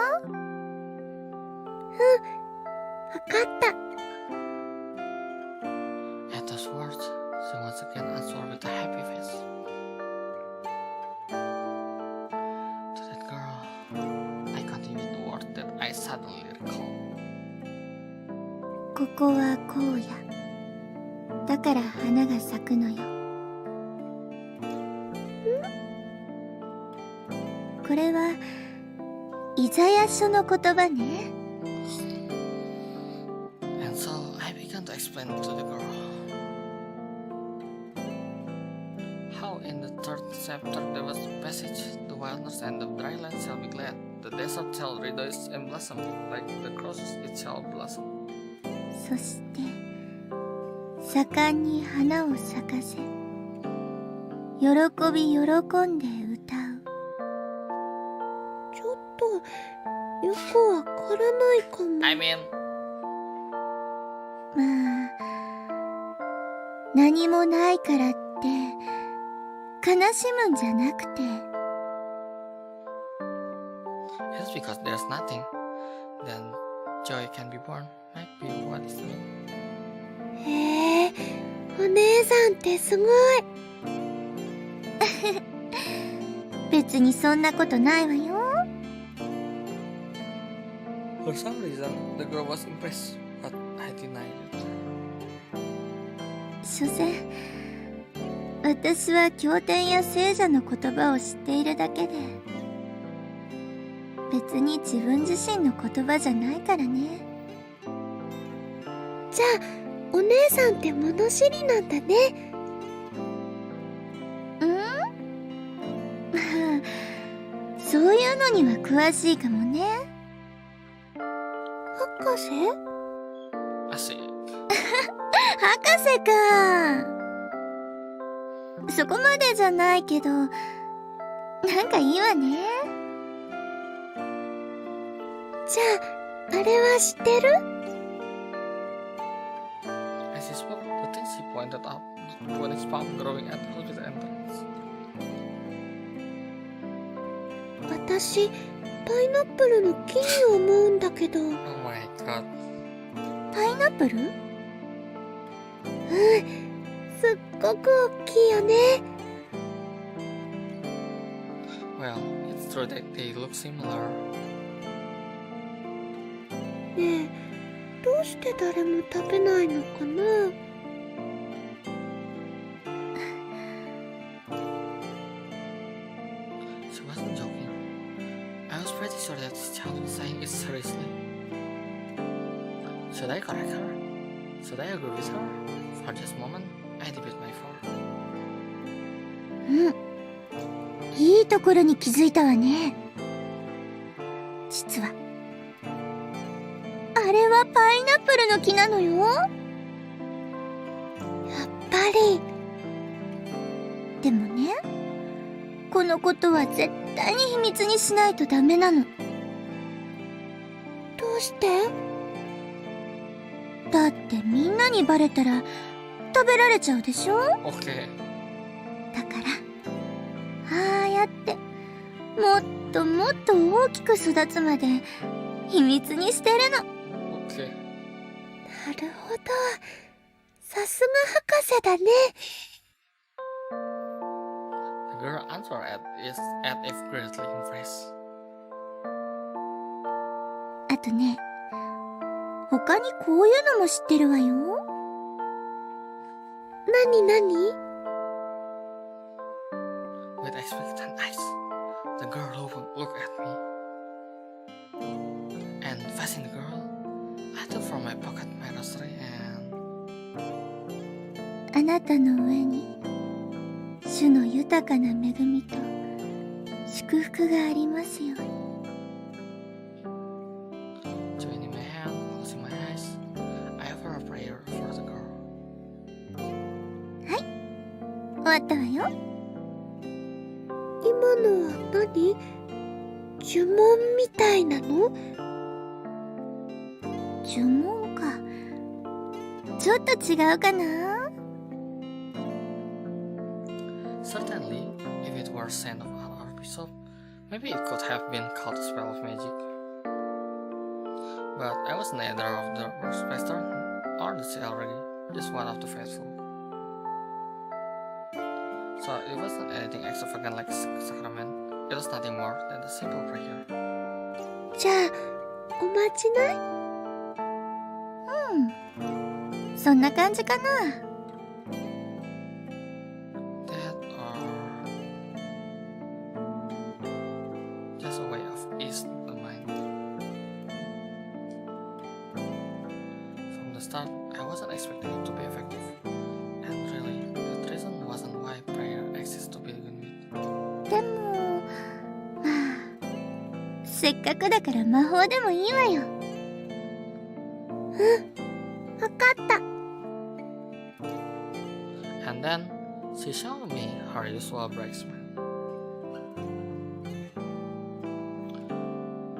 かった。At those words, she once again answered with a happy face. To that girl, I continued the word that I suddenly recalled. ここは荒野。だから花が咲くのよ。これはイザヤ書の言葉ね。And so I began to explain to the girl how in the third chapter there was a passage, the wilderness and the dry land shall be glad, the desert shall rejoice and blossom, like the crosses it shall blossom. そして盛んに花を咲かせ、喜び喜んで歌う。ちょっとよくわからないかも。I mean, まあ、何もないからって悲しむんじゃなくて、 it's because there's nothing, then joy can be born, might be what is meant. へえ、お姉さんってすごい。別にそんなことないわよ。 For some reason, the girl was impressed, but I denied it. 所詮私は経典や聖者の言葉を知っているだけで、別に自分自身の言葉じゃないからね。じゃあお姉さんって物知りなんだね。まあ、そういうのには詳しいかもね。博士？ I see. 博士か。そこまでじゃないけど、なんかいいわね。じゃああれは知ってる？ As he spoke, the thing she pointed out to an palm growing at the hospital entrance. 私パイナップルの木に思うんだけど。 Oh my god. パイナップル？すっごく大きいよね。 Well, it's true that they look similar. ねえ、どうして誰も食べないのかな？ She wasn't joking. I was pretty sure that this child was saying it seriously. Should I correct her? Should I agree with her? For just a moment, I debate my four. いいところに気づいたわね。実はあれはパイナップルの木なのよ。やっぱり。でもね、このことは絶対に秘密にしないとダメなの。どうして？だってみんなにバレたら食べられちゃうでしょ。 Okay. だからああやってもっともっと大きく育つまで秘密にしてるの。 Okay. なるほど。さすが博士だね。 The girl answered as if greatly impressed. あとね、他にこういうのも知ってるわよ。なになに？ With expectant eyes, the girl looked at me. And facing the girl, I took from my pocket my rosary and... あなたの上に主の豊かな恵みと祝福がありますように。 Joining my hand, closing my eyes, I offer a prayer for the girl. 終わったわよ。今のは何？呪文みたいなの？呪文か。ちょっと違うかな。 Certainly, if it were sent of our bishop, maybe it could have been called a spell of magic. But I was neither of the pastor or the celebrity, just one of the faithful. So it wasn't anything extravagant like sacrament. It was nothing more than a simple prayer. じゃあおまじない？そんな感じかな。 That or just a way of ease the mind. start, I wasn't expecting it to be effective. And really, the reason wasn't why prayer exists to begin with. でも、まあ、せっかくだから魔法でもいいわよ。わかった。And then, she showed me her usual bridesmaid.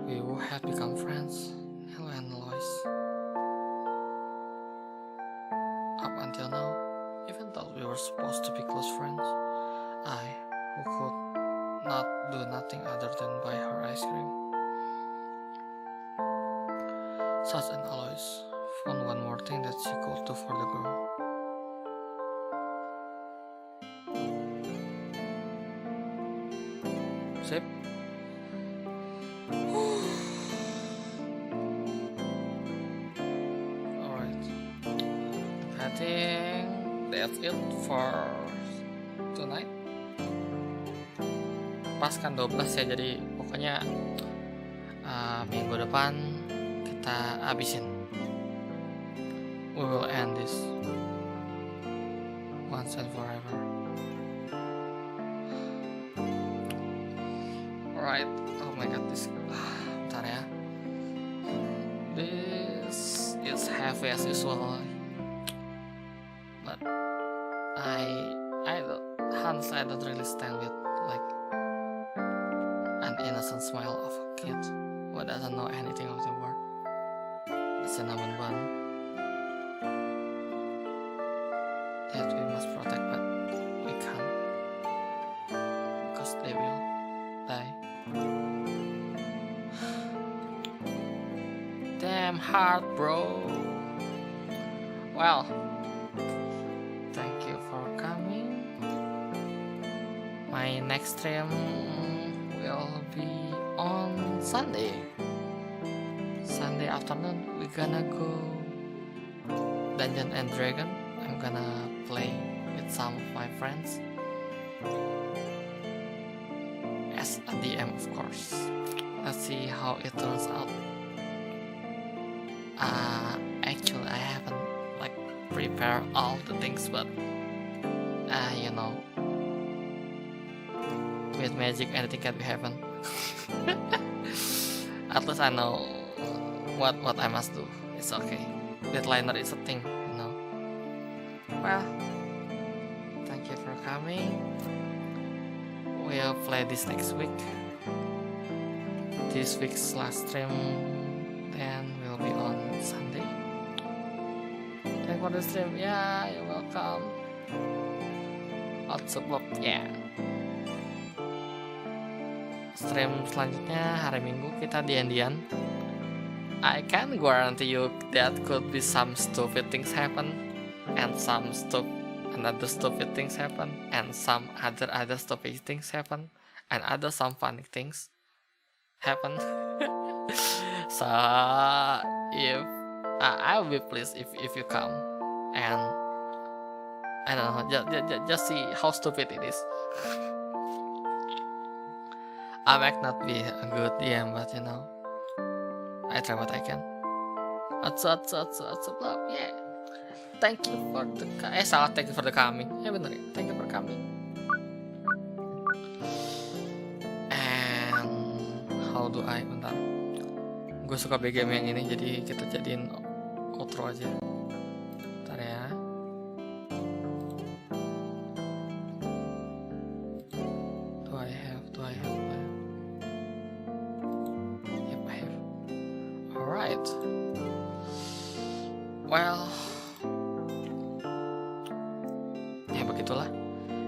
We had become friends, Nelo and Lois. Up until now, even though we were supposed to be close friends, I, who could not do nothing other than buy her ice cream. Such and Alois found one more thing that she could do for the girl. Sip. Alright. I think that's it for tonight. Pas kan 12 ya, jadi pokoknya minggu depan kita habisin. We will end this once and forever. Alright, oh my god, this bentar ya. This is heavy as usual, but I don't really stand with like an innocent smile of a kid who doesn't know anything of the world. The cinnamon bun that we must protect, but we can't because they will die. Damn hard, bro. Well, thank you for coming. My next stream will be on Sunday afternoon. We're gonna go Dungeon and Dragon. I'm gonna play with some of my friends as a DM, of course. Let's see how it turns out. Actually, I haven't like prepared all the things, but you know, with magic anything can be happen. At least I know what I must do. It's okay. Deadliner is a thing, you know. Well, thank you for coming. We'll play this next week. This week's last stream then will be on Sunday. Thank you for the stream. Yeah, you're welcome. Blob, yeah. Stream selanjutnya hari Minggu kita dian-dian. I can guarantee you that could be some stupid things happen, and some another stupid things happen, and some other stupid things happen, and some funny things happen. So if I will be pleased if you come, and I don't know, just see how stupid it is. I might not be a good DM, but you know, I try what I can. Blob, yeah. Thank you for the thank you for the coming. Ya bener ya, thank you for coming. And how do I, bentar. Gue suka BGM yang ini, jadi kita jadiin outro aja. Bentar ya. Do I have? Yep, I have. Alright. Well, ya begitulah.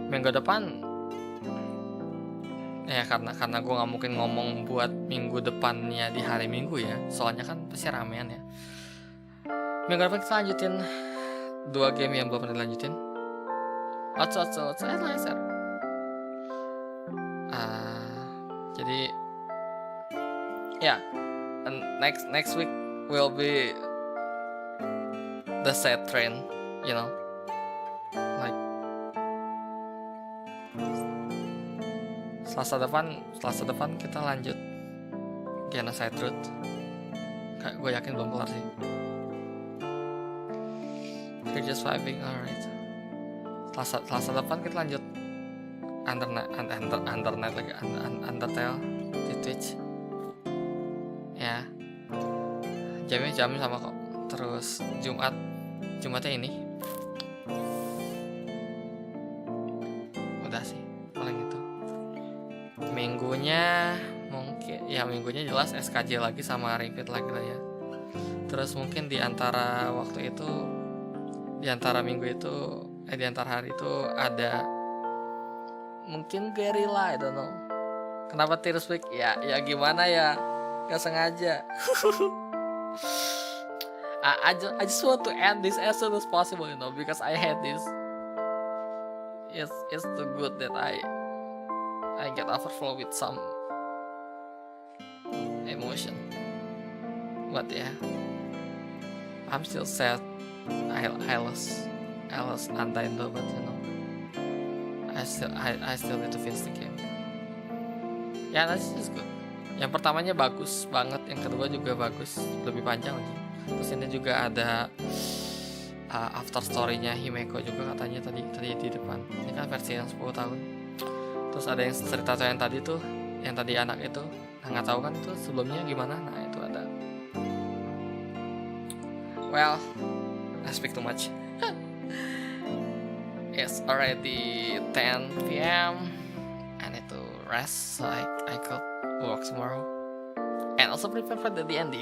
Minggu depan ya, karena gue nggak mungkin ngomong buat minggu depannya di hari Minggu ya, soalnya kan pasti ramean ya. Minggu depan kita lanjutin 2 game yang belum pernah dilanjutin. Jadi ya, next week will be the sad train, you know, like Selasa depan kita lanjut Genocide Route. Kayak gue yakin belum kelar sih. We're just vibing, alright. Selasa depan kita lanjut Undertale di Twitch. Ya. Jamnya sama kok. Terus Jumatnya ini. Udah sih, paling itu. Minggunya jelas SKJ lagi sama repeat lagi lah ya. Terus mungkin di antara hari itu ada mungkin gerila, I don't know. Kenapa Tears Week? Ya gimana ya? Gak sengaja. I just want to end this as soon as possible, because I hate this. It's too good that I get overflow with some emotion. But yeah, I'm still sad. I lost Nintendo, but I still need to finish the game. Ya, that's just good. Yang pertamanya bagus banget, yang kedua juga bagus, lebih panjang lagi. Terus ini juga ada after story-nya Himeko juga katanya tadi di depan. Ini kan versi yang 10 tahun. Terus ada yang cerita yang tadi tuh, yang tadi anak itu, nggak tahu kan itu sebelumnya gimana. Nah itu ada. Well, I speak too much. It's already 10 p.m. I need to rest so I could work tomorrow. And also prepare for the D&D.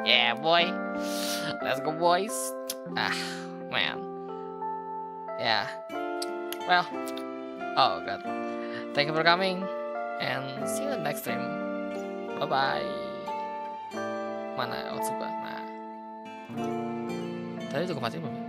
Yeah, boy. Let's go, boys. Man. Yeah. Well. Oh, God. Thank you for coming. And see you in the next stream. Bye-bye. Mana Otsuba? Nah. Tadi udah kematian belum?